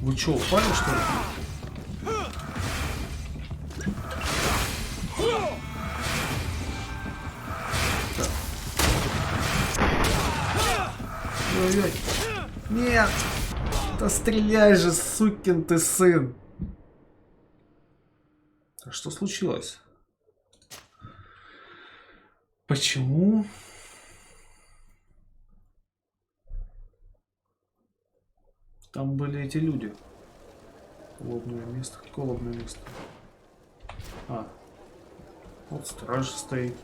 Вы чё, упали, что ли? Ой-ой. Нет! Да стреляй же, сукин ты сын! А что случилось? Почему? Там были эти люди. Лобное место. Какое лобное место? А. Вот страж стоит.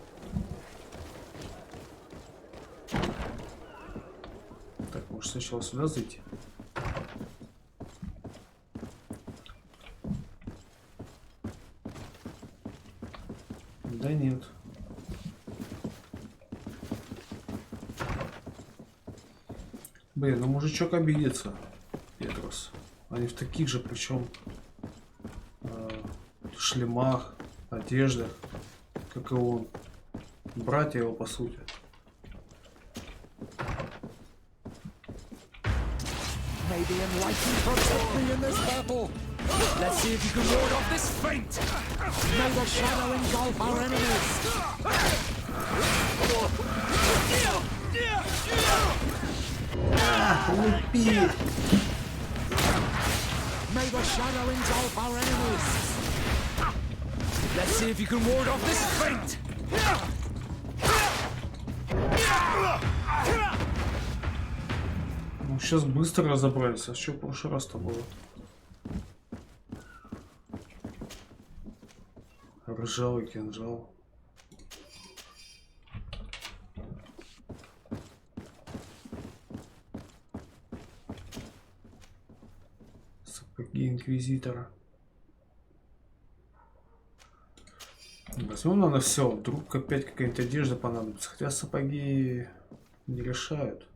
Так, может сначала сюда зайти? Да нет. Блин, ну мужичок обидится. Петрос. Они в таких же, причем шлемах, одеждах, как и он. Братья его, по сути. May the enlightened protect me in this battle. Let's see if you can ward off this feint. May the shadow engulf our enemies. Лупи! May the shadow engulf our enemies. Let's see if you can ward off this feint. Ну, сейчас быстро разобрались. А что в прошлый раз-то было? Ржавый кинжал. Сапоги инквизитора. Возьмем надо все. Вдруг опять какая-то одежда понадобится. Хотя сапоги не решают.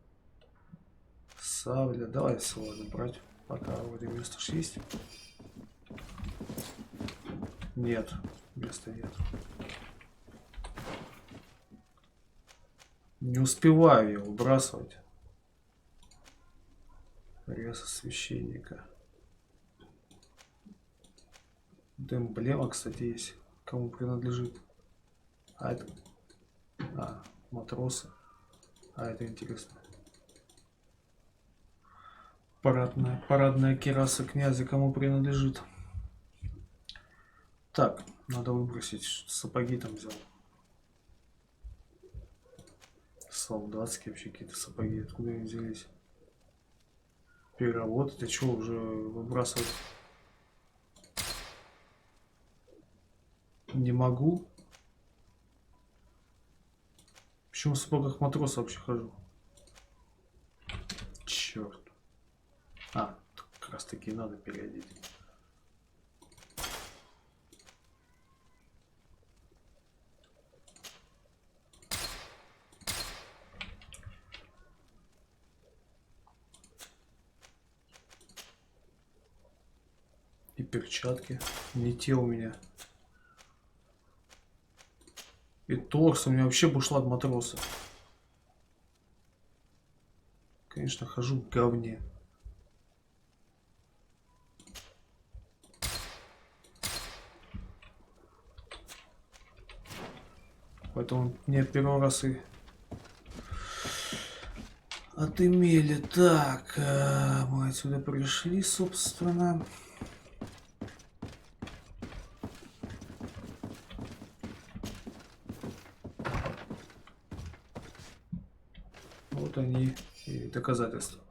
Сабля. Давай все, ладно, брать. Пока вроде место есть. Нет, места нет. Не успеваю я выбрасывать. Ряса священника. Эмблема, кстати, есть. Кому принадлежит. А это... матросы. А это интересно. Парадная кираса князя кому принадлежит. Так, надо выбросить. Сапоги там взял. Солдатские вообще какие-то сапоги. Откуда они взялись? Переработать. А что уже выбрасывать? Не могу. Почему в сапогах матроса вообще хожу? Черт. Как раз таки надо переодеть. И перчатки. Не те у меня. И торс. У меня вообще бушлат матроса. Конечно, хожу в говне. Поэтому мне первый раз и отымели. Так, мы отсюда пришли, собственно. Вот они и доказательства.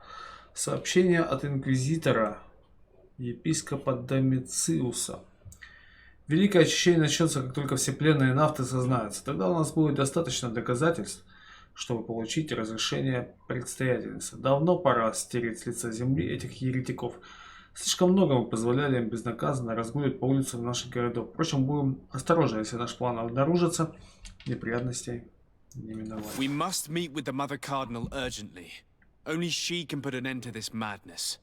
Сообщение от инквизитора епископа Домициуса. Великое очищение начнется, как только все пленные нафты сознаются. Тогда у нас будет достаточно доказательств, чтобы получить разрешение предстоятельницы. Давно пора стереть с лица земли этих еретиков. Слишком много мы позволяли им безнаказанно разгуливать по улицам наших городов. Впрочем, будем осторожны, если наш план обнаружится, неприятностей не миновать. We must meet with the Mother Cardinal urgently. Only she can put an end to this madness.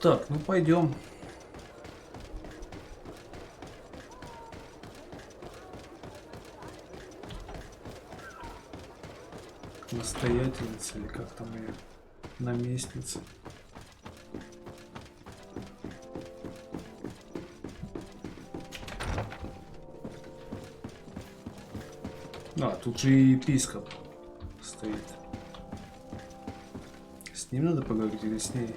Так, ну пойдем. Настоятельница или как там ее? Наместница. Тут же и епископ стоит. С ним надо поговорить или с ней?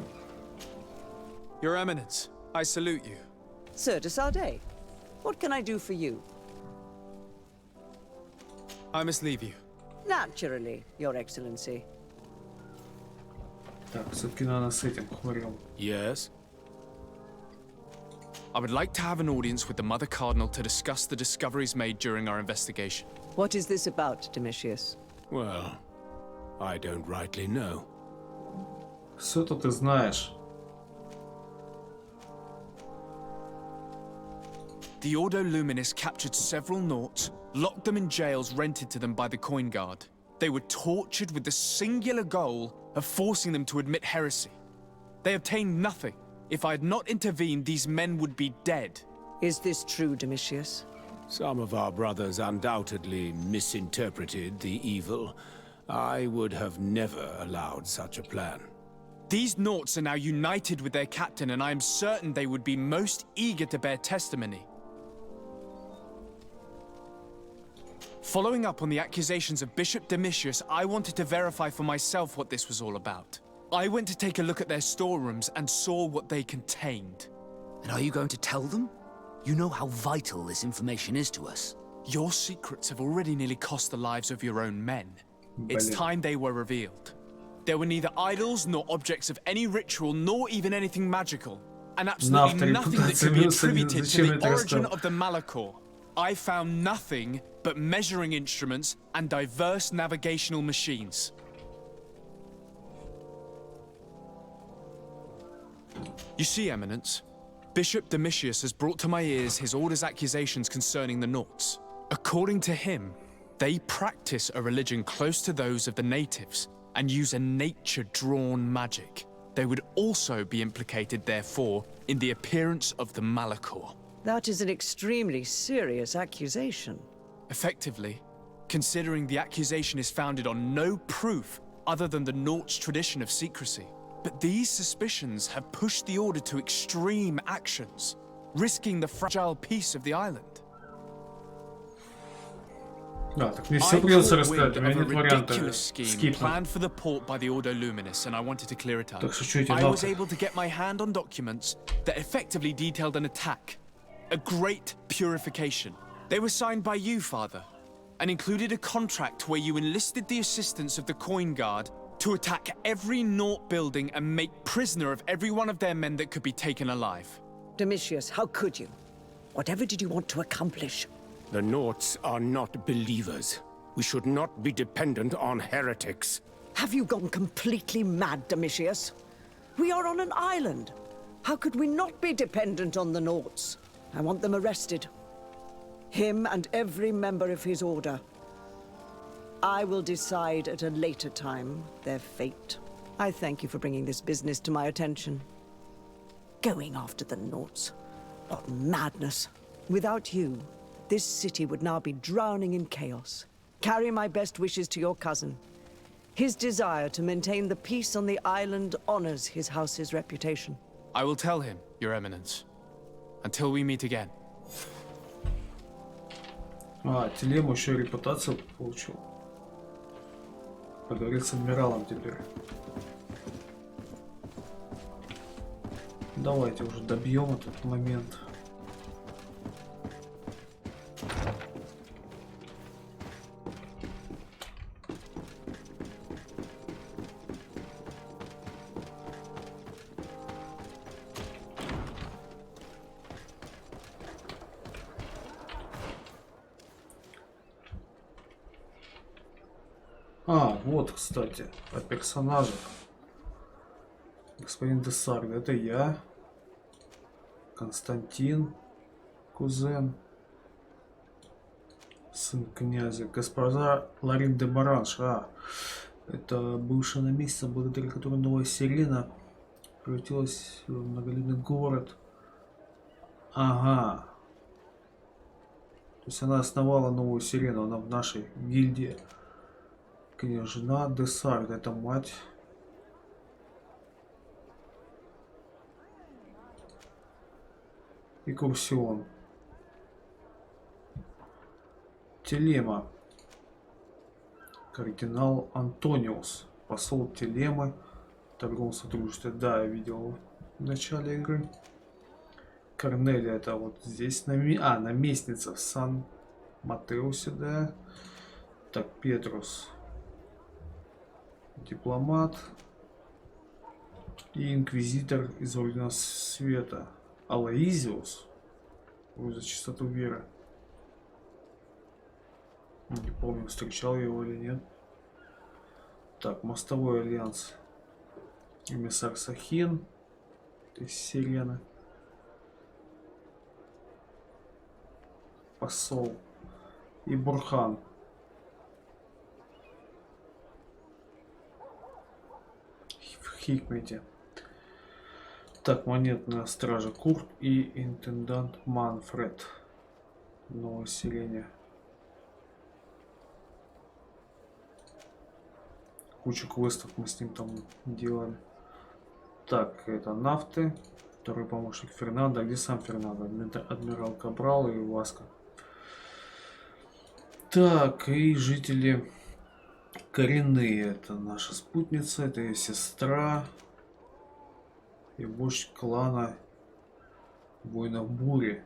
Your Eminence, I salute you. Sir de Sardet, what can I do for you? I must leave you. Naturally, Your Excellency. Так, все-таки надо с этим хмырем. Yes? I would like to have an audience with the Mother Cardinal to discuss the discoveries made during our investigation. What is this about, Domitius? Well, I don't rightly know. Все-то ты знаешь. The Ordo Luminis captured several Nauts, locked them in jails rented to them by the Coin Guard. They were tortured with the singular goal of forcing them to admit heresy. They obtained nothing. If I had not intervened, these men would be dead. Is this true, Domitius? Some of our brothers undoubtedly misinterpreted the evil. I would have never allowed such a plan. These Nauts are now united with their captain, and I am certain they would be most eager to bear testimony. Following up on the accusations of Bishop Domitius, I wanted to verify for myself what this was all about. I went to take a look at their storerooms and saw what they contained. And are you going to tell them? You know how vital this information is to us. Your secrets have already nearly cost the lives of your own men. It's time they were revealed. There were neither idols nor objects of any ritual, nor even anything magical. and absolutely nothing that could be attributed to the origin of the Malachor. I found nothing but measuring instruments and diverse navigational machines. You see, Eminence, Bishop Domitius has brought to my ears his order's accusations concerning the Nauts. According to him, they practice a religion close to those of the natives and use a nature-drawn magic. They would also be implicated, therefore, in the appearance of the Malachor. That is an extremely serious accusation. Effectively, considering the accusation is founded on no proof other than the Nauts' tradition of secrecy. But these suspicions have pushed the Order to extreme actions, risking the fragile peace of the island. Да, так мне все придется рассказать, у меня нет варианта скипнуть. Planned for the port by the Ordo Luminis, and I wanted to clear it up. Так что что эти I was нахуй? able to get my hand on documents that effectively detailed an attack, a great purification. They were signed by you, Father, and included a contract where you enlisted the assistance of the Coin Guard to attack every Naught building and make prisoner of every one of their men that could be taken alive. Domitius, how could you? Whatever did you want to accomplish? The Nauts are not believers. We should not be dependent on heretics. Have you gone completely mad, Domitius? We are on an island. How could we not be dependent on the Nauts? I want them arrested. Him and every member of his order. I will decide at a later time their fate. I thank you for bringing this business to my attention. Going after the Nauts. What madness. Without you, this city would now be drowning in chaos. Carry my best wishes to your cousin. His desire to maintain the peace on the island honors his house's reputation. I will tell him, Your Eminence. Until we meet again. Телему еще и репутацию получил. Поговорить с адмиралом теперь. Давайте уже добьем этот момент. Вот, кстати, о персонажах. Господин Десард, это я. Константин, кузен. Сын князя. Госпожа Ларин де Маранш. Это бывшая наместница, благодаря которой новая Сирена превратилась в многолюдный город. Ага. То есть она основала новую Сирену, она в нашей гильдии. Княжна Десард, это мать. И Курсион. Телема. Кардинал Антониус. Посол Телемы. В торговом сотрудничестве. Да, я видел в начале игры. Корнелия, это вот здесь. Наместница в Сан-Матеусе, да. Так, Петрус. Дипломат и инквизитор из Ордена Света. Алоизиус. Ой, за чистоту веры. Не помню, встречал я его или нет. Так, мостовой альянс. Эмиссар Сахин из Сирены. Посол. И Бурхан. Хикмете. Так, монетная стража Курт и интендант Манфред. Новое селение. Кучу квестов мы с ним там делали. Так, это Нафты. Второй помощник Фернандо. Где сам Фернандо? Адмирал Кабрал и Васка. Так, и жители коренные. Это наша спутница, это ее сестра. И вождь клана воинов бури.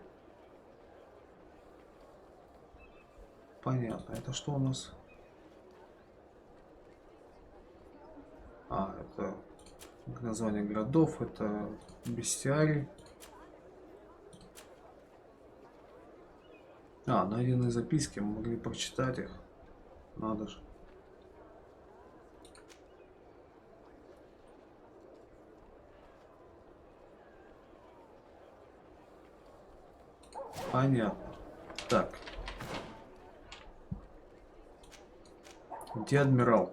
Понятно. Это что у нас? Это Название городов, это бестиарий. Найденные записки, мы могли прочитать их. Надо же. Понятно. Так. Где адмирал?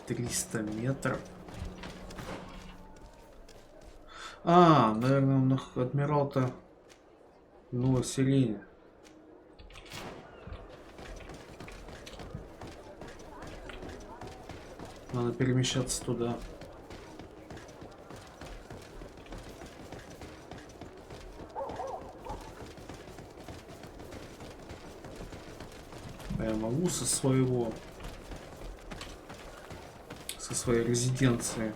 «300 метров». Наверное, адмирал-то новой сирене. Надо перемещаться туда. Я могу со своей резиденции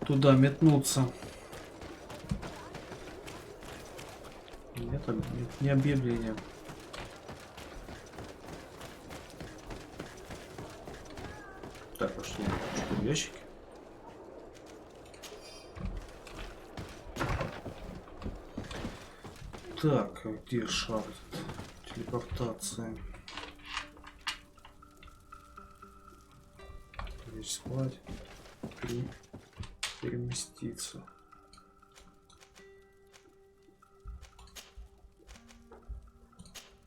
туда метнуться. Нет, не объявление. Так, а что в ящике? Так, где шар? Телепортация. Здесь спать. Переместиться.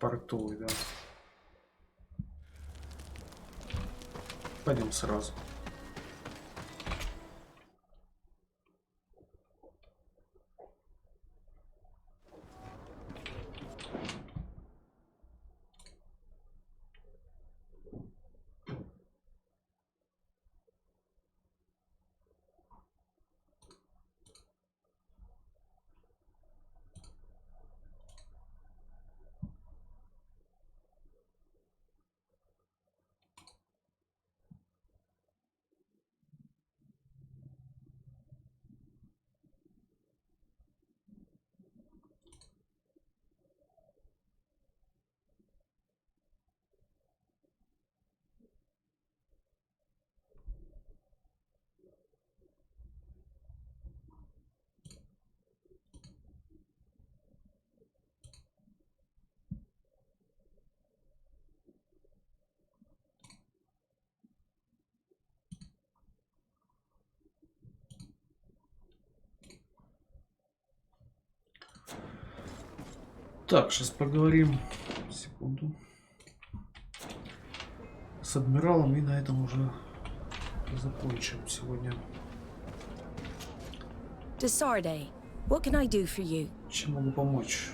Портовый, да. Пойдем сразу. Так, сейчас поговорим. Секунду. С адмиралом, и на этом уже закончим сегодня. What can I do for you? Чем могу помочь?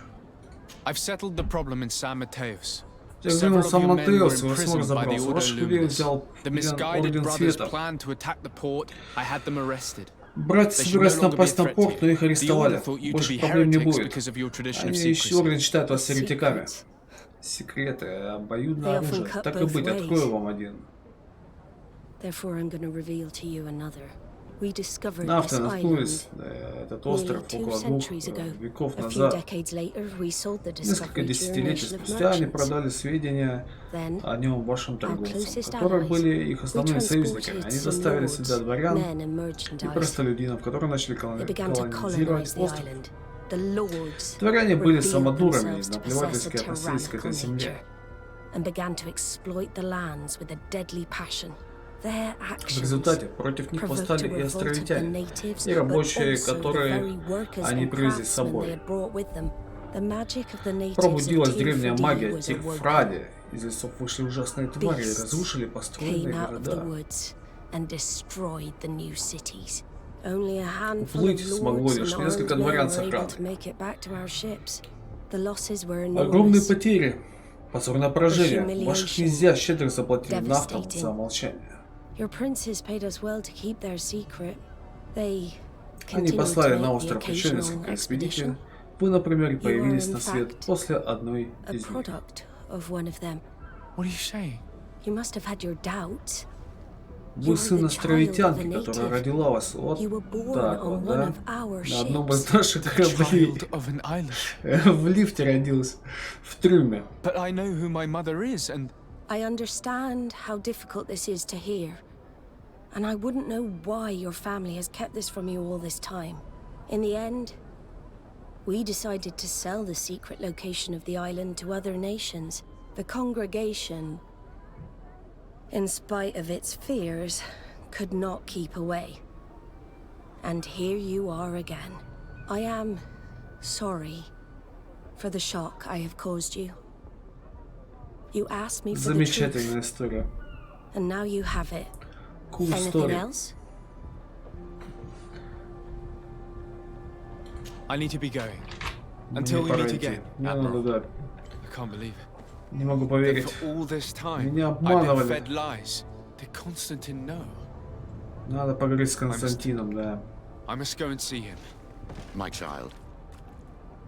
I've settled the problem in San Mateos. Я взглянул Сан Матеос, вы смог разобраться. Ваш курьер взял Орден Света. Братья собираются напасть на порт, но их арестовали. Больше проблем не будет. Они еще Орден считают вас еретиками. Секреты, обоюдное оружие. Так и быть, открою вам один. Нафта наткнулись на этот остров около 2 веков назад. Несколько десятилетий спустя они продали сведения о нем вашим торговцам, которые были их основными союзниками. Они заставили сюда дворян и простолюдинов, которые начали колонизировать остров. Дворяне были самодурами и наплевательски относились к этой земле. В результате против них восстали и островитяне, и рабочие, которые они привезли с собой. Пробудилась древняя магия Тирфради. Из лесов вышли ужасные твари и разрушили построенные города. Уплыть смогло лишь несколько дворян с охраной. Огромные потери, позорное поражение. Ваши князья щедро заплатили нафтам за молчание. Они послали на остров еще несколько экспедиций, Вы, например, You are, появились in на свет fact, после одной a из них. product of one of them. What are you saying? You must have had your doubts. Вы You're сын the child of a островитянки, которая native. родила вас вот You were born так on вот, one да? of our На одном из ships. наших кораблей. Child of an island. В лифте родился. В трюме. But I know who my mother is, and I understand how difficult this is to hear. And I wouldn't know why your family has kept this from you all this time. In the end, we decided to sell the secret location of the island to other nations. The congregation, in spite of its fears, could not keep away. And here you are again. I am sorry for the shock I have caused you. You asked me for the truth, Замечательная история. and now you have it. Cool Anything story. else? I need to be going. Мне Until we пора meet идти. again, Мне надо, да. I can't believe it. Не могу That поверить. for all this time, Меня I've been обманывали. fed lies. Did Constantine know? Надо поговорить с Константином, да. I must go and see him. My child,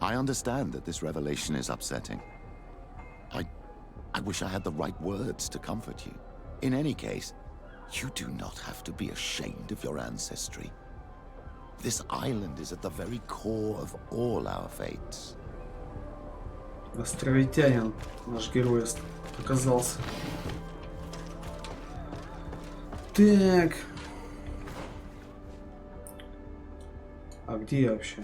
I understand that this revelation is upsetting. I wish I had the right words to comfort you. In any case, you do not have to be ashamed of your ancestry. This island is at the very core of all our fates. Островитянин, наш герой, оказался. Так. А где я вообще?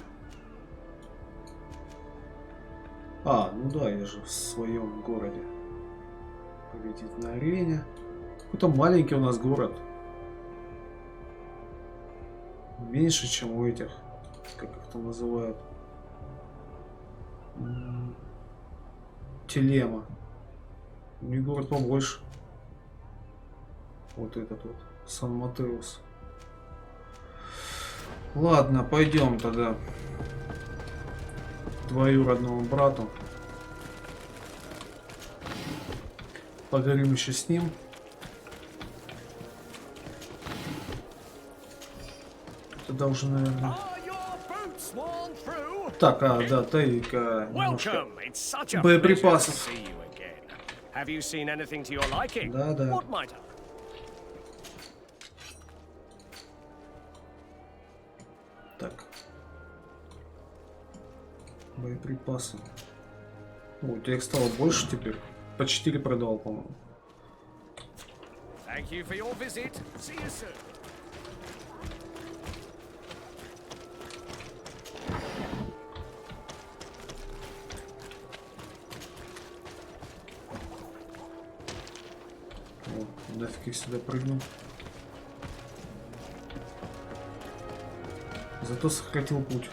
А, ну да, я же в своем городе. Победить на арене. Какой-то маленький у нас город. Меньше, чем у этих. Как их там называют? Телема. У них город побольше. Вот этот вот. Сан-Матеус. Ладно, пойдем тогда к двоюродному брату. Поговорим еще с ним. Тогда уже, наверное... Так, да, тайка. Боеприпасов. Да, да. Так. Боеприпасы. О, у тебя их стало больше теперь. По 4 продал, по-моему. О, нафиг я сюда прыгнул. Зато сократил путь.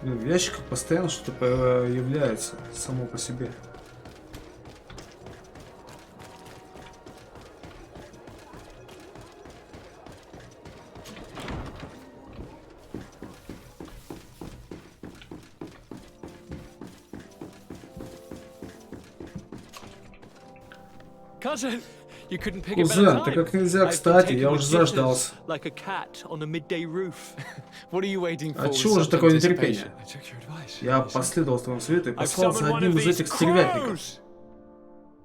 Блин, в ящиках постоянно что-то появляется само по себе. Cousin, you couldn't pick Кузен, ты как нельзя кстати, я уже заждался. Like a cat on a midday roof. What are you waiting for? А чего же такое нетерпение? Я последовал твоему совету и послал за одним из этих стервятников.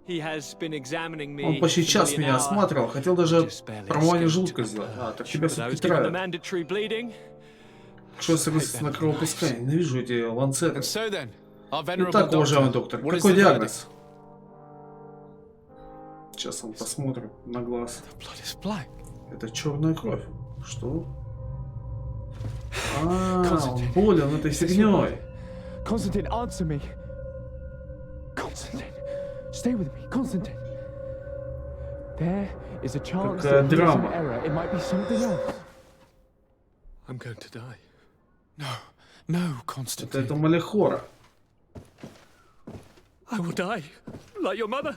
Он почти час меня осматривал, хотел даже промывание желудка сделать. А, так тебя все-таки травят. Что согласиться на кровопускание? Ненавижу эти ланцеты. Итак, уважаемый доктор, какой диагноз? Сейчас он посмотрит на глаз. Это черная кровь. Что? Он болен этой фигней. Constantine, answer me. Constantine, stay with me, Constantine. There is a chance that he is in error. It might be something else. I'm going to die. No, Constantine. Это Малихора. I will die, like your mother.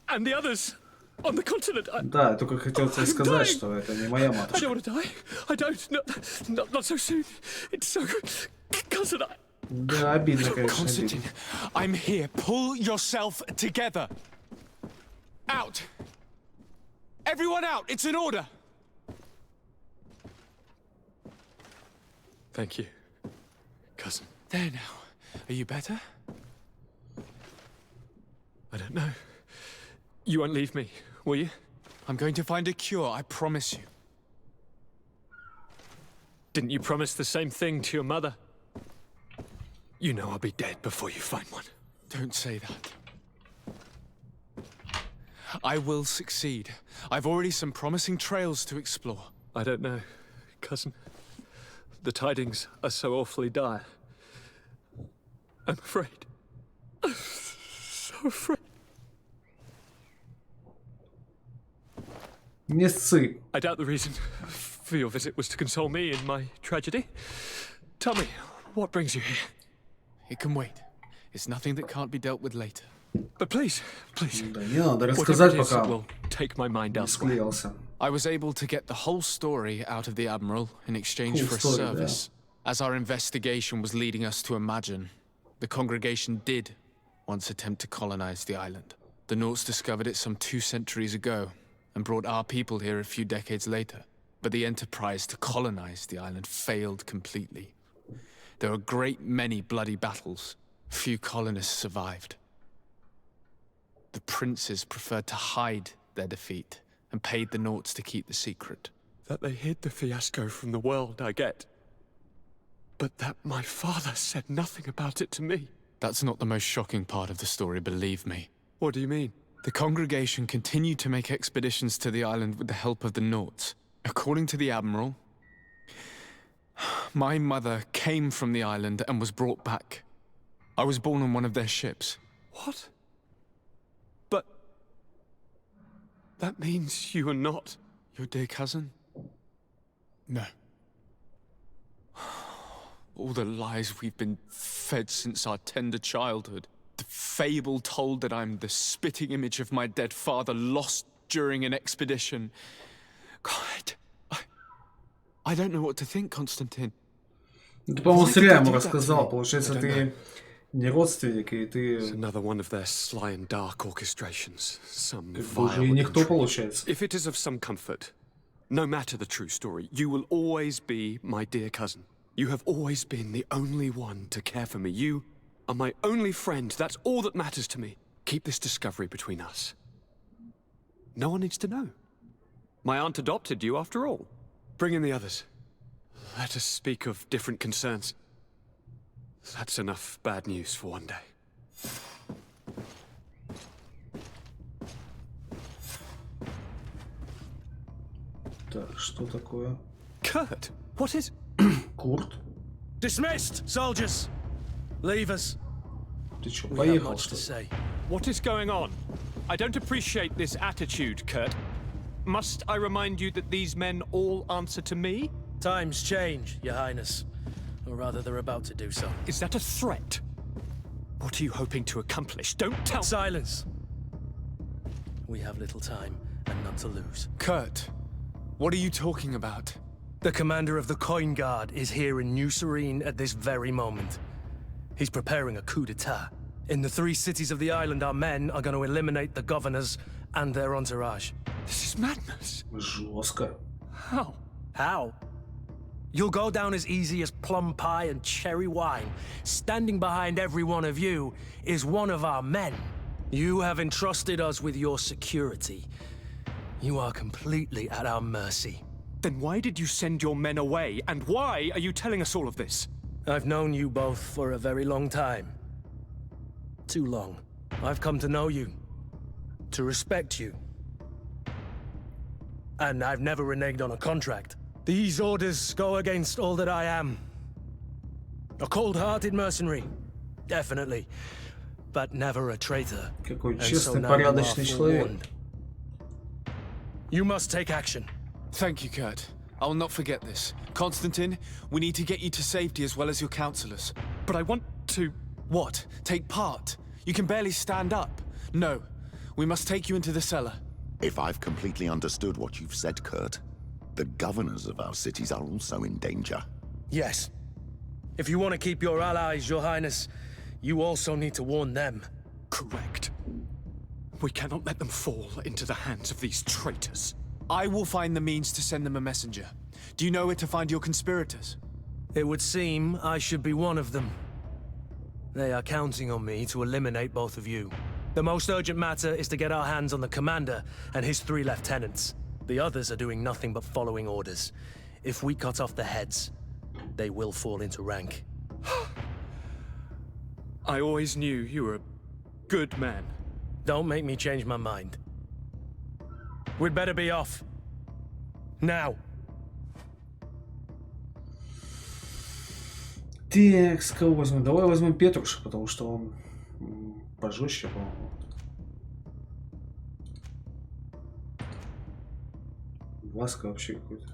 And the others on the continent. Да, я только хотел тебе сказать, что это не моя I матушка. don't want to die. I don't. Not so soon. It's so good. Cousin, Да, обидно, конечно. Constantine, I'm here. Pull yourself together. Out. Everyone out. It's an order. Thank you, cousin. There now. Are you better? I don't know. You won't leave me, will you? I'm going to find a cure, I promise you. Didn't you promise the same thing to your mother? You know I'll be dead before you find one. Don't say that. I will succeed. I've already some promising trails to explore. I don't know, cousin. The tidings are so awfully dire. I'm afraid. I'm so afraid. Не ссы. I doubt the reason for your visit was to console me in my tragedy. Tell me, what brings you here? It can wait. It's nothing that can't be dealt with later. But please, please. Да не надо рассказать, пока will take my mind не elsewhere. склеился. I was able to get the whole story out of the Admiral in exchange for a service. As our investigation was leading us to imagine, the congregation did once attempt to colonize the island. The Nauts discovered it some 2 centuries ago and brought our people here a few decades later. But the enterprise to colonize the island failed completely. There were a great many bloody battles. Few colonists survived. The princes preferred to hide their defeat and paid the Nauts to keep the secret. That they hid the fiasco from the world, I get. But that my father said nothing about it to me. That's not the most shocking part of the story, believe me. What do you mean? The congregation continued to make expeditions to the island with the help of the Nauts. According to the Admiral, my mother came from the island and was brought back. I was born on one of their ships. What? But that means you are not your dear cousin? No. All the lies we've been fed since our tender childhood. The fable told that I'm the spitting image of my dead father lost during an expedition. God, I don't know what to think, Constantine. Ты, по-моему, зря ему рассказал. Получается, ты не родственник, и ты... Another one of their sly and dark orchestrations. Some уже и никто, получается. If it is of some comfort, no matter the true story, you will always be my dear cousin. You have always been the only one to care for me. You are my only friend. That's all that matters to me. Keep this discovery between us. No one needs to know. My aunt adopted you after all. Bring in the others. Let us speak of different concerns. That's enough bad news for one day. Так, что такое? Kurt, what is... Курт? Dismissed, soldiers! Leave us. Ты чё, We have поехал, much что to ли? say. What is going on? I don't appreciate this attitude, Kurt. Must I remind you that these men all answer to me? Times change, Your Highness. Or rather, they're about to do so. Is that a threat? What are you hoping to accomplish? Don't tell... Silence! We have little time and none to lose. Kurt, what are you talking about? The commander of the Coin Guard is here in New Serene at this very moment. He's preparing a coup d'etat. In the 3 cities of the island, our men are going to eliminate the governors and their entourage. This is madness. Жестко. How? How? You'll go down as easy as plum pie and cherry wine. Standing behind every one of you is one of our men. You have entrusted us with your security. You are completely at our mercy. Then why did you send your men away? And why are you telling us all of this? I've known you both for a very long time. Too long. I've come to know you. To respect you. And I've never reneged on a contract. These orders go against all that I am. A cold-hearted mercenary. Definitely. But never a traitor. Какой And честный, so now you are порядочный человек. forewarned. You must take action. Thank you, Kurt. I will not forget this. Constantine, we need to get you to safety as well as your counselors. But I want to... What? Take part? You can barely stand up. No. We must take you into the cellar. If I've completely understood what you've said, Kurt, the governors of our cities are also in danger. Yes. If you want to keep your allies, Your Highness, you also need to warn them. Correct. We cannot let them fall into the hands of these traitors. I will find the means to send them a messenger. Do you know where to find your conspirators? It would seem I should be one of them. They are counting on me to eliminate both of you. The most urgent matter is to get our hands on the commander and his 3 lieutenants. The others are doing nothing but following orders. If we cut off the heads, they will fall into rank. I always knew you were a good man. Don't make me change my mind. We'd better be off. Now. Так, с кого возьмем? Давай возьмем Петруша, потому что он пожестче, по-моему. Васка вообще какой-то.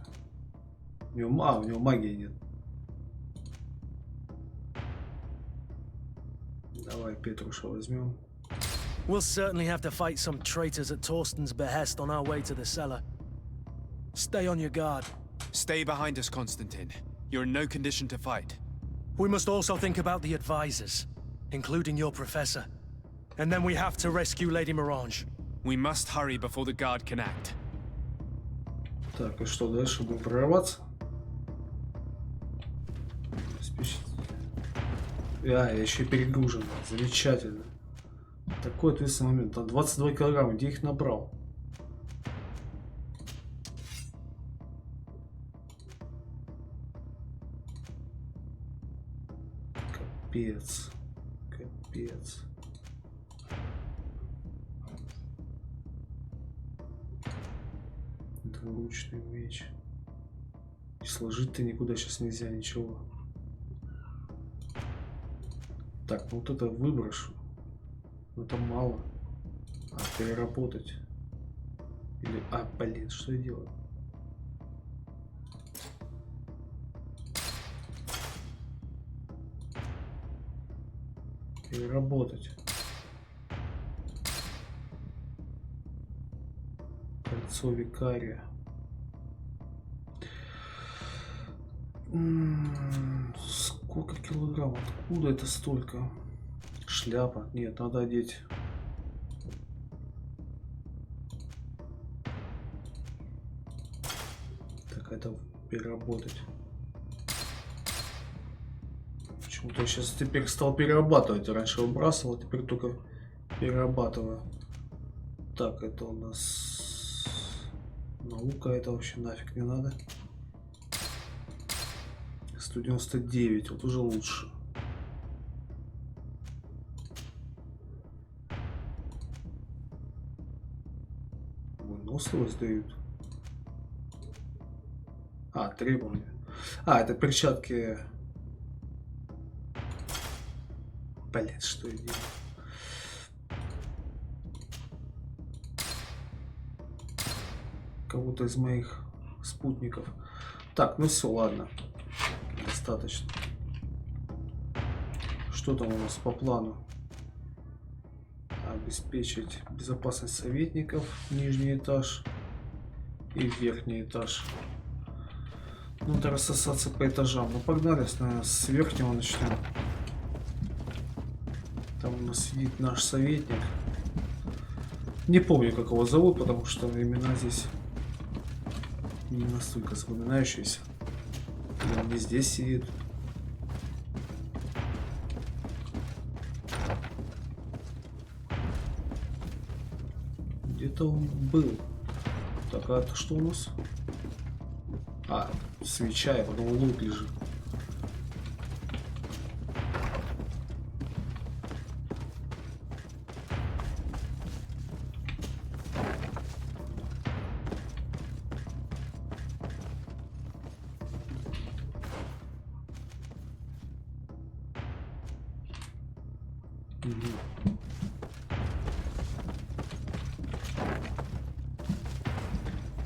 У него магии нет. Давай Петруша возьмем. We'll certainly have to fight some traitors at Torsten's behest on our way to the cellar. Stay on your guard. Stay behind us, Constantine. You're in no condition to fight. We must also think about the advisors, including your professor. And then we have to rescue Lady Mirange. We must hurry before the guard can act. Так, и что дальше? Будем прорываться? Я еще и перегружен. Замечательно. Такой ответственный момент. Там 22 килограмма. Где их набрал? Капец. Капец. Двуручный меч. И сложить-то никуда сейчас нельзя ничего. Так, ну вот это выброшу. Но это мало. А переработать. Или... блин, что я делаю? Переработать. Кольцо викария. Сколько килограмм? Откуда это столько? Шляпа. Нет, надо одеть. Так, это переработать. Почему-то я сейчас теперь стал перерабатывать. Раньше выбрасывал, теперь только перерабатываю. Так, это у нас наука. Это вообще нафиг не надо. 199. Вот уже лучше. Выносливость дают. Требования. Это перчатки. Блин, что я делаю? Кого-то из моих спутников. Так, ну все, ладно. Достаточно. Что там у нас по плану? Обеспечить безопасность советников. Нижний этаж. И верхний этаж. Надо рассосаться по этажам. Ну погнали, наверное, с верхнего начнем. Там у нас сидит наш советник. Не помню, как его зовут, потому что имена здесь не настолько запоминающиеся. И он не здесь сидит. Где-то он был. Так, а это что у нас? Свеча, я подумал, лут лежит.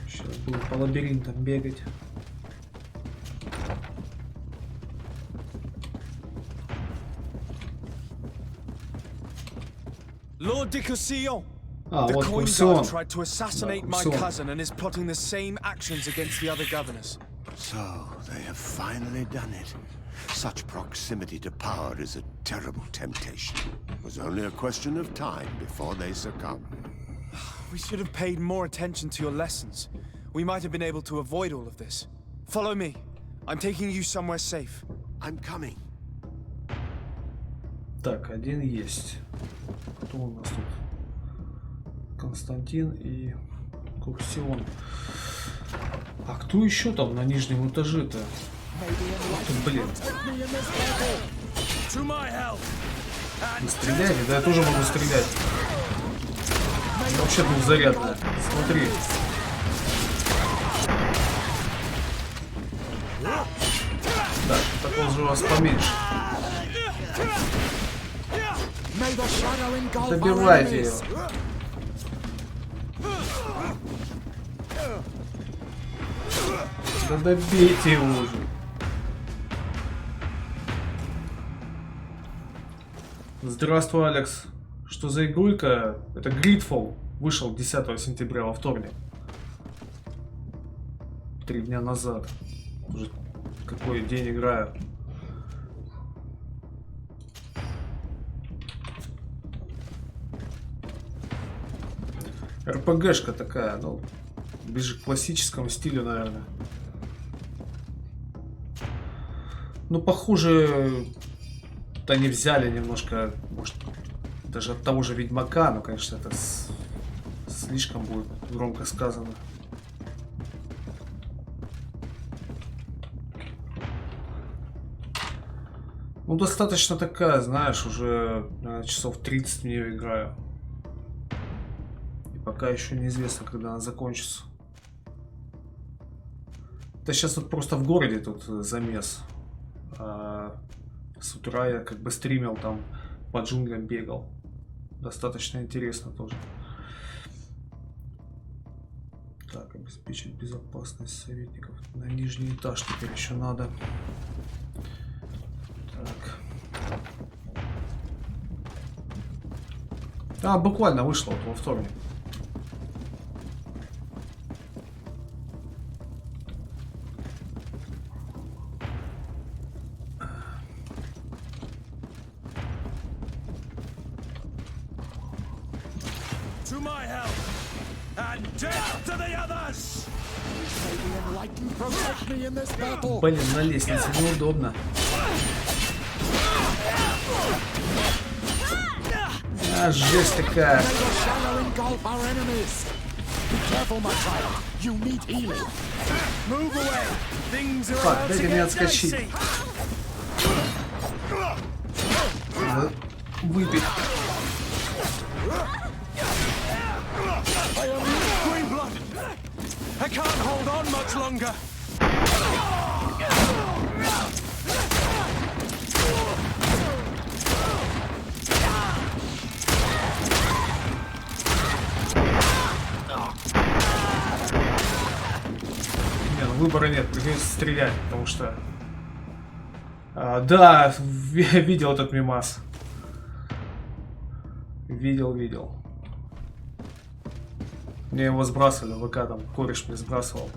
Сейчас буду по лабиринтам бегать. Lord de Cossillon! The coin Courcillon. guard tried to assassinate my cousin and is plotting the same actions against the other governors. So, they have finally done it. Such proximity to power is a terrible temptation. It was only a question of time before they succumb. We should have paid more attention to your lessons. We might have been able to avoid all of this. Follow me. I'm taking you somewhere safe. I'm coming. Так, один есть. Кто у нас тут? Константин и Курсион. А кто еще там на нижнем этаже-то? Блин. Вы стреляете? Да я тоже могу стрелять. Вообще двухзарядная. Смотри. Так, так он же у вас поменьше. Добивайте ее. Да добейте его уже. Здравствуй, Алекс. Что за игрулька? Это GreedFall. Вышел 10 сентября во вторник. 3 дня назад. Уже какой день играю. РПГшка такая, ну, ближе к классическому стилю, наверное. Ну, похоже, они взяли немножко, может, даже от того же Ведьмака, но, конечно, это слишком будет громко сказано. Ну, достаточно такая, знаешь, уже часов 30 в нее играю. И пока еще неизвестно, когда она закончится. Да сейчас вот просто в городе тут замес. С утра я как бы стримил там, по джунглям бегал. Достаточно интересно тоже. Так, обеспечить безопасность советников. На нижний этаж теперь еще надо. Так. А, буквально вышло вот во вторник. Блин, на лестнице неудобно. А, жесть такая. Так, дайте мне отскочить. Надо выпить. I can't hold on much longer. Не, ну выбора нет, придется стрелять, потому что... да, видел этот мемас. Видел. Мне его сбрасывали в ВК, там кореш мне сбрасывал.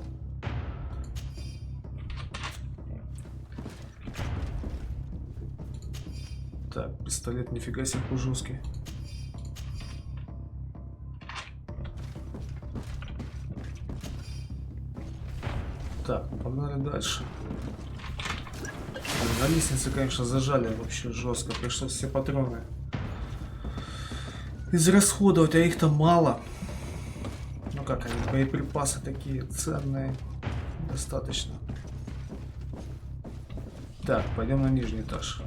Так, пистолет нифига себе жесткий. Так, ну погнали дальше. На лестнице, конечно, зажали вообще жестко. Пришлось все патроны израсходовать, а их-то мало. Ну как они, боеприпасы такие ценные. Достаточно. Так, пойдем на нижний этаж.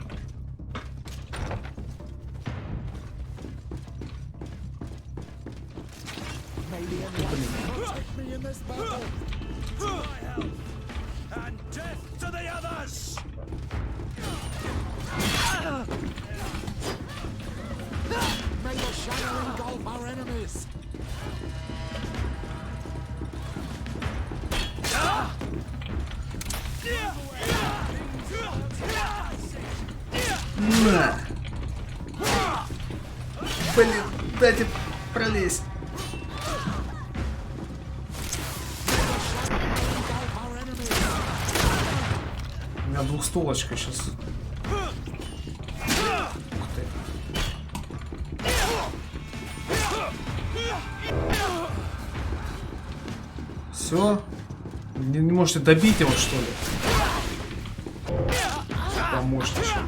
На! Блин, дайте пролезть. У меня двухстолочка сейчас. Все? Не можете добить его, что ли? Помощь еще.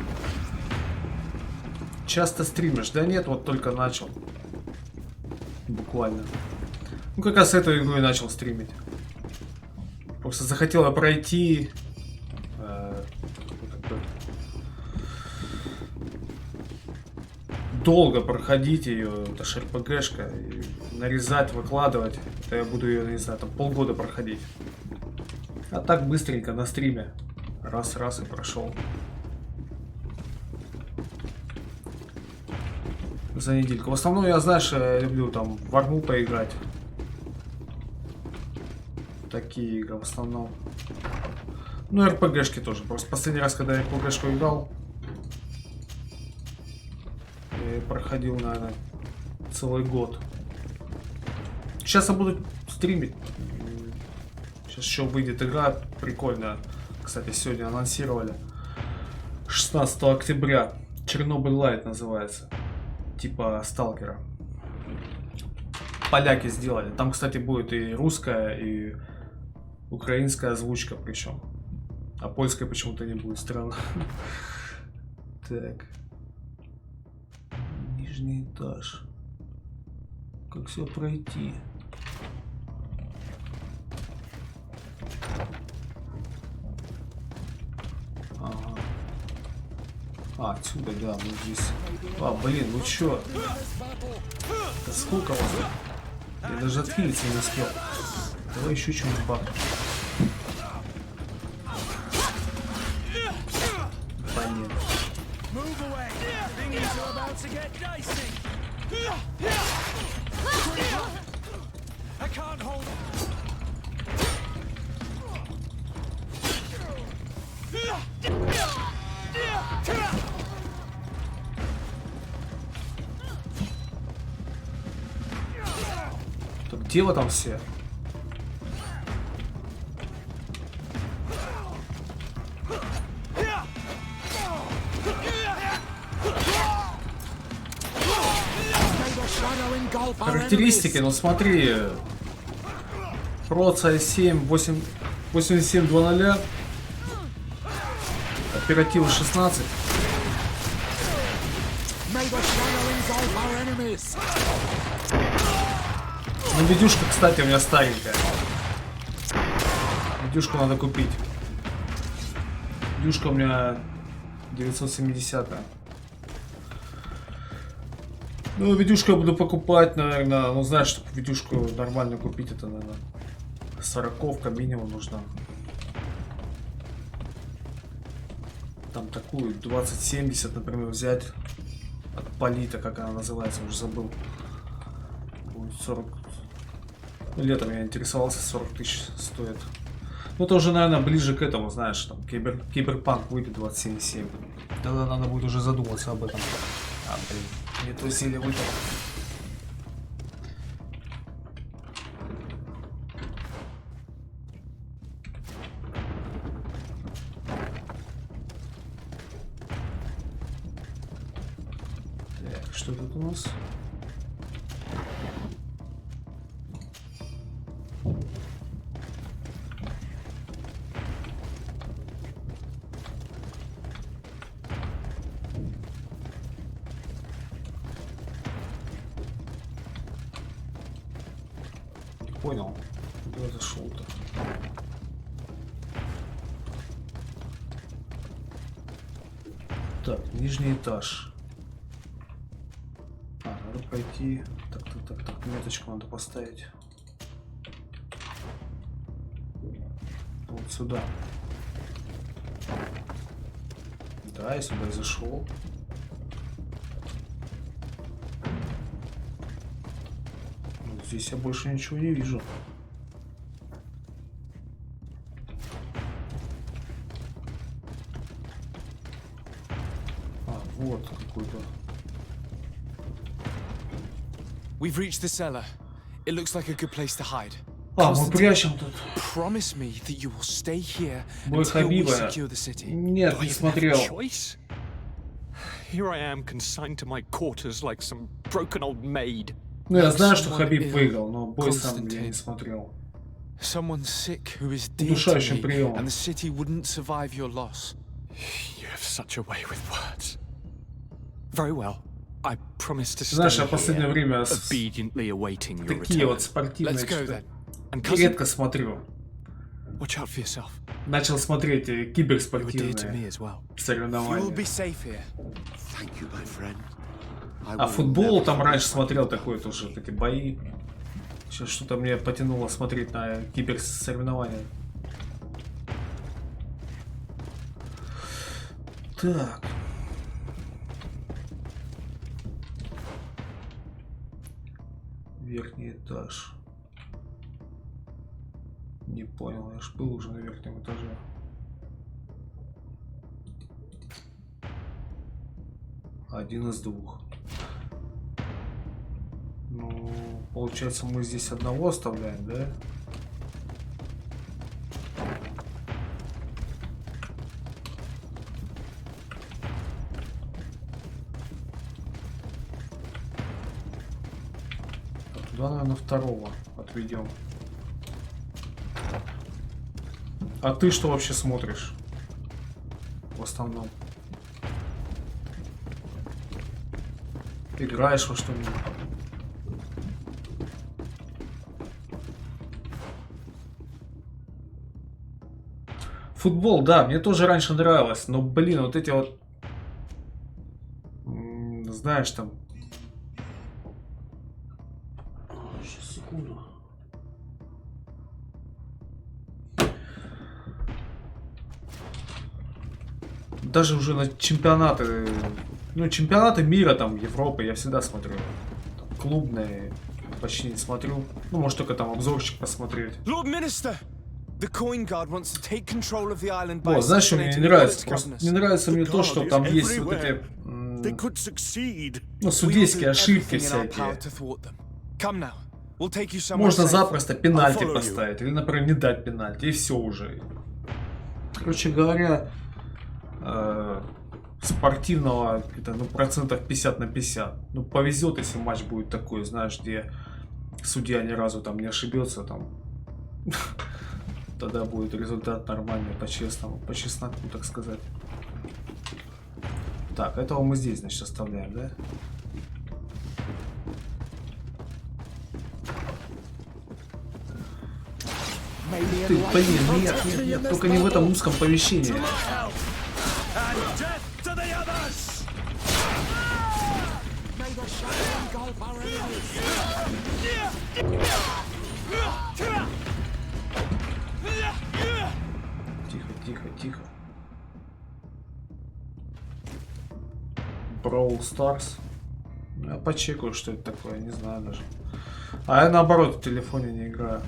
часто стримишь? Да нет, вот только начал. Буквально. Ну, как раз эту игру и начал стримить. Просто захотела пройти. Долго проходить ее. Это ж РПГшка. Нарезать, выкладывать. Это я буду ее, не знаю, там полгода проходить. А так быстренько на стриме. Раз-раз и прошел. За недельку. В основном я, знаешь, я люблю там в арму поиграть. Такие игры в основном. Ну, РПГшки тоже. Просто последний раз, когда я РПГшку играл, я проходил, наверное, целый год. Сейчас я буду стримить. Сейчас еще выйдет игра прикольная. Кстати, сегодня анонсировали. 16 октября. Чернобыль Лайт называется. Типа сталкера. Поляки сделали. Там, кстати, будет и русская, и украинская озвучка причем. А польская почему-то не будет. Странно. Так. Нижний этаж. Как все пройти? Ага. А, отсюда, да, мы здесь. А, блин, ну чё? Да сколько вас? Я даже отхилиться не успел. Давай еще что-нибудь бахнем. Понятно. Так где вы там все? Характеристики, ну смотри. Проца i7 8700. Оператива 16. Ну, видюшка, кстати, у меня старенькая. Видюшку надо купить. Видюшка у меня 970-я. Ну, видюшку я буду покупать, наверное. Ну, знаешь, чтобы видюшку нормально купить, это, наверное, 40-ка минимум нужна. Там такую 2070, например, взять от Полита, как она называется, уже забыл. Будет 40. Ну, летом я интересовался, 40 тысяч стоит. Ну, это уже, наверное, ближе к этому, знаешь, там киберпанк выйдет 27,7. Тогда надо будет уже задуматься об этом. А, блин, не то сильно выпал. Так, что тут у нас? Понял, куда я зашел-то? Так, нижний этаж. А, надо пойти. Так, меточку надо поставить. Вот сюда. Да, я сюда зашел. Здесь я больше ничего не вижу. А, вот какой-то. We've reached the cellar. It looks like a good place to hide. А, мы прячем тут. Promise me that you will stay here Бой until we Хабиба. secure the city. Нет, не смотрел. Here I am consigned to my quarters like some broken old maid. Ну, я знаю, что Хабиб выиграл, но бой сам я не смотрел. Someone sick who is dear to Удушающим me, приемом. and the city wouldn't survive your loss. You have such a way with words. Very well. I promise to Знаешь, stay я в последнее here, время obediently awaiting your такие вот return. спортивные Let's go что-то then. And редко смотрю. Watch out for yourself. Начал смотреть киберспортивные You'll соревнования. be safe here. Thank you, my friend. I А will футбол never там forget раньше my смотрел brother. такое тоже, эти бои. Сейчас что-то мне потянуло смотреть на киберсоревнования. Так. Верхний этаж. Не понял, я ж был уже на верхнем этаже. Один из двух. Ну, получается, мы здесь одного оставляем, да? Туда, наверное, второго отведем. А ты что вообще смотришь? В основном. Играешь во что-нибудь? Футбол, да, мне тоже раньше нравилось, но, блин, вот эти вот, знаешь, там... Сейчас, секунду. Даже уже на чемпионаты, ну, чемпионаты мира, там, Европы я всегда смотрю. Там, клубные почти не смотрю. Ну, может, только там обзорчик посмотреть. Вот, знаешь, что мне не нравится? Просто не нравится мне то, что там есть вот эти, ну, судейские ошибки всякие. Можно запросто пенальти поставить, или, например, не дать пенальти, и все уже. Короче говоря, спортивного, это, ну, процентов 50 на 50. Ну, повезет, если матч будет такой, знаешь, где судья ни разу там не ошибется, там... Тогда будет результат нормальный, по-честному, по чесноку, так сказать. Так, этого мы здесь, значит, оставляем, да? Ты, блин, нет, только не в этом узком помещении. Тихо. Brawl Stars. Я почекаю, что это такое, не знаю даже. А я наоборот в телефоне не играю.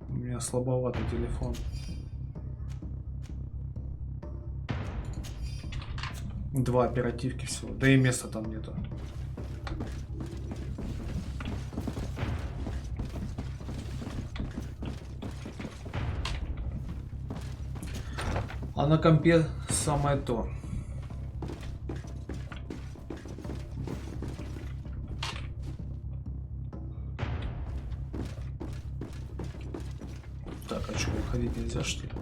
У меня слабоватый телефон. Два оперативки всего. Да и места там нету. А на компе самое то. Так, а что, выходить нельзя, что ли?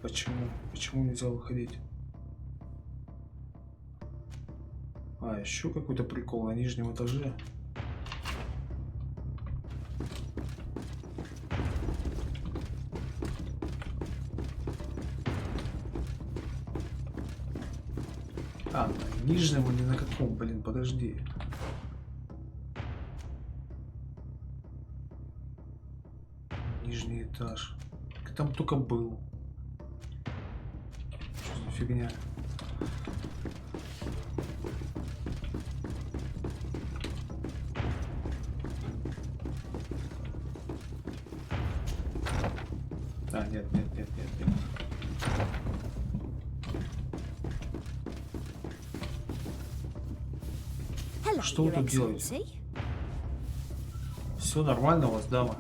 Почему? Почему нельзя выходить? А, еще какой-то прикол на нижнем этаже. А, на нижнем или на каком? Блин, подожди. Нижний этаж. Ты там только был. Что за фигня? А, нет. Что вы тут делаете? Все нормально у вас, дама?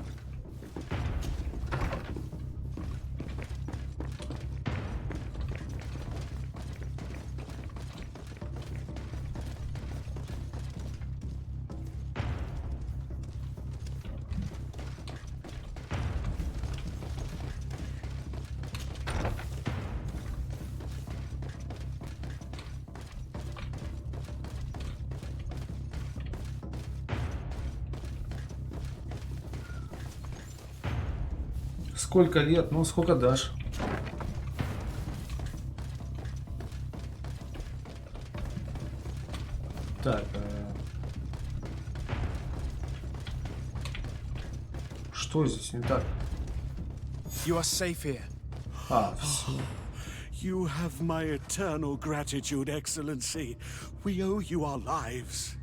Сколько лет? Ну, сколько дашь? Так. Что здесь не так? You are safe here. А, все. You have my eternal gratitude, Excellency. We owe you our lives.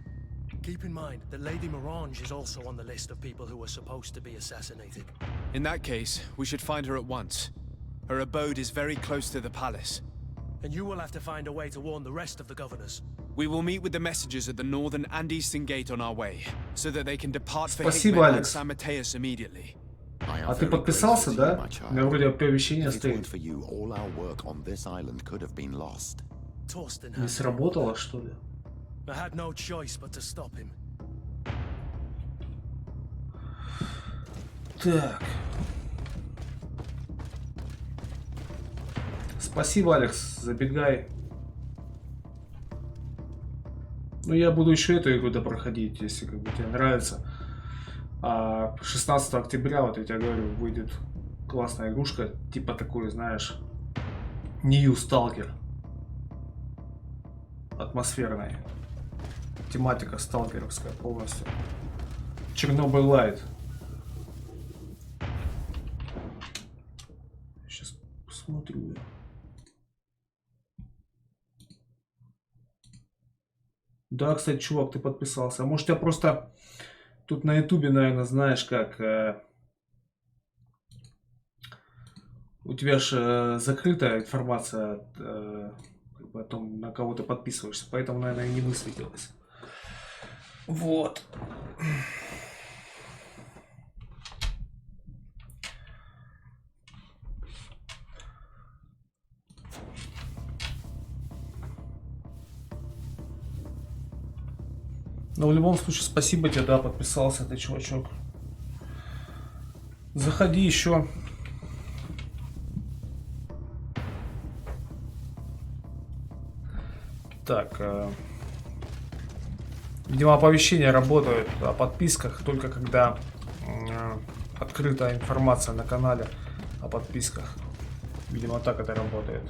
Keep in mind that Lady Morange is also on the list of people who were supposed to be assassinated. In that case, we should find her at once. Her abode is very close to the palace. And you will have to find a way to warn the rest of the governors. We will meet with the messengers at the northern and eastern gate on our way, so that they can depart for Спасибо, Hickman and Алекс. San Mateus immediately. А ты подписался, да? У меня вроде оповещение стоит. Не сработало, что ли? I had no choice but to stop him. Так. Спасибо, Алекс. Забегай. Ну, я буду еще эту игру допроходить, если как бы тебе нравится. А 16 октября, вот я тебе говорю, выйдет классная игрушка, типа такой, знаешь, New Stalker. Атмосферная. Тематика сталкеровская полностью. Чернобыль Лайт. Сейчас посмотрю. Да, кстати, чувак, ты подписался. А может, я просто тут на ютубе, наверное, знаешь, как у тебя же закрытая информация как бы о том, на кого ты подписываешься, поэтому, наверное, и не высветилось. Вот. Но в любом случае, спасибо тебе, да, подписался ты, чувачок. Заходи еще. Так. Видимо, оповещения работают о подписках только когда открыта информация на канале о подписках. Видимо, так это работает.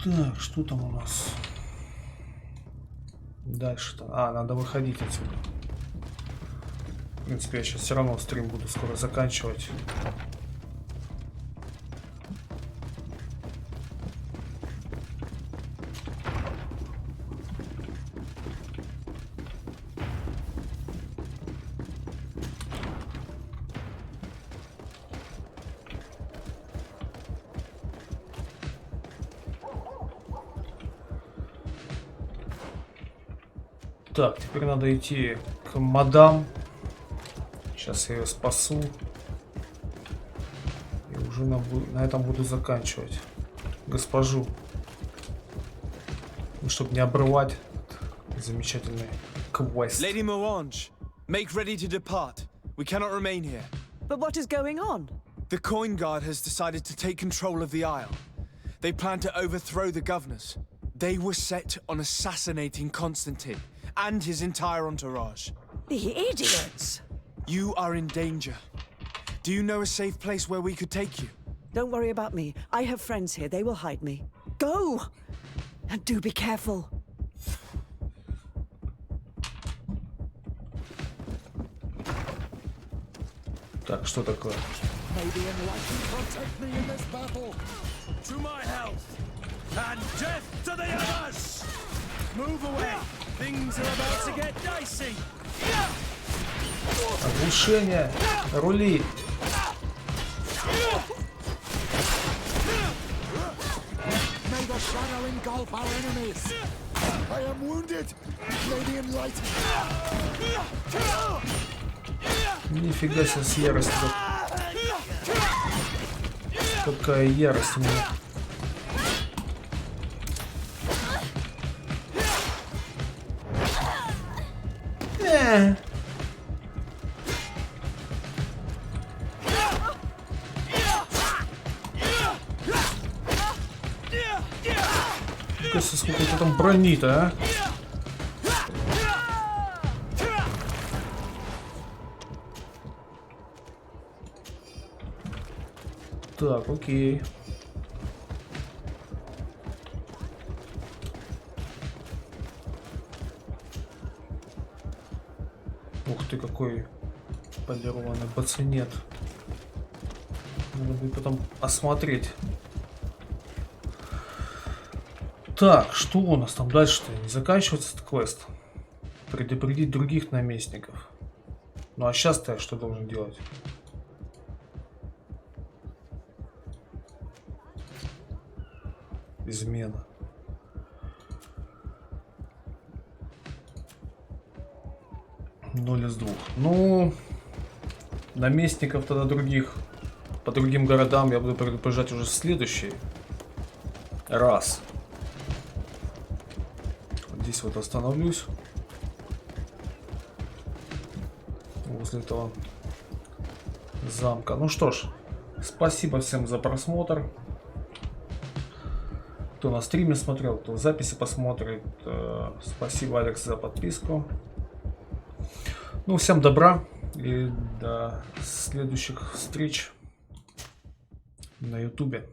Так, что там у нас? Дальше-то. А, надо выходить отсюда. В принципе, я сейчас все равно стрим буду скоро заканчивать. Так, теперь надо идти к мадам. Сейчас я ее спасу. И уже на этом буду заканчивать. Госпожу. Ну, чтобы не обрывать замечательный квест. Lady Morange, make ready to depart. We cannot remain here. But what is going on? The Coin Guard has decided to take control of the Isle. They plan to overthrow the governors. They were set on assassinating Constantine and his entire entourage. The idiots! You are in danger. Do you know a safe place where we could take you? Don't worry about me. I have friends here. They will hide me. Go! And do be careful. Так, что такое? Maybe enlightenment protect me in this battle. To my health and death to the others! Move away. Things are about to get dicey. Оглушение. Рули. May the shadow engulf our enemies. I am wounded. Lady enlightened. Нифига себе с яростью. Какая ярость у меня. Сколько у тебя там брони-то, а? Так, окей. Ух ты, какой полированный бацинет. Надо будет потом осмотреть. Так, что у нас там дальше-то? Не заканчивается этот квест? Предупредить других наместников. Ну а сейчас-то я что должен делать? Измена. Ноль из 2. Ну, наместников тогда других по другим городам я буду предупреждать уже в следующий раз. Вот здесь вот остановлюсь. Возле этого замка. Ну что ж, спасибо всем за просмотр. Кто на стриме смотрел, кто в записи посмотрит. Спасибо, Алекс, за подписку. Ну, всем добра и до следующих встреч на ютубе.